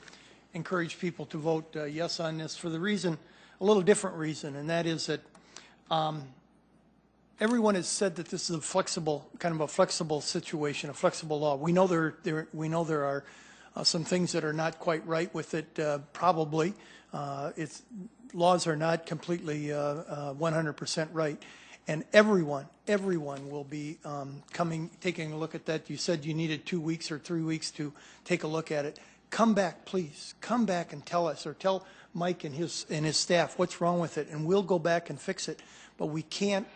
encourage people to vote yes on this for the reason, a little different reason, and that is that everyone has said that this is a flexible, kind of a flexible situation, a flexible law. We know there are some things that are not quite right with it. Probably, laws are not completely 100% right, and everyone will be taking a look at that. You said you needed 2 weeks or 3 weeks to take a look at it. Come back, please. Come back and tell us, or tell Mike and his staff what's wrong with it, and we'll go back and fix it. But we can't.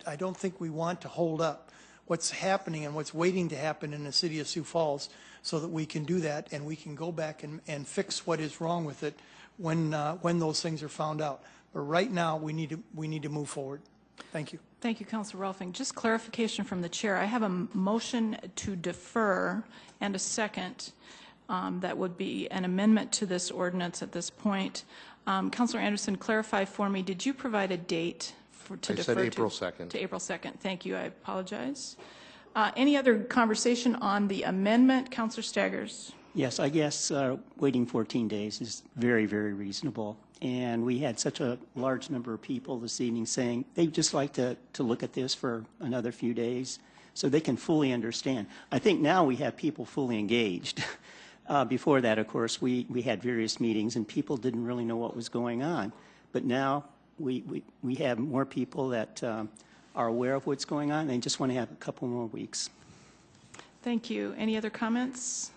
I don't think we want to hold up what's happening and what's waiting to happen in the city of Sioux Falls, so that we can do that and we can go back and fix what is wrong with it when those things are found out. But right now, we need to move forward. Thank you. Thank you, Councilor Rolfing. Just clarification from the chair. I have a motion to defer and a second. That would be an amendment to this ordinance at this point. Councilor Anderson, clarify for me, did you provide a date to defer to? I said April 2nd. To April 2nd. Thank you. I apologize. Any other conversation on the amendment? Councilor Staggers. Yes, I guess waiting 14 days is very, very reasonable. And we had such a large number of people this evening saying they'd just like to look at this for another few days so they can fully understand. I think now we have people fully engaged. Before that, of course, we had various meetings and people didn't really know what was going on. But now we have more people that are aware of what's going on. They just want to have a couple more weeks. Thank you. Any other comments?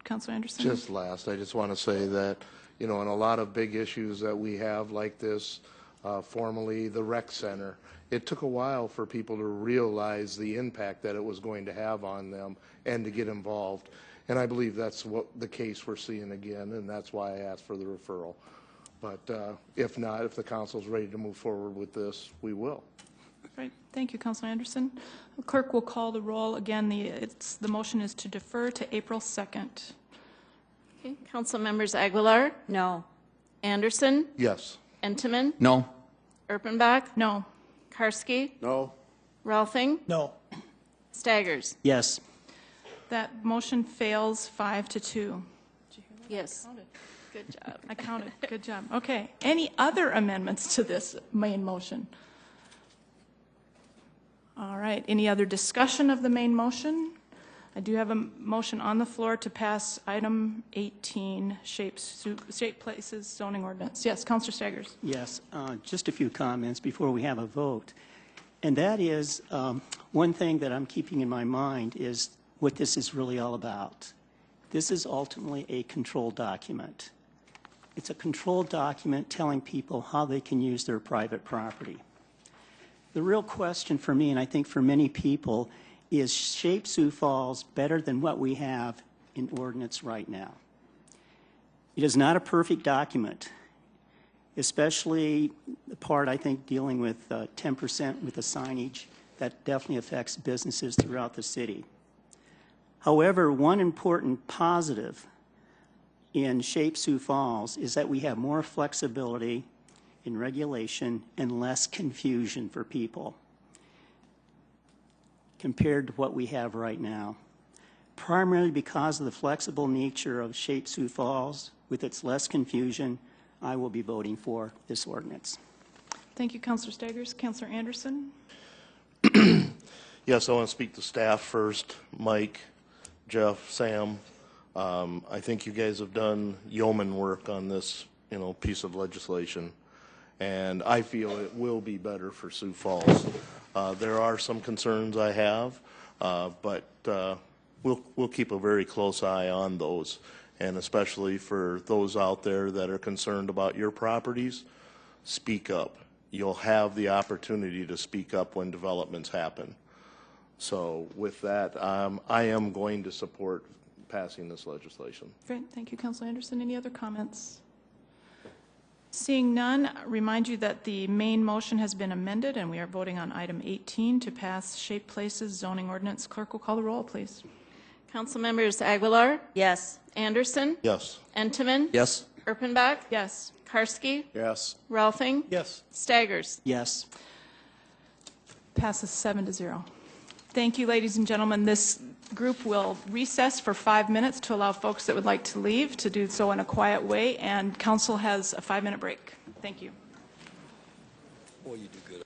Councilor Anderson? Just last, I just want to say that, in a lot of big issues that we have like this, formerly the rec center, it took a while for people to realize the impact that it was going to have on them and to get involved. And I believe that's what the case we're seeing again, and that's why I asked for the referral. But if not, if the council's ready to move forward with this, we will. Right. Thank you, Councilor Anderson. The clerk will call the roll. Again, the motion is to defer to April 2nd. Okay. Council members Aguilar? No. Anderson? Yes. Entenmann? No. Erpenbach? No. Karski? No. Rolfing? No. Staggers? Yes. That motion fails 5-2. Yes. Good job. I counted. Good job. Okay. Any other amendments to this main motion? All right. Any other discussion of the main motion? I do have a motion on the floor to pass item 18, shape places zoning ordinance. Yes, Councilor Staggers. Yes, just a few comments before we have a vote. And that is, one thing that I'm keeping in my mind is what this is really all about. This is ultimately a control document. It's a control document telling people how they can use their private property. The real question for me, and I think for many people, is Shape Sioux Falls better than what we have in ordinance right now? It is not a perfect document, especially the part, I think, dealing with 10% with the signage. That definitely affects businesses throughout the city. However, one important positive in Shape Sioux Falls is that we have more flexibility in regulation and less confusion for people compared to what we have right now. Primarily because of the flexible nature of Shape Sioux Falls, with its less confusion, I will be voting for this ordinance. Thank you, Councilor Staggers. Councilor Anderson? Yes, I want to speak to staff first. Mike, Jeff, Sam, I think you guys have done yeoman work on this, piece of legislation, and I feel it will be better for Sioux Falls. There are some concerns I have, but we'll keep a very close eye on those, and especially for those out there that are concerned about your properties, speak up. You'll have the opportunity to speak up when developments happen. So with that, I am going to support passing this legislation. Great, thank you, Councilor Anderson. Any other comments? Seeing none, remind you that the main motion has been amended, and we are voting on item 18 to pass Shaped Places zoning ordinance. Clerk will call the roll, please. Council members Aguilar? Yes. Anderson? Yes. Entenmann? Yes. Erpenbach? Yes. Karski? Yes. Rolfing? Yes. Staggers? Yes. Passes 7-0. Thank you, ladies and gentlemen. This group will recess for 5 minutes to allow folks that would like to leave to do so in a quiet way, and council has a 5-minute break. Thank you. Boy, you do good.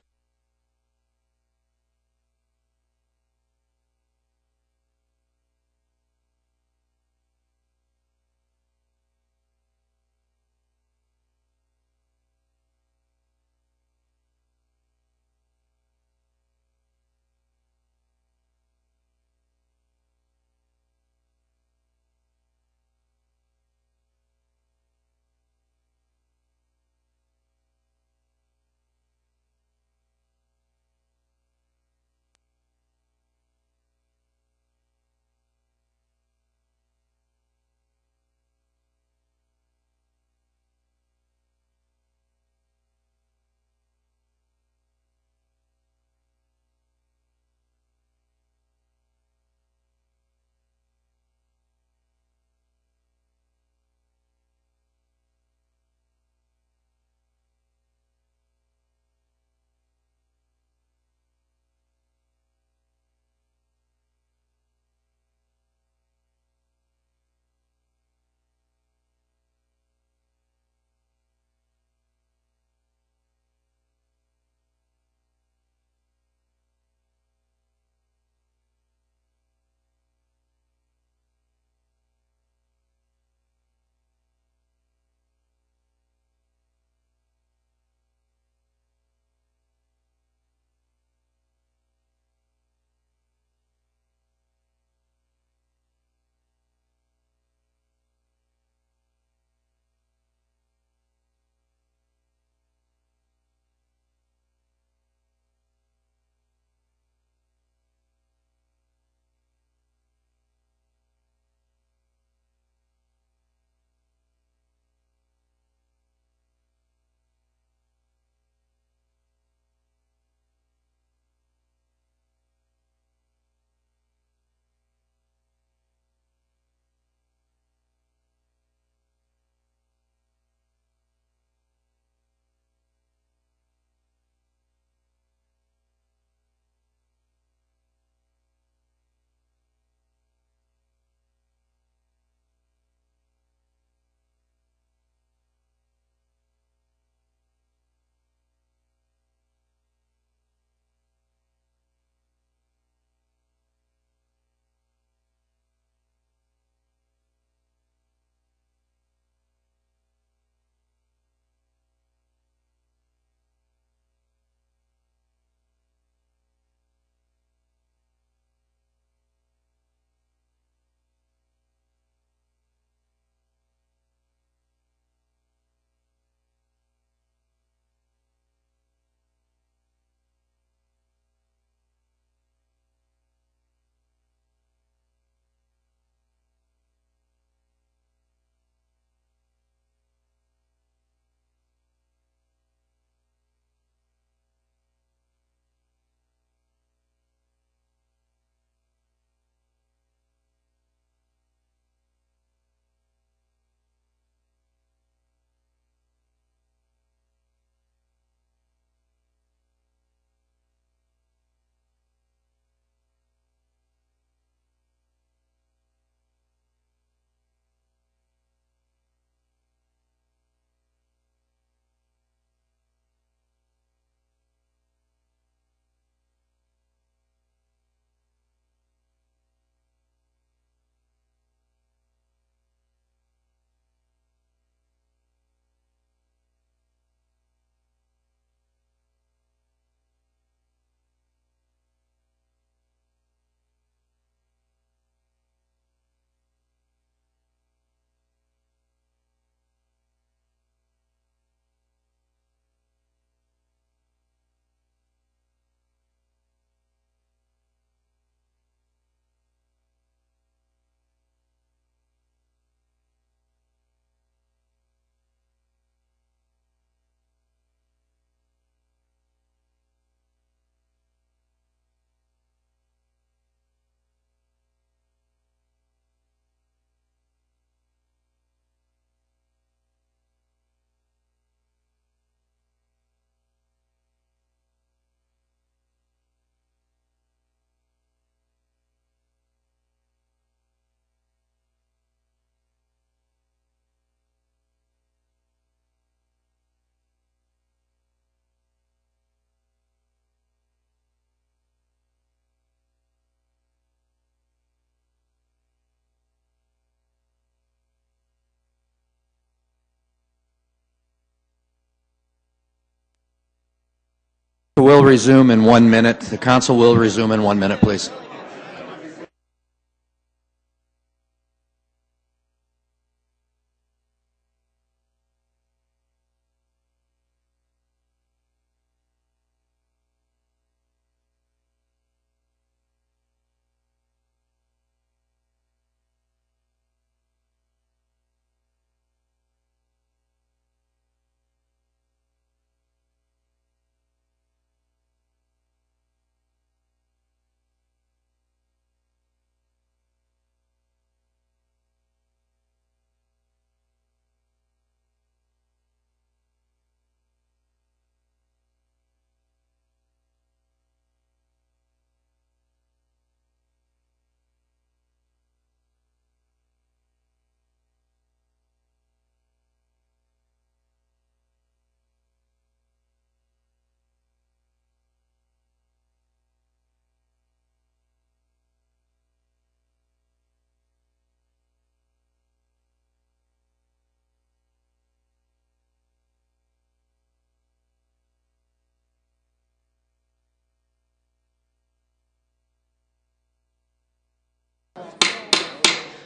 resume in 1 minute. The council will resume in 1 minute, please.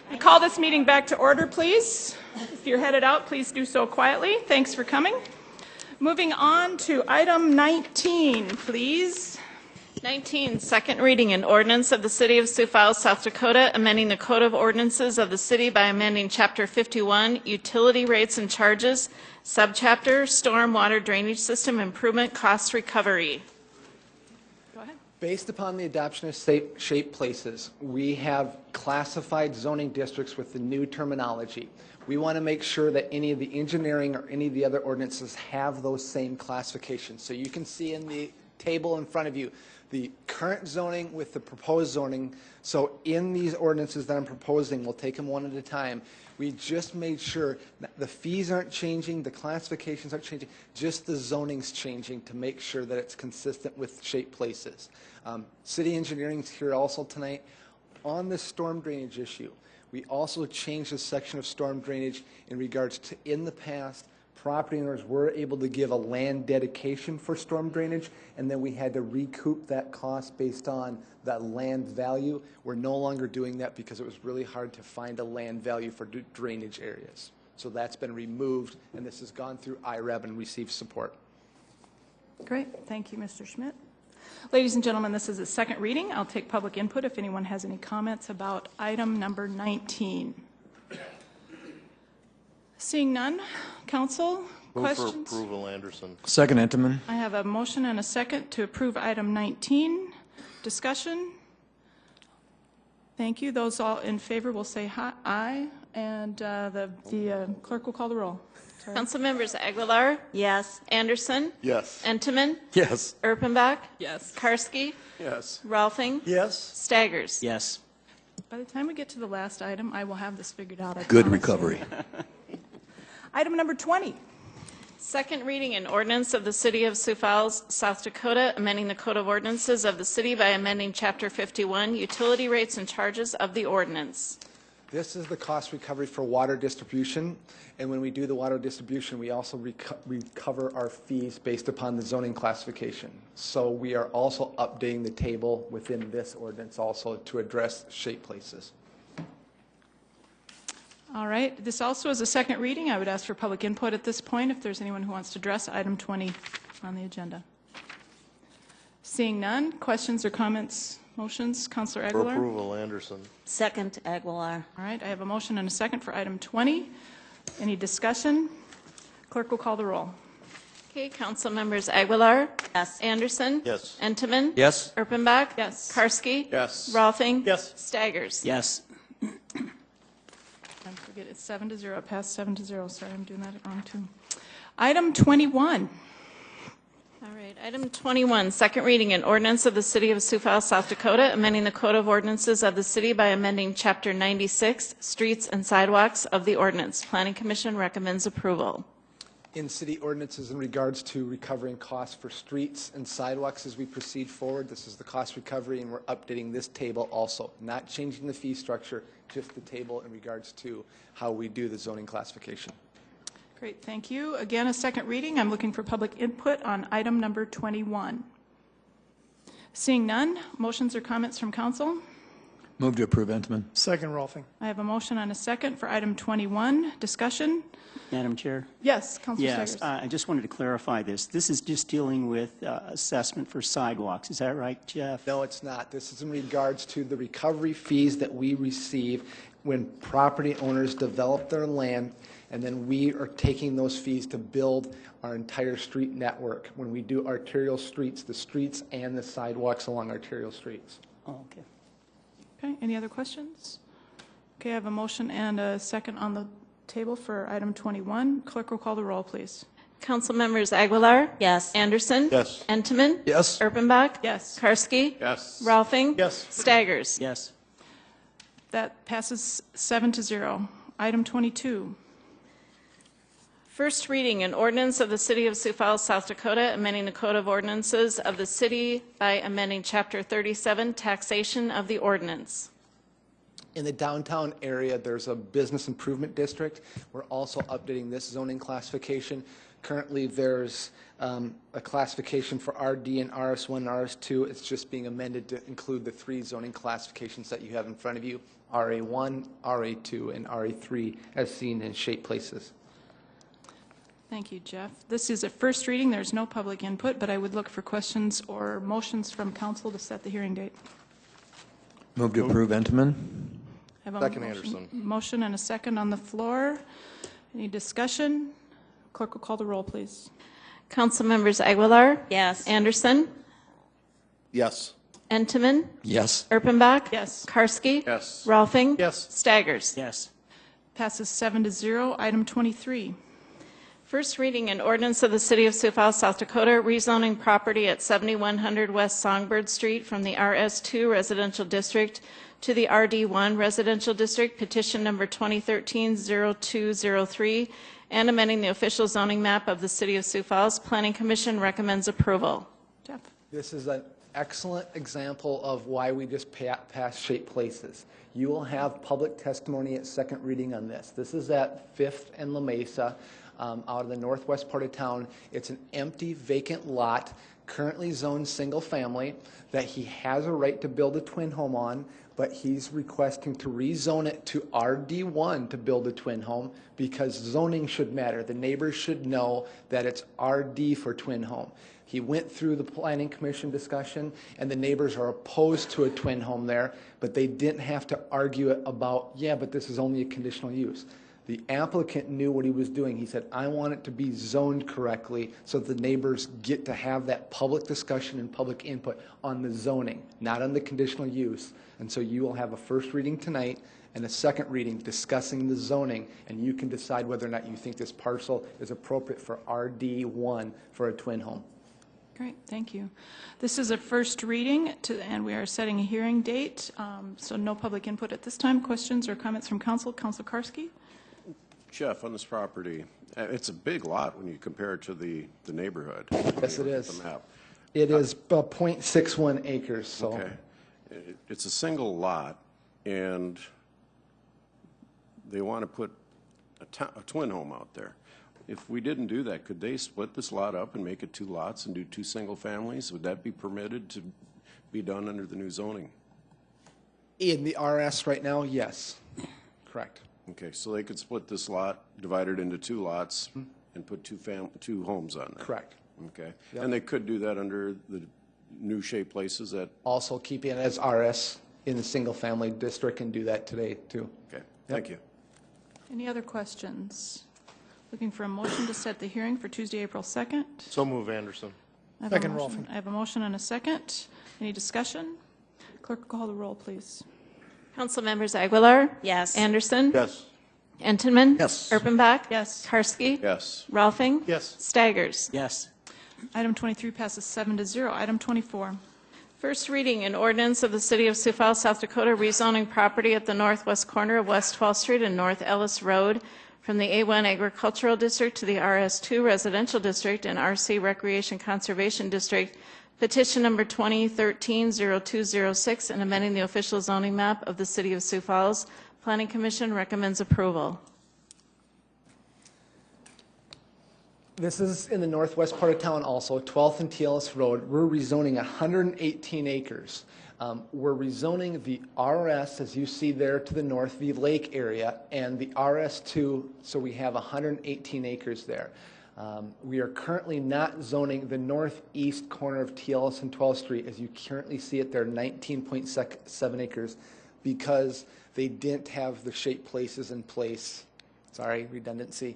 I call this meeting back to order, please. If you're headed out, please do so quietly. Thanks for coming. Moving on to item 19, please. 19, second reading, an ordinance of the City of Sioux Falls, South Dakota, amending the Code of Ordinances of the city by amending Chapter 51, Utility Rates and Charges, Subchapter, Storm Water Drainage System Improvement Cost Recovery. Based upon the adoption of shape places, we have classified zoning districts with the new terminology. We want to make sure that any of the engineering or any of the other ordinances have those same classifications. So you can see in the table in front of you the current zoning with the proposed zoning. So in these ordinances that I'm proposing, we'll take them one at a time. We just made sure that the fees aren't changing, the classifications aren't changing, just the zoning's changing to make sure that it's consistent with shape places. City engineering's here also tonight. On the storm drainage issue, we also changed the section of storm drainage in regards to, in the past, property owners were able to give a land dedication for storm drainage, and then we had to recoup that cost based on that land value. We're no longer doing that because it was really hard to find a land value for drainage areas. So that's been removed, and this has gone through IREB and received support. Great. Thank you, Mr. Schmidt. Ladies and gentlemen, this is a second reading. I'll take public input if anyone has any comments about item number 19. Seeing none, council, questions? Move for approval, Anderson. Second, Entenmann. I have a motion and a second to approve item 19. Discussion? Thank you. Those all in favor will say aye, and the clerk will call the roll. Sorry. Council members Aguilar? Yes. Anderson? Yes. Entenmann? Yes. Erpenbach? Yes. Karski? Yes. Rolfing? Yes. Staggers? Yes. By the time we get to the last item, I will have this figured out. I Good promise. recovery. Item number 20. Second reading, an ordinance of the City of Sioux Falls, South Dakota, amending the Code of Ordinances of the city by amending Chapter 51, Utility Rates and Charges of the ordinance. This is the cost recovery for water distribution, and when we do the water distribution, we also recover our fees based upon the zoning classification. So we are also updating the table within this ordinance also to address shape places. All right. This also is a second reading. I would ask for public input at this point if there's anyone who wants to address item 20 on the agenda. Seeing none, questions or comments? Motions, Councilor For Aguilar? approval, Anderson. Second, Aguilar. All right, I have a motion and a second for item 20. Any discussion? Clerk will call the roll. Okay, council members Aguilar? Yes. Anderson? Yes. Entenmann? Yes. Erpenbach? Yes. Karski? Yes. Rolfing? Yes. Staggers? Yes. I forget, it's 7-0. It passed 7-0. Sorry, I'm doing that wrong too. Item 21. All right, item 21, second reading, an ordinance of the City of Sioux Falls, South Dakota, amending the Code of Ordinances of the city by amending Chapter 96, Streets and Sidewalks of the ordinance. Planning Commission recommends approval. In city ordinances in regards to recovering costs for streets and sidewalks as we proceed forward, this is the cost recovery, and we're updating this table also. Not changing the fee structure, just the table in regards to how we do the zoning classification. Great, thank you. Again, a second reading. I'm looking for public input on item number 21. Seeing none, motions or comments from council? Move to approve, Entman. Second, Rolfing. I have a motion and a second for item 21. Discussion? Madam Chair? Yes, Councilor Yes, Staggers. I just wanted to clarify this. This is just dealing with assessment for sidewalks. Is that right, Jeff? No, it's not. This is in regards to the recovery fees that we receive when property owners develop their land, and then we are taking those fees to build our entire street network. When we do arterial streets, the streets and the sidewalks along arterial streets. Oh, okay. Okay, any other questions? Okay, I have a motion and a second on the table for item 21. Clerk will call the roll, please. Council members Aguilar? Yes. Anderson? Yes. Entman? Yes. Erpenbach? Yes. Karski? Yes. Rolfing? Yes. Staggers? Yes. That passes 7-0. Item 22. First reading, an ordinance of the City of Sioux Falls, South Dakota, amending the Code of Ordinances of the city by amending Chapter 37, Taxation of the Ordinance. In the downtown area, there's a business improvement district. We're also updating this zoning classification. Currently, there's a classification for RD and RS1 and RS2. It's just being amended to include the 3 zoning classifications that you have in front of you, RA1, RA2, and RA3, as seen in shaped places. Thank you, Jeff. This is a first reading. There's no public input, but I would look for questions or motions from council to set the hearing date. Move to approve, Entman. I have a Second, Anderson. motion and a second on the floor. Any discussion? Clerk will call the roll, please. Council members Aguilar? Yes. Anderson? Yes. Entman? Yes. Erpenbach? Yes. Karski? Yes. Rolfing? Yes. Staggers? Yes. Passes 7-0. Item 23. First reading, an ordinance of the City of Sioux Falls, South Dakota, rezoning property at 7100 West Songbird Street from the RS2 Residential District to the RD1 Residential District, petition number 2013-0203, and amending the official zoning map of the City of Sioux Falls. Planning Commission recommends approval. Jeff? This is an excellent example of why we just pass shaped places. You will have public testimony at second reading on this. This is at 5th and La Mesa, out of the northwest part of town. It's an empty, vacant lot, currently zoned single family, that he has a right to build a twin home on, but he's requesting to rezone it to RD1 to build a twin home because zoning should matter. The neighbors should know that it's RD for twin home. He went through the Planning Commission discussion, and the neighbors are opposed to a twin home there, but they didn't have to argue about, yeah, but this is only a conditional use. The applicant knew what he was doing. He said, I want it to be zoned correctly so the neighbors get to have that public discussion and public input on the zoning, not on the conditional use. And so you will have a first reading tonight and a second reading discussing the zoning, and you can decide whether or not you think this parcel is appropriate for RD1 for a twin home. Great, thank you. This is a first reading, and we are setting a hearing date, so no public input at this time. Questions or comments from council? Council Karski? Jeff, on this property, it's a big lot when you compare it to the neighborhood. Yes, it Look at is. the map. It is 0.61 acres, so. Okay. It's a single lot, and they want to put a twin home out there. If we didn't do that, could they split this lot up and make it 2 lots and do 2 single families? Would that be permitted to be done under the new zoning? In the RS right now, yes. Correct. Okay, so they could split this lot, divide it into 2 lots, and put 2 homes on there? Correct. Okay. Yep. And they could do that under the new shaped places that? Also keep it as RS in the single-family district and do that today, too. Okay, thank you. Any other questions? Looking for a motion to set the hearing for Tuesday, April 2nd. So move, Anderson. Second, Rolfing. I have a motion and a second. Any discussion? Clerk, call the roll, please. Council members Aguilar? Yes. Anderson? Yes. Entman? Yes. Erpenbach? Yes. Karski? Yes. Rolfing? Yes. Staggers? Yes. Item 23 passes 7-0. Item 24. First reading, an ordinance of the City of Sioux Falls, South Dakota, rezoning property at the northwest corner of West 12th Street and North Ellis Road from the A1 Agricultural District to the RS2 Residential District and RC Recreation Conservation District, petition number 2013-0206, and amending the official zoning map of the City of Sioux Falls. Planning Commission recommends approval. This is in the northwest part of town also, 12th and TLS Road. We're rezoning 118 acres. We're rezoning the RS, as you see there to the north, the lake area, and the RS2, so we have 118 acres there. We are currently not zoning the northeast corner of TLS and 12th Street, as you currently see it there, 19.7 acres, because they didn't have the shaped places in place, sorry, redundancy,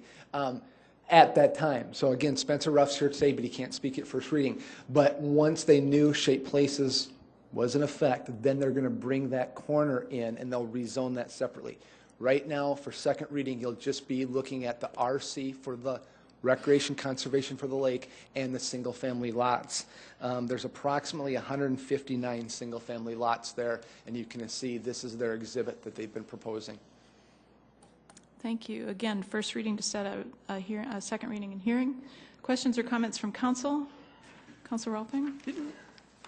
at that time. So again, Spencer Ruff's here today, but he can't speak at first reading. But once they knew shaped places was in effect, then they're going to bring that corner in and they'll rezone that separately. Right now, for second reading, you'll just be looking at the RC for the recreation conservation for the lake and the single-family lots. There's approximately 159 single-family lots there, and you can see this is their exhibit that they've been proposing. Thank you. Again, first reading to set a second reading and hearing. Questions or comments from council? Councilor Rolfing?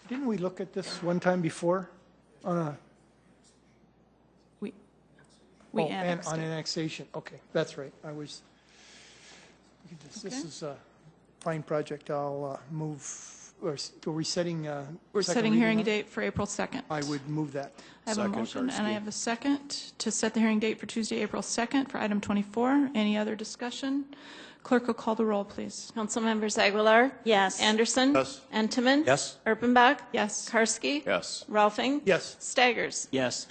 Didn't we look at this one time before on a? We on annexed it. annexation. Okay, that's right. I was. This is a fine project. I'll move. Or are we setting? We're setting hearing date for April 2nd. I would move that. I have a motion and I have a second to set the hearing date for Tuesday, April 2nd for item 24. Any other discussion? Clerk will call the roll, please. Council members Aguilar? Yes. Anderson? Yes. Entenmann? Yes. Erpenbach? Yes. Karski? Yes. Rolfing? Yes. Staggers? Yes.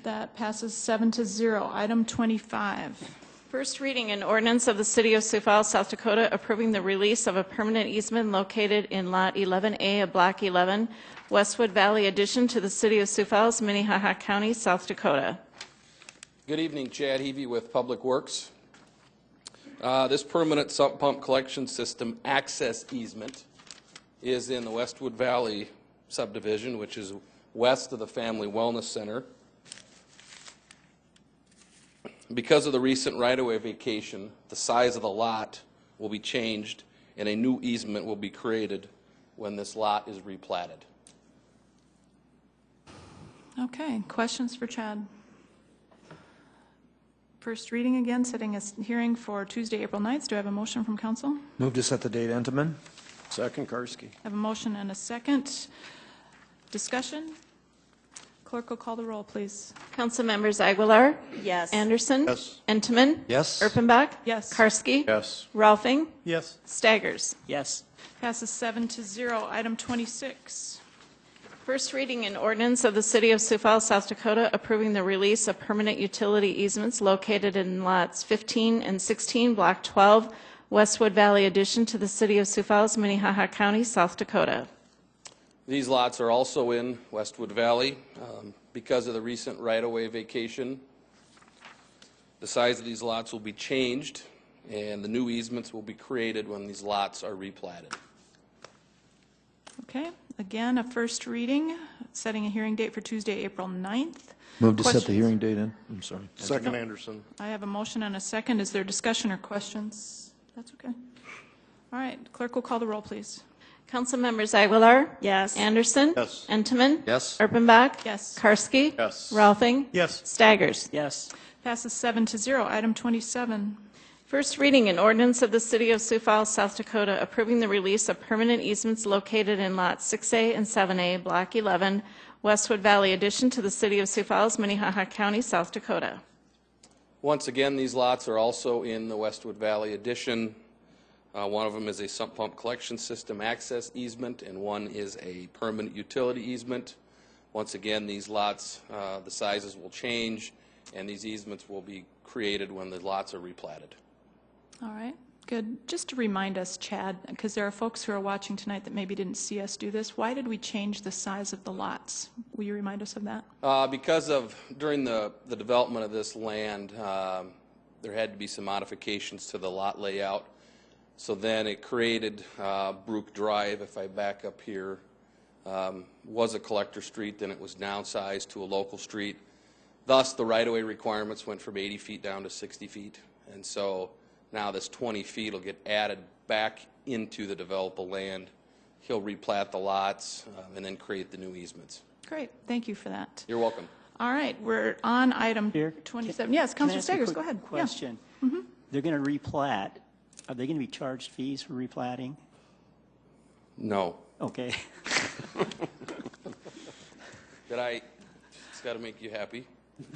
That passes 7-0. Item 25. First reading an ordinance of the City of Sioux Falls, South Dakota, approving the release of a permanent easement located in Lot 11A of Block 11, Westwood Valley addition to the City of Sioux Falls, Minnehaha County, South Dakota. Good evening, Chad Heavey with Public Works. This permanent sump pump collection system access easement is in the Westwood Valley subdivision, which is west of the Family Wellness Center. Because of the recent right-of-way vacation, the size of the lot will be changed and a new easement will be created when this lot is replatted. Okay, questions for Chad? First reading again, setting a hearing for Tuesday, April 9th. Do I have a motion from council? Move to set the date, Entenmann. Second, Karski. I have a motion and a second. Discussion? Clerk will call the roll, please. Council members Aguilar? Yes. Anderson? Yes. Entenmann? Yes. Erpenbach? Yes. Karski? Yes. Rolfing? Yes. Staggers? Yes. Passes 7-0. Item 26. First reading an ordinance of the City of Sioux Falls, South Dakota, approving the release of permanent utility easements located in lots 15 and 16, Block 12, Westwood Valley addition to the City of Sioux Falls, Minnehaha County, South Dakota. These lots are also in Westwood Valley. Because of the recent right-of-way vacation, the size of these lots will be changed and the new easements will be created when these lots are replatted. Okay, again, a first reading, setting a hearing date for Tuesday, April 9th. Move to set Questions? the hearing date in. I'm sorry. Second, Anderson. I have a motion and a second. Is there discussion or questions? That's okay. All right, clerk will call the roll, please. Council members Aguilar? Yes. Anderson? Yes. Entenmann? Yes. Erpenbach? Yes. Karski? Yes. Rolfing? Yes. Staggers? Yes. Passes 7-0. Item 27. First reading an ordinance of the City of Sioux Falls, South Dakota, approving the release of permanent easements located in lots 6A and 7A, Block 11, Westwood Valley addition to the City of Sioux Falls, Minnehaha County, South Dakota. Once again, these lots are also in the Westwood Valley addition. One of them is a sump pump collection system access easement, and one is a permanent utility easement. Once again, these lots, the sizes will change, and these easements will be created when the lots are replatted. All right, good. Just to remind us, Chad, because there are folks who are watching tonight that maybe didn't see us do this, why did we change the size of the lots? Will you remind us of that? Because of, during the development of this land, there had to be some modifications to the lot layout. So then it created Brook Drive, if I back up here, was a collector street, then it was downsized to a local street. Thus, the right-of-way requirements went from 80 feet down to 60 feet. And so now this 20 feet will get added back into the developable land. He'll replat the lots and then create the new easements. Great, thank you for that. You're welcome. All right, we're on item 27. Yes, Councilor Staggers, go ahead. Question. Yeah. They're going to replat. Are they going to be charged fees for replatting? No. Okay. It's got to make you happy.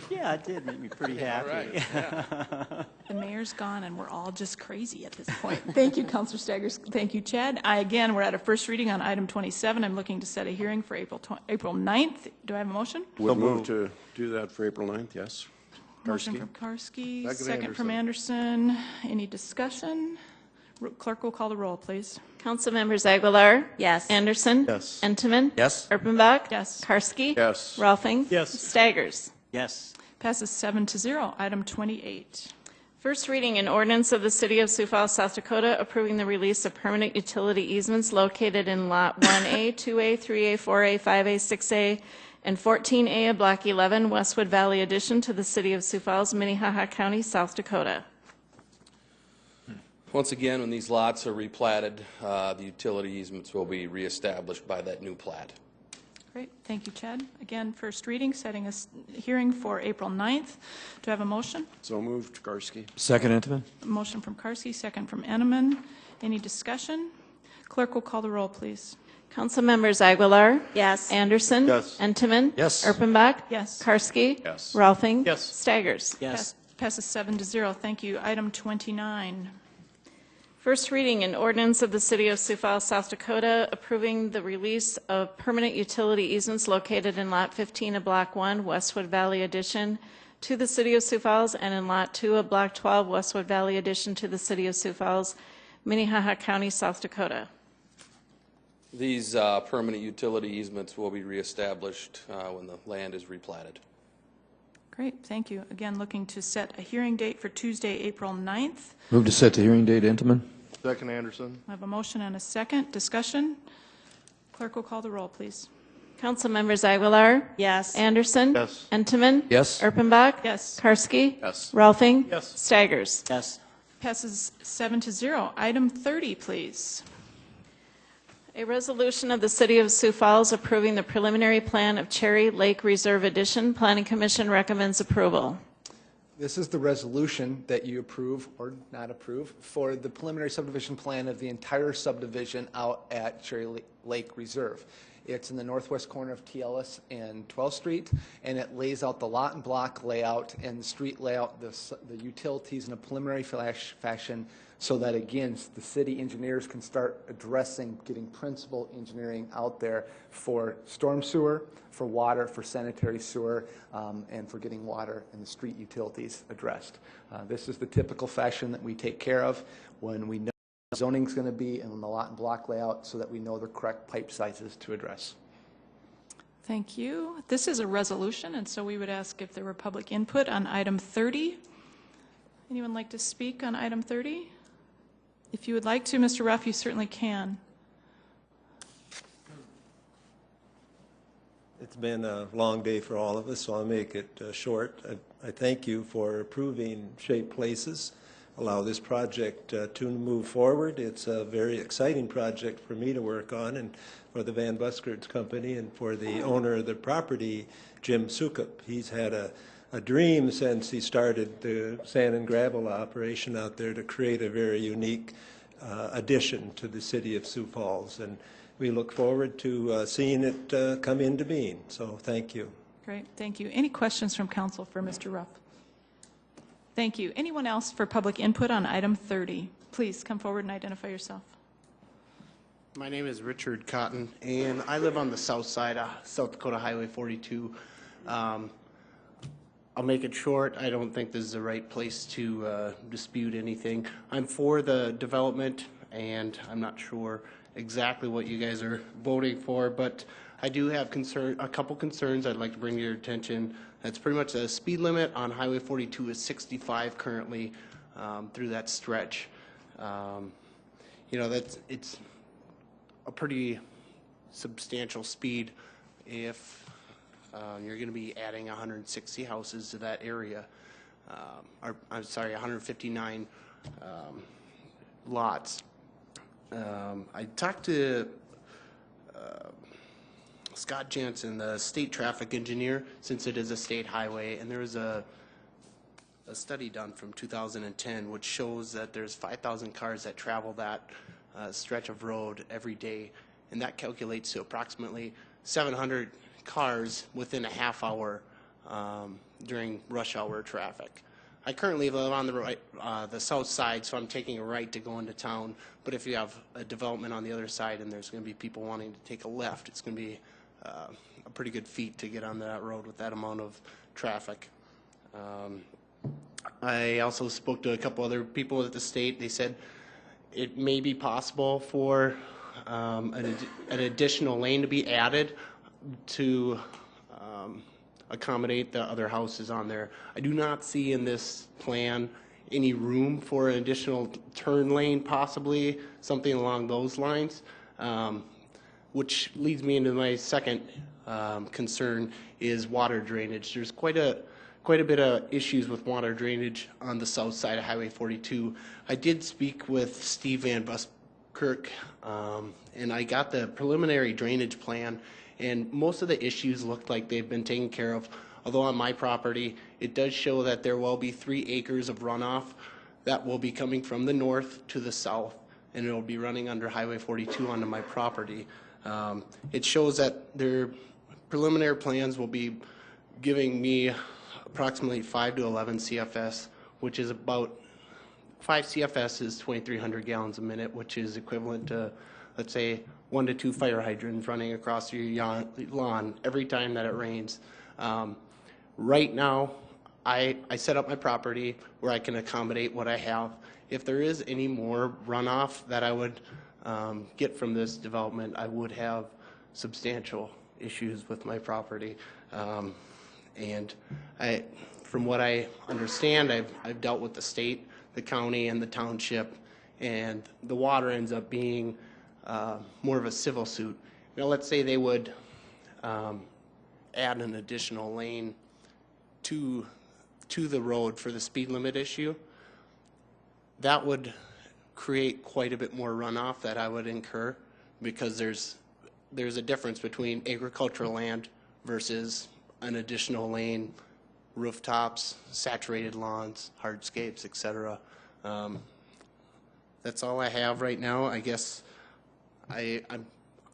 Yeah, it did make me pretty happy. All right. Yeah. The mayor's gone, and we're all just crazy at this point. Thank you, Councilor Staggers. Thank you, Chad. Again, we're at a first reading on item 27. I'm looking to set a hearing for April 9th. Do I have a motion? We'll move to do that for April 9th, yes. Motion Karski. from Karski, Second second from Anderson. Any discussion? Clerk will call the roll, please. Council members Aguilar. Yes. Anderson. Yes. Entenmann. Yes. Erpenbach. Yes. Karski. Yes. Rolfing. Yes. Staggers. Yes. Passes 7-0. Item 28. First reading an ordinance of the City of Sioux Falls, South Dakota, approving the release of permanent utility easements located in Lot 1A, 2A, 3A, 4A, 5A, 6A, and 14A of Block 11, Westwood Valley addition to the City of Sioux Falls, Minnehaha County, South Dakota. Once again, when these lots are replatted, the utility easements will be reestablished by that new plat. Great. Thank you, Chad. Again, first reading, setting a hearing for April 9th. Do I have a motion? So moved, Karski. Second, Entenmann. Motion from Karski, second from Entenmann. Any discussion? Clerk will call the roll, please. Council members Aguilar. Yes. Anderson. Yes. Entenmann. Yes. Erpenbach. Yes. Karski. Yes. Rolfing. Yes. Staggers. Yes. Passes 7-0. Thank you. Item 29. First reading an ordinance of the City of Sioux Falls, South Dakota, approving the release of permanent utility easements located in Lot 15 of Block 1, Westwood Valley addition to the City of Sioux Falls, and in Lot 2 of Block 12, Westwood Valley addition to the City of Sioux Falls, Minnehaha County, South Dakota. These permanent utility easements will be reestablished when the land is replatted. Great. Thank you. Again, looking to set a hearing date for Tuesday, April 9th. Move to set the hearing date, Entenmann. Second, Anderson. I have a motion and a second. Discussion? Clerk will call the roll, please. Council members Aguilar. Yes. Anderson. Yes. Entenmann. Yes. Erpenbach. Yes. Karski. Yes. Rolfing. Yes. Staggers. Yes. Passes 7-0. Item 30, please. A resolution of the City of Sioux Falls approving the preliminary plan of Cherry Lake Reserve Addition. Planning Commission recommends approval. This is the resolution that you approve or not approve for the preliminary subdivision plan of the entire subdivision out at Cherry Lake Reserve. It's in the northwest corner of T. Ellis and 12th Street, and it lays out the lot and block layout and the street layout, the utilities in a preliminary fashion, so that, again, the city engineers can start addressing getting principal engineering out there for storm sewer, for water, for sanitary sewer, and for getting water and the street utilities addressed. This is the typical fashion that we take care of when we know what zoning is going to be and the lot and block layout, so that we know the correct pipe sizes to address. Thank you. This is a resolution, and so we would ask if there were public input on item 30. Anyone like to speak on item 30? If you would like to, Mr. Ruff, you certainly can. It's been a long day for all of us, so I'll make it short. I thank you for approving Shape Places, allow this project to move forward. It's a very exciting project for me to work on, and for the Van Buskert's company, and for the owner of the property, Jim Sukup. He's had a dream since he started the sand and gravel operation out there to create a very unique addition to the City of Sioux Falls. And we look forward to seeing it come into being. So thank you. Great, thank you. Any questions from council for Mr. Ruff? Thank you. Anyone else for public input on item 30? Please come forward and identify yourself. My name is Richard Cotton, and I live on the south side of South Dakota Highway 42. I'll make it short. I don't think this is the right place to dispute anything. I'm for the development, and I'm not sure exactly what you guys are voting for, but I do have a couple concerns I'd like to bring to your attention. That's pretty much the speed limit on Highway 42 is 65 currently through that stretch. You know, it's a pretty substantial speed if you're going to be adding 160 houses to that area. I'm sorry, 159 lots. I talked to Scott Jansen, the state traffic engineer, since it is a state highway, and there was a a study done from 2010 which shows that there's 5,000 cars that travel that stretch of road every day, and that calculates to approximately 700 cars within a half hour during rush hour traffic. I currently live on the south side, so I'm taking a right to go into town, but if you have a development on the other side and there's going to be people wanting to take a left, it's going to be a pretty good feat to get on that road with that amount of traffic. I also spoke to a couple other people at the state. They said it may be possible for an additional lane to be added to accommodate the other houses on there. I do not see in this plan any room for an additional turn lane, possibly something along those lines, which leads me into my second concern is water drainage. There's quite a bit of issues with water drainage on the south side of Highway 42. I did speak with Steve Van Buskirk, and I got the preliminary drainage plan, and most of the issues looked like they've been taken care of. Although on my property, it does show that there will be 3 acres of runoff that will be coming from the north to the south, and it will be running under Highway 42 onto my property. It shows that their preliminary plans will be giving me approximately 5 to 11 CFS, which is about 5 CFS is 2,300 gallons a minute, which is equivalent to, let's say, 1 to 2 fire hydrants running across your lawn every time that it rains. Right now, I set up my property where I can accommodate what I have. If there is any more runoff that I would get from this development, I would have substantial issues with my property. And from what I understand, I've dealt with the state, the county, and the township, and the water ends up being more of a civil suit. Now, let's say they would add an additional lane to the road for the speed limit issue. That would create quite a bit more runoff that I would incur, because there's a difference between agricultural land versus an additional lane, rooftops, saturated lawns, hardscapes, etc. That's all I have right now. I guess I'm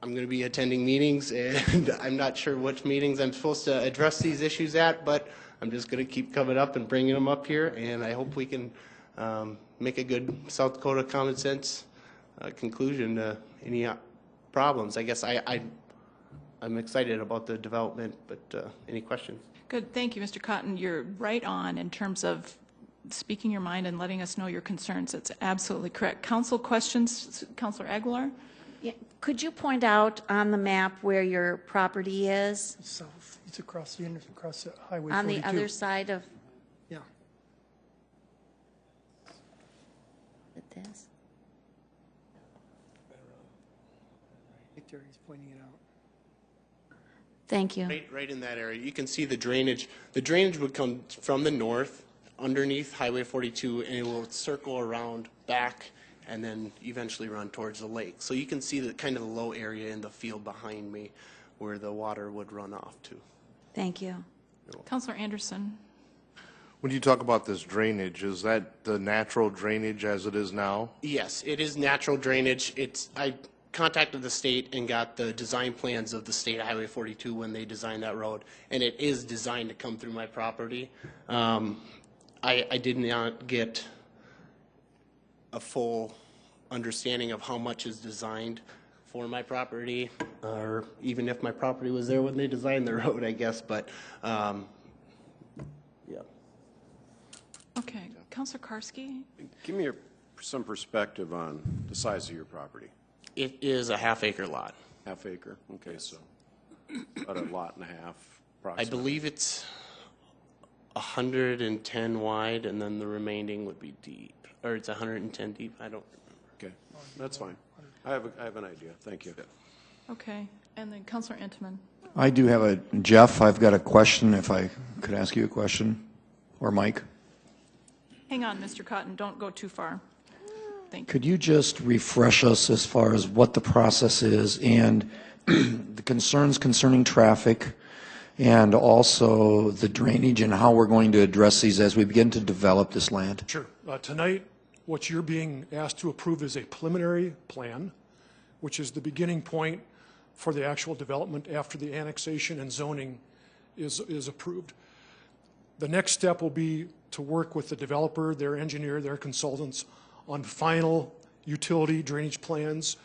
going to be attending meetings, and I'm not sure which meetings I'm supposed to address these issues at, but I'm just going to keep coming up and bringing them up here, and I hope we can make a good South Dakota common sense conclusion to any problems. I guess I'm excited about the development, but any questions? Good. Thank you, Mr. Cotton. You're right on in terms of speaking your mind and letting us know your concerns. That's absolutely correct. Council questions? Councilor Aguilar? Yeah. Could you point out on the map where your property is? South. It's across the Highway 42. On the other side of? Yeah. This? Right there, he's pointing it out. Thank you. Right in that area. You can see the drainage. The drainage would come from the north underneath Highway 42, and it will circle around back and then eventually run towards the lake. So you can see the kind of the low area in the field behind me where the water would run off to. Thank you. Councilor Anderson. When you talk about this drainage, is that the natural drainage as it is now? Yes, it is natural drainage. I contacted the state and got the design plans of the state Highway 42 when they designed that road, and it is designed to come through my property. I did not get a full understanding of how much is designed for my property, or even if my property was there when they designed the road, I guess, but yeah. Okay. Councilor Karski? Give me some perspective on the size of your property. It is a half-acre lot. Half acre? Okay, so about a lot and a half, I approximately. believe it's 110 wide, and then the remaining would be deep. Or it's 110 deep, I don't remember. Okay, that's fine. I have an idea. Thank you. Okay. And then Councilor Entman. I do have Jeff, I've got a question, if I could ask you a question, or Mike. Hang on, Mr. Cotton. Don't go too far. Thank you. Could you just refresh us as far as what the process is and the concerns concerning traffic and also the drainage and how we're going to address these as we begin to develop this land? Sure. Tonight, what you're being asked to approve is a preliminary plan, which is the beginning point for the actual development after the annexation and zoning is approved. The next step will be to work with the developer, their engineer, their consultants on final utility drainage plans.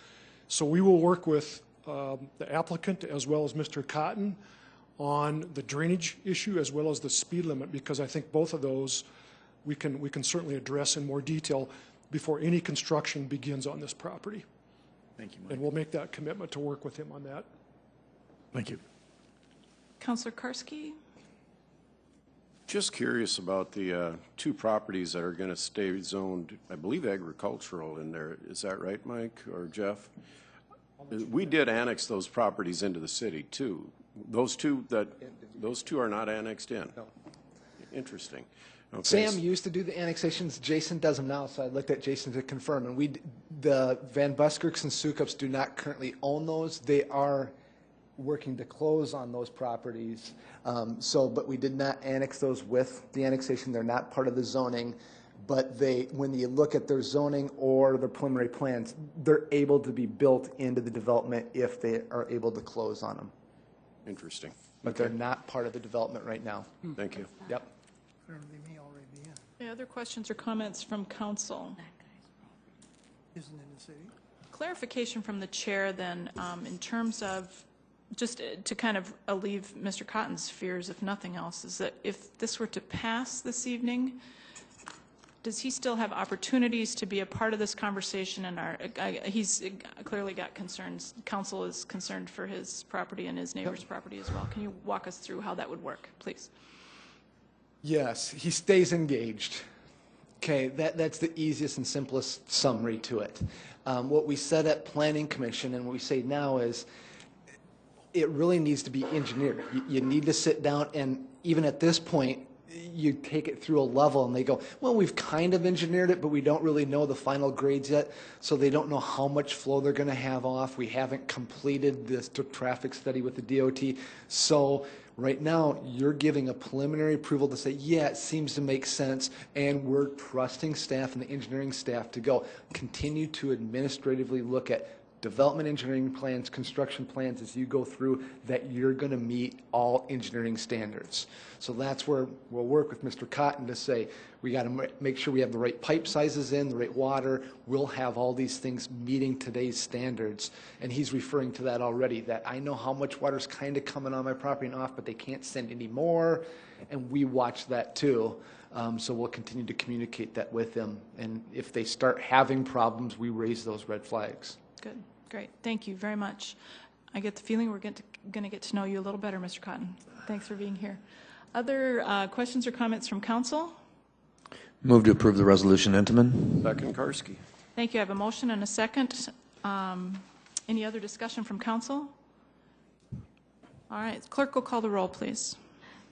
So we will work with the applicant as well as Mr. Cotton on the drainage issue as well as the speed limit, because I think both of those we can certainly address in more detail before any construction begins on this property. Thank you, Mike. And we'll make that commitment to work with him on that. Thank you. Councilor Karski? Just curious about the two properties that are going to stay zoned, I believe agricultural in there. Is that right, Mike or Jeff? We did annex those properties into the city too. Those two are not annexed in. No. Interesting. Okay. Sam used to do the annexations. Jason does them now, so I looked at Jason to confirm. And the Van Buskirks and Sukups do not currently own those. They are working to close on those properties. But we did not annex those with the annexation. They're not part of the zoning. But when you look at their zoning or their preliminary plans, they're able to be built into the development if they are able to close on them. Interesting. But they're not part of the development right now. Thank you. Yep. They may already be in. Any other questions or comments from council? Isn't in the city. Clarification from the chair then, in terms of, just to kind of alleviate Mr. Cotton's fears, if nothing else, is that if this were to pass this evening, does he still have opportunities to be a part of this conversation? And he's clearly got concerns. Council is concerned for his property and his neighbor's property as well. Can you walk us through how that would work, please? Yes, he stays engaged. Okay, that's the easiest and simplest summary to it. What we said at Planning Commission and what we say now is it really needs to be engineered. You need to sit down, and even at this point, you take it through a level and they go, well, we've kind of engineered it, but we don't really know the final grades yet, so they don't know how much flow they're going to have off. We haven't completed this traffic study with the DOT. So right now, you're giving a preliminary approval to say, yeah, it seems to make sense, and we're trusting staff and the engineering staff to go continue to administratively look at development engineering plans, construction plans as you go through, that you're going to meet all engineering standards. So that's where we'll work with Mr. Cotton to say, we got to make sure we have the right pipe sizes in, the right water. We'll have all these things meeting today's standards. And he's referring to that already, that I know how much water's kind of coming on my property and off, but they can't send any more. And we watch that too. So we'll continue to communicate that with them. And if they start having problems, we raise those red flags. Good, great. Thank you very much. I get the feeling we're going to get to know you a little better, Mr. Cotton. Thanks for being here. Other questions or comments from council? Move to approve the resolution, Intamin. Second, Karski. Thank you. I have a motion and a second. Any other discussion from council? All right. Clerk will call the roll, please.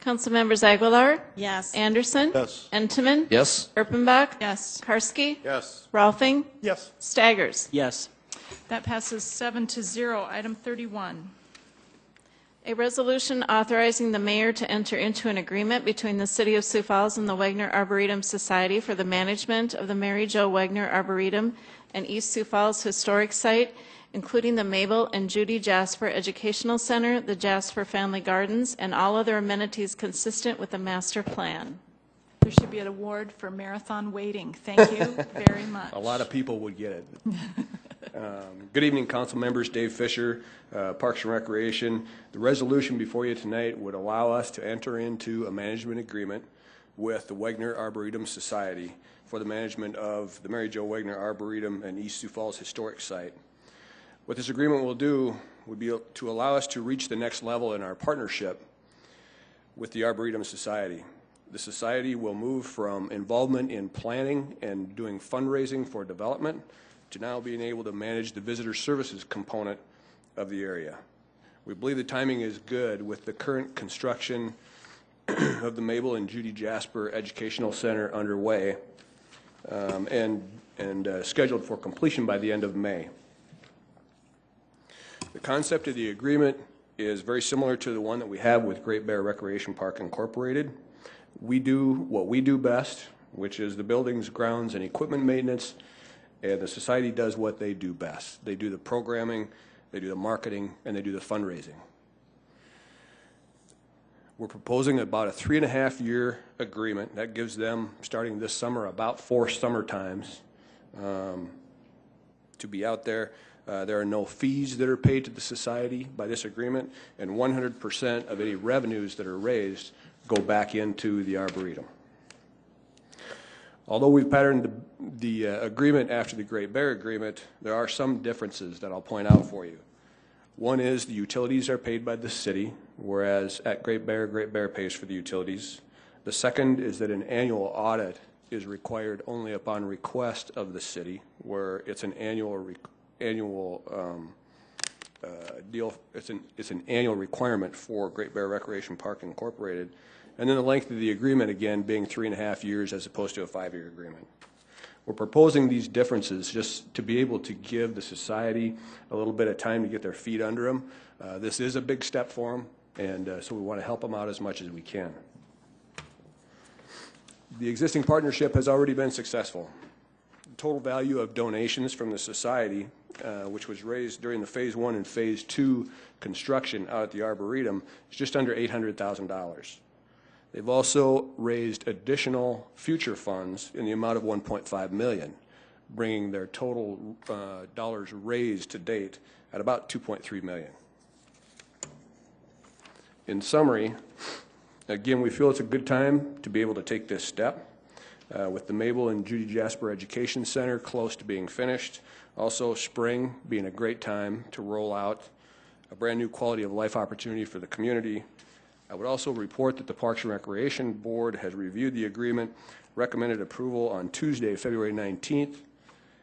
Council members Aguilar? Yes. Anderson? Yes. Entenmann? Yes. Erpenbach? Yes. Karski? Yes. Rolfing? Yes. Staggers? Yes. That passes 7-0. Item 31. A resolution authorizing the mayor to enter into an agreement between the City of Sioux Falls and the Wagner Arboretum Society for the management of the Mary Jo Wagner Arboretum and East Sioux Falls Historic Site, including the Mabel and Judy Jasper Educational Center, the Jasper Family Gardens, and all other amenities consistent with the master plan. There should be an award for marathon waiting. Thank you very much. A lot of people would get it. Good evening, council members. Dave Fisher, Parks and Recreation. The resolution before you tonight would allow us to enter into a management agreement with the Wagner Arboretum Society for the management of the Mary Jo Wagner Arboretum and East Sioux Falls Historic Site. What this agreement will do would be to allow us to reach the next level in our partnership with the Arboretum Society. The society will move from involvement in planning and doing fundraising for development to now being able to manage the visitor services component of the area. We believe the timing is good with the current construction of the Mabel and Judy Jasper Educational Center underway and scheduled for completion by the end of May. The concept of the agreement is very similar to the one that we have with Great Bear Recreation Park Incorporated. We do what we do best, which is the buildings, grounds, and equipment maintenance, and the society does what they do best. They do the programming, they do the marketing, and they do the fundraising. We're proposing about a 3.5-year agreement. That gives them, starting this summer, about 4 summer times to be out there. There are no fees that are paid to the society by this agreement, and 100% of any revenues that are raised go back into the Arboretum. Although we've patterned the agreement after the Great Bear Agreement, there are some differences that I'll point out for you. One is the utilities are paid by the city, whereas at Great Bear pays for the utilities. The second is that an annual audit is required only upon request of the city, where it's an annual deal. It's an annual requirement for Great Bear Recreation Park Incorporated. And then the length of the agreement, again, being 3.5 years as opposed to a 5-year agreement. We're proposing these differences just to be able to give the society a little bit of time to get their feet under them. This is a big step for them, and so we want to help them out as much as we can. The existing partnership has already been successful. The total value of donations from the society, which was raised during the Phase 1 and Phase 2 construction out at the Arboretum, is just under $800,000. They've also raised additional future funds in the amount of $1.5 million, bringing their total dollars raised to date at about $2.3 million. In summary, again, we feel it's a good time to be able to take this step. With the Mabel and Judy Jasper Education Center close to being finished, also spring being a great time to roll out a brand new quality of life opportunity for the community. I would also report that the Parks and Recreation Board has reviewed the agreement, recommended approval on Tuesday, February 19th,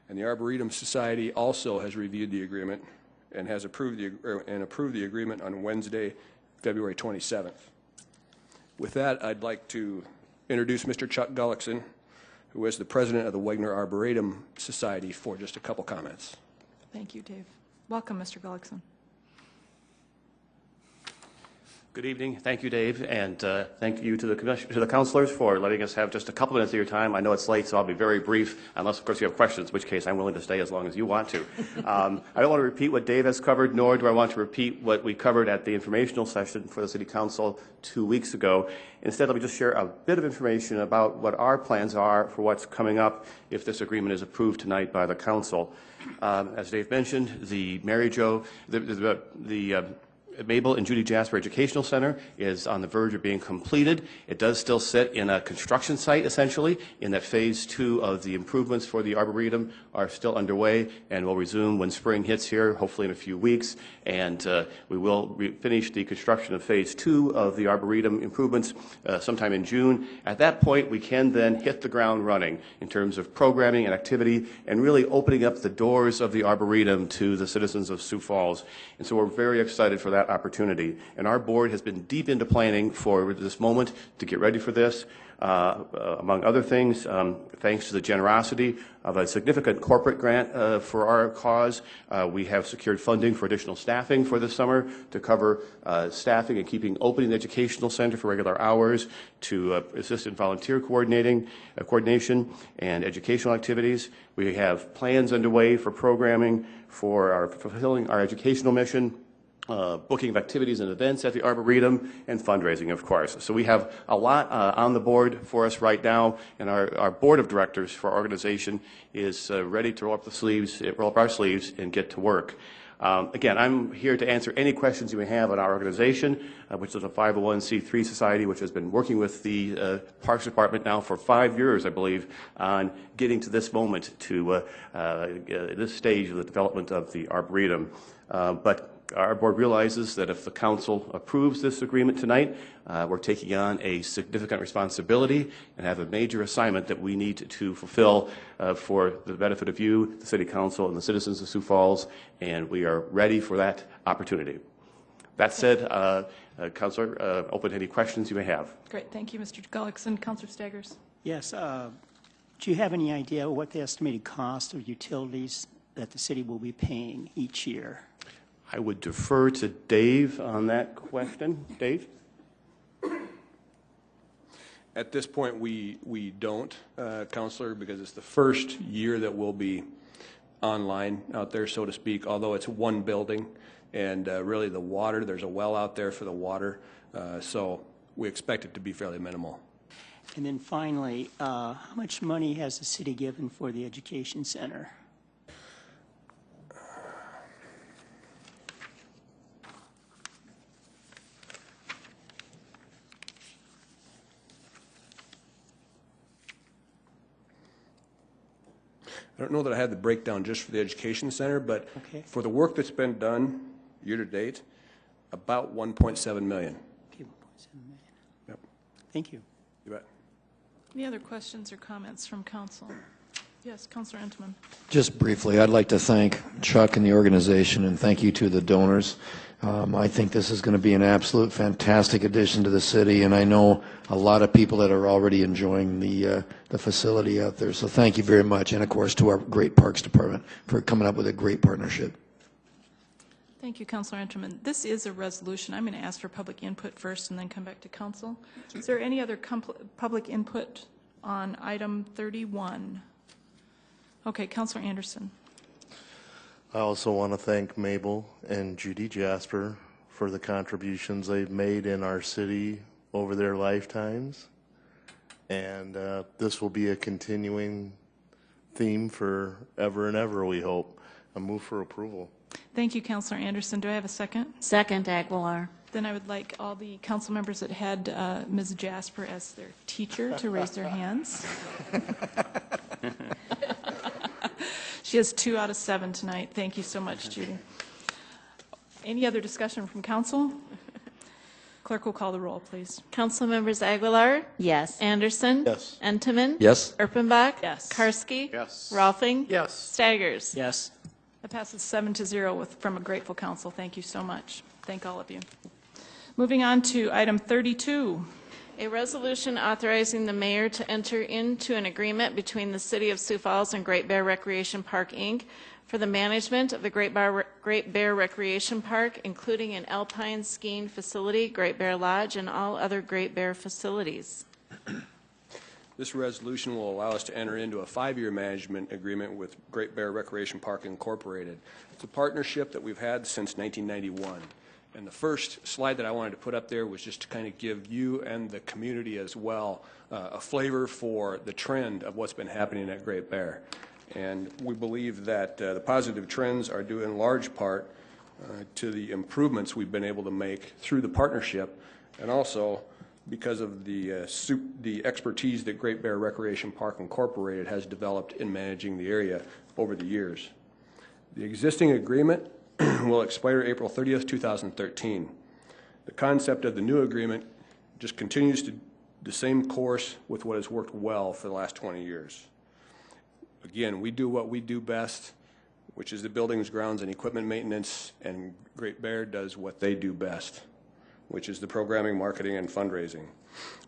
and the Arboretum Society also has reviewed the agreement and has approved the agreement on Wednesday, February 27th. With that, I'd like to introduce Mr. Chuck Gullickson, who is the president of the Wegner Arboretum Society, for just a couple comments. Thank you, Dave. Welcome, Mr. Gullickson. Good evening. Thank you, Dave, and thank you to the councilors for letting us have just a couple minutes of your time. I know it's late, so I'll be very brief, unless, of course, you have questions, in which case I'm willing to stay as long as you want to. I don't want to repeat what Dave has covered, nor do I want to repeat what we covered at the informational session for the City Council 2 weeks ago. Instead, let me just share a bit of information about what our plans are for what's coming up if this agreement is approved tonight by the Council. As Dave mentioned, the Mary Jo, the Mabel and Judy Jasper Educational Center is on the verge of being completed. It does still sit in a construction site, essentially, in that Phase 2 of the improvements for the Arboretum are still underway and will resume when spring hits here, hopefully in a few weeks. And we will finish the construction of Phase 2 of the Arboretum improvements sometime in June. At that point, we can then hit the ground running in terms of programming and activity and really opening up the doors of the Arboretum to the citizens of Sioux Falls. And so we're very excited for that opportunity. And our board has been deep into planning for this moment to get ready for this. Among other things, thanks to the generosity of a significant corporate grant for our cause, we have secured funding for additional staffing for this summer to cover staffing and keeping open the educational center for regular hours, to assist in volunteer coordination and educational activities. We have plans underway for programming for fulfilling our educational mission, booking of activities and events at the Arboretum, and fundraising, of course. So we have a lot on the board for us right now, and our board of directors for our organization is ready to roll up our sleeves and get to work. Again, I'm here to answer any questions you may have on our organization, which is a 501c3 society, which has been working with the Parks Department now for 5 years, I believe, on getting to this moment, to this stage of the development of the Arboretum. But our board realizes that if the council approves this agreement tonight, we're taking on a significant responsibility and have a major assignment that we need to fulfill for the benefit of you, the City Council, and the citizens of Sioux Falls, and we are ready for that opportunity. That said, Councilor, open to any questions you may have. Great. Thank you, Mr. Gullickson. Councilor Staggers. Yes. Do you have any idea what the estimated cost of utilities that the city will be paying each year? I would defer to Dave on that question. Dave? At this point, we don't, Counselor, because it's the first year that we'll be online out there, so to speak, although it's one building, and really the water, there's a well out there for the water, so we expect it to be fairly minimal. And then finally, how much money has the city given for the education center? I don't know that I had the breakdown just for the education center, but okay, for the work that's been done year to date, about $1.7 million. Okay, 1.7 million. Yep. Thank you. You bet. Any other questions or comments from council? Yes, Councilor Entman. Just briefly, I'd like to thank Chuck and the organization, and thank you to the donors. I think this is going to be an absolute fantastic addition to the city, and I know a lot of people that are already enjoying the facility out there. So thank you very much, and of course to our great Parks Department for coming up with a great partnership. Thank you, Councilor Entman. This is a resolution. I'm going to ask for public input first and then come back to council. Is there any other public input on item 31? Okay, Councilor Anderson. I also want to thank Mabel and Judy Jasper for the contributions they've made in our city over their lifetimes. And this will be a continuing theme for ever and ever, we hope. I move for approval. Thank you, Councilor Anderson. Do I have a second? Second, Aguilar. Then I would like all the council members that had Ms. Jasper as their teacher to raise their hands. She has 2 out of 7 tonight. Thank you so much, Judy. Any other discussion from council? Clerk will call the roll, please. Council members Aguilar? Yes. Anderson? Yes. Entman? Yes. Erpenbach? Yes. Karski? Yes. Rolfing? Yes. Staggers? Yes. That passes 7-0 from a grateful council. Thank you so much. Thank all of you. Moving on to item 32. A resolution authorizing the mayor to enter into an agreement between the City of Sioux Falls and Great Bear Recreation Park, Inc. for the management of the Great Bear Recreation Park, including an alpine skiing facility, Great Bear Lodge, and all other Great Bear facilities. This resolution will allow us to enter into a 5-year management agreement with Great Bear Recreation Park Incorporated. It's a partnership that we've had since 1991. And the first slide that I wanted to put up there was just to kind of give you and the community as well a flavor for the trend of what's been happening at Great Bear. And we believe that the positive trends are due in large part to the improvements we've been able to make through the partnership, and also because of the expertise that Great Bear Recreation Park Incorporated has developed in managing the area over the years. The existing agreement will expire April 30th, 2013. The concept of the new agreement just continues to the same course with what has worked well for the last 20 years. Again, we do what we do best, which is the buildings, grounds, and equipment maintenance, and Great Bear does what they do best, which is the programming, marketing, and fundraising.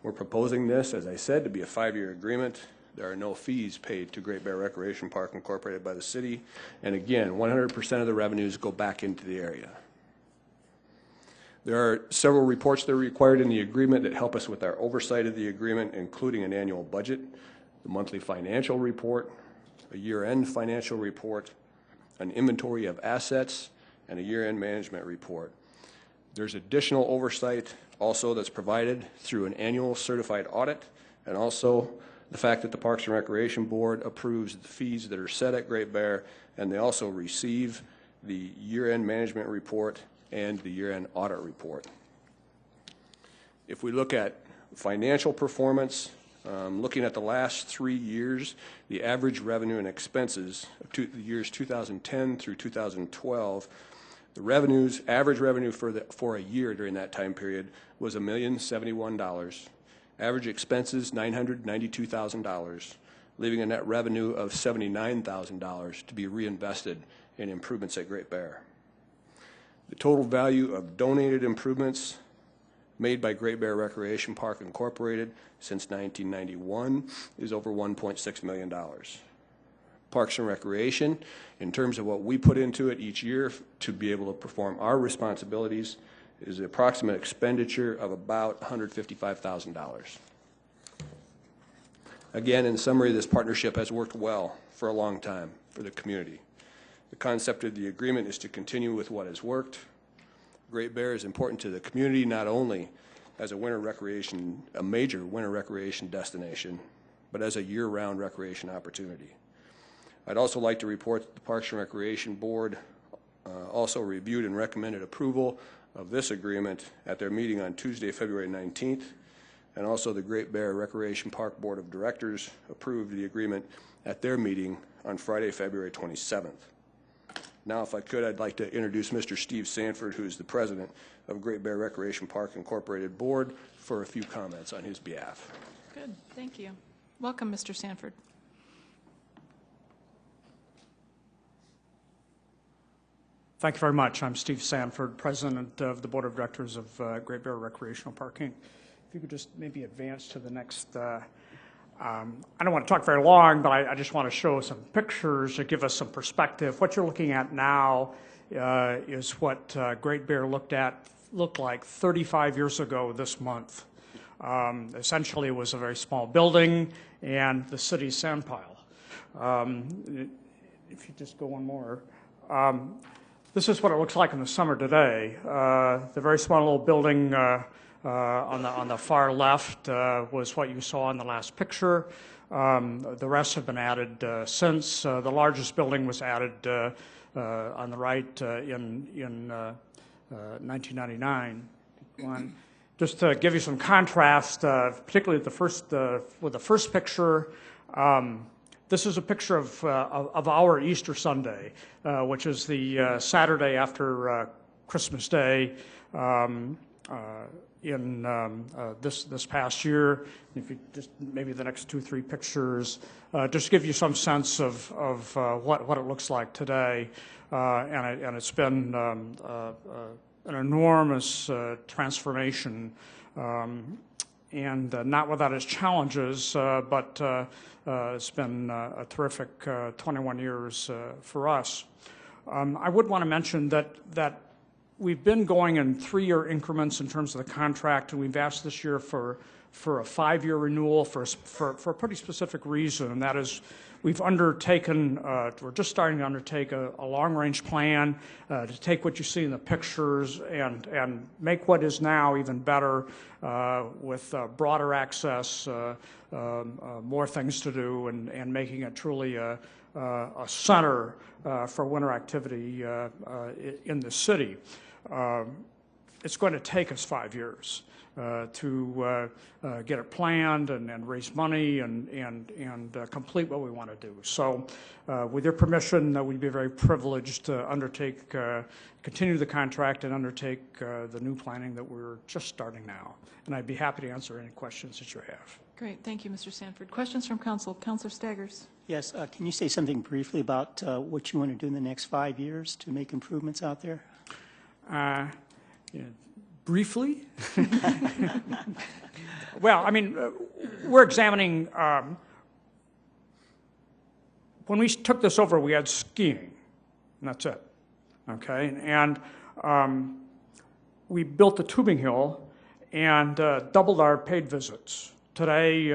We're proposing this, as I said, to be a 5-year agreement. There are no fees paid to Great Bear Recreation Park Incorporated by the city. And again, 100% of the revenues go back into the area. There are several reports that are required in the agreement that help us with our oversight of the agreement, including an annual budget, the monthly financial report, a year-end financial report, an inventory of assets, and a year-end management report. There's additional oversight also that's provided through an annual certified audit, and also the fact that the Parks and Recreation Board approves the fees that are set at Great Bear, and they also receive the year-end management report and the year-end audit report. If we look at financial performance, looking at the last 3 years, the average revenue and expenses of the years 2010 through 2012, the revenues, average revenue for a year during that time period was $1,071,000. Average expenses, $992,000, leaving a net revenue of $79,000 to be reinvested in improvements at Great Bear. The total value of donated improvements made by Great Bear Recreation Park Incorporated since 1991 is over $1.6 million. Parks and Recreation, in terms of what we put into it each year to be able to perform our responsibilities, is an approximate expenditure of about $155,000. Again, in summary, this partnership has worked well for a long time for the community. The concept of the agreement is to continue with what has worked. Great Bear is important to the community not only as a major winter recreation destination, but as a year-round recreation opportunity. I'd also like to report that the Parks and Recreation Board also reviewed and recommended approval of this agreement at their meeting on Tuesday, February 19th, and also the Great Bear Recreation Park Board of Directors approved the agreement at their meeting on Friday, February 27th. Now, if I could, I'd like to introduce Mr. Steve Sanford, who is the president of Great Bear Recreation Park Incorporated Board, for a few comments on his behalf. Good, thank you. Welcome, Mr. Sanford. Thank you very much. I'm Steve Sanford, president of the Board of Directors of Great Bear Recreational Park, Inc. If you could just maybe advance to the next I don't want to talk very long, but I just want to show some pictures to give us some perspective. What you're looking at now is what Great Bear looked like 35 years ago this month. Essentially, it was a very small building and the city's sand pile. If you just go one more. This is what it looks like in the summer today. The very small little building on the far left was what you saw in the last picture. The rest have been added since. The largest building was added on the right in 1999. Just to give you some contrast, particularly with the first picture, this is a picture of our Easter Sunday, which is the Saturday after Christmas Day. In this past year. If you just maybe the next 2-3 pictures, just give you some sense of what it looks like today, and it's been an enormous transformation, and not without its challenges, but it's been a terrific 21 years for us. I would want to mention that we've been going in 3-year increments in terms of the contract, and we've asked this year for a 5-year renewal for a pretty specific reason, and that is we've undertaken, we're just starting to undertake a long-range plan to take what you see in the pictures and make what is now even better with broader access, more things to do, and making it truly a center for winter activity in the city. It's going to take us 5 years to get it planned and raise money and complete what we want to do. So with your permission, we'd be very privileged to continue the contract and undertake the new planning that we're just starting now. And I'd be happy to answer any questions that you have. Great, thank you, Mr. Sanford. Questions from council? Councilor Staggers. Yes, can you say something briefly about what you want to do in the next 5 years to make improvements out there? Briefly? Well, I mean, we're examining, when we took this over, we had skiing, and that's it, okay? And we built the tubing hill and doubled our paid visits. Today,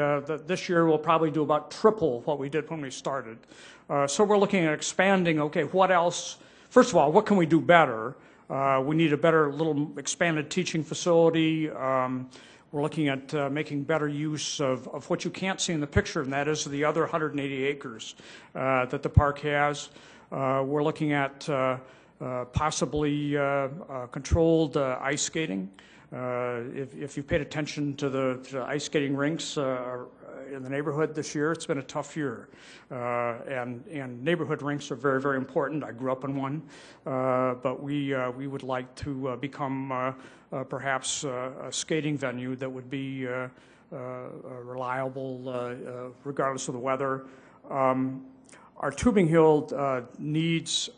this year, we'll probably do about triple what we did when we started. So we're looking at expanding, okay, what else? First of all, what can we do better? We need a better little expanded teaching facility. We're looking at making better use of what you can't see in the picture, and that is the other 180 acres that the park has. We're looking at possibly controlled ice skating. If you paid attention to the ice skating rinks in the neighborhood this year, it's been a tough year. And neighborhood rinks are very, very important. I grew up in one. But we would like to become perhaps a skating venue that would be reliable regardless of the weather. Our tubing hill needs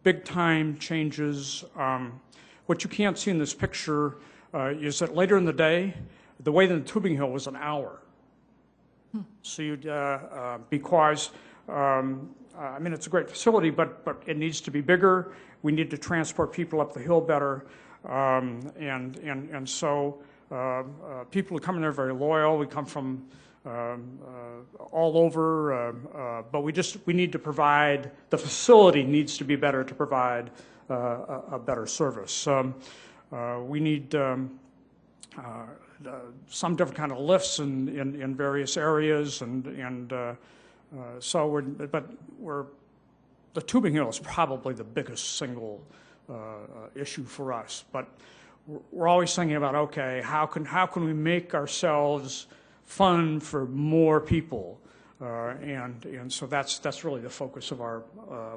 big-time changes. What you can't see in this picture is that later in the day, the way that the tubing hill was an hour. So you'd, because I mean, it's a great facility, but it needs to be bigger. We need to transport people up the hill better. And so people who come in there are very loyal. We come from all over, but we need to provide, the facility needs to be better to provide a better service. We need some different kind of lifts in various areas, so the tubing hill is probably the biggest single issue for us. But we're always thinking about, okay, how can we make ourselves fun for more people? And so that's really the focus of our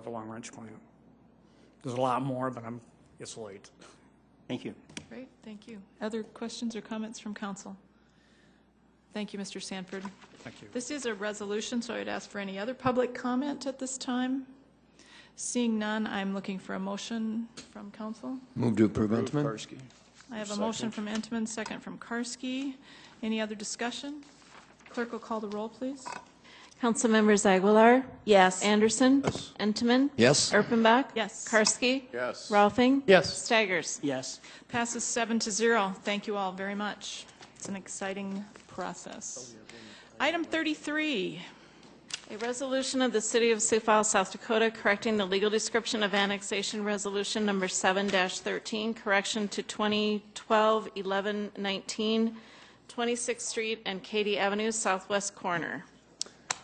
long-range plan. There's a lot more, but it's late. Thank you. Great, thank you. Other questions or comments from council? Thank you, Mr. Sanford. Thank you. This is a resolution, so I'd ask for any other public comment at this time. Seeing none, I'm looking for a motion from council. Move to approve, Entman. Karski. I have a motion from Entman, second from Karski. Any other discussion? Clerk will call the roll, please. Council members Aguilar? Yes. Anderson? Yes. Entman? Yes. Erpenbach? Yes. Karski? Yes. Rolfing? Yes. Staggers? Yes. Passes 7-0. Thank you all very much. It's an exciting process. Item 33. A resolution of the City of Sioux Falls, South Dakota, correcting the legal description of annexation resolution number 7-13, correction to 2012-1119, 26th Street and Katy Avenue, southwest corner.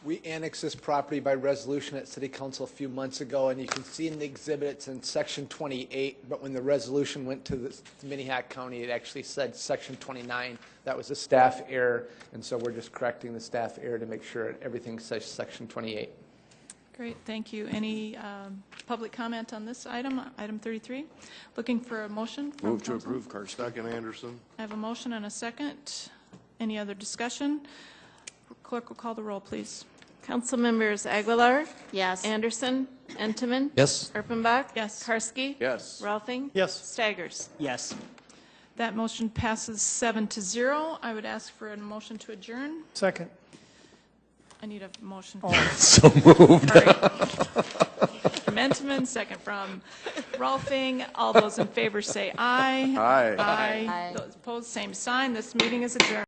We annexed this property by resolution at City Council a few months ago, and you can see in the exhibit it's in Section 28, but when the resolution went to Minnehaha County, it actually said Section 29. That was a staff error, and so we're just correcting the staff error to make sure everything says Section 28. Great, thank you. Any public comment on this item, item 33? Looking for a motion from Move to council? approve, Karski. Second, Anderson. I have a motion and a second. Any other discussion? Clerk will call the roll, please. Council members Aguilar? Yes. Anderson? Entman? Yes. Erpenbach? Yes. Karski? Yes. Rolfing? Yes. Staggers? Yes. That motion passes 7-0. I would ask for a motion to adjourn. Second. I need a motion. So moved. All right. From Entman, second from Rolfing. All those in favor say aye. Aye. Aye. Those opposed, same sign. This meeting is adjourned.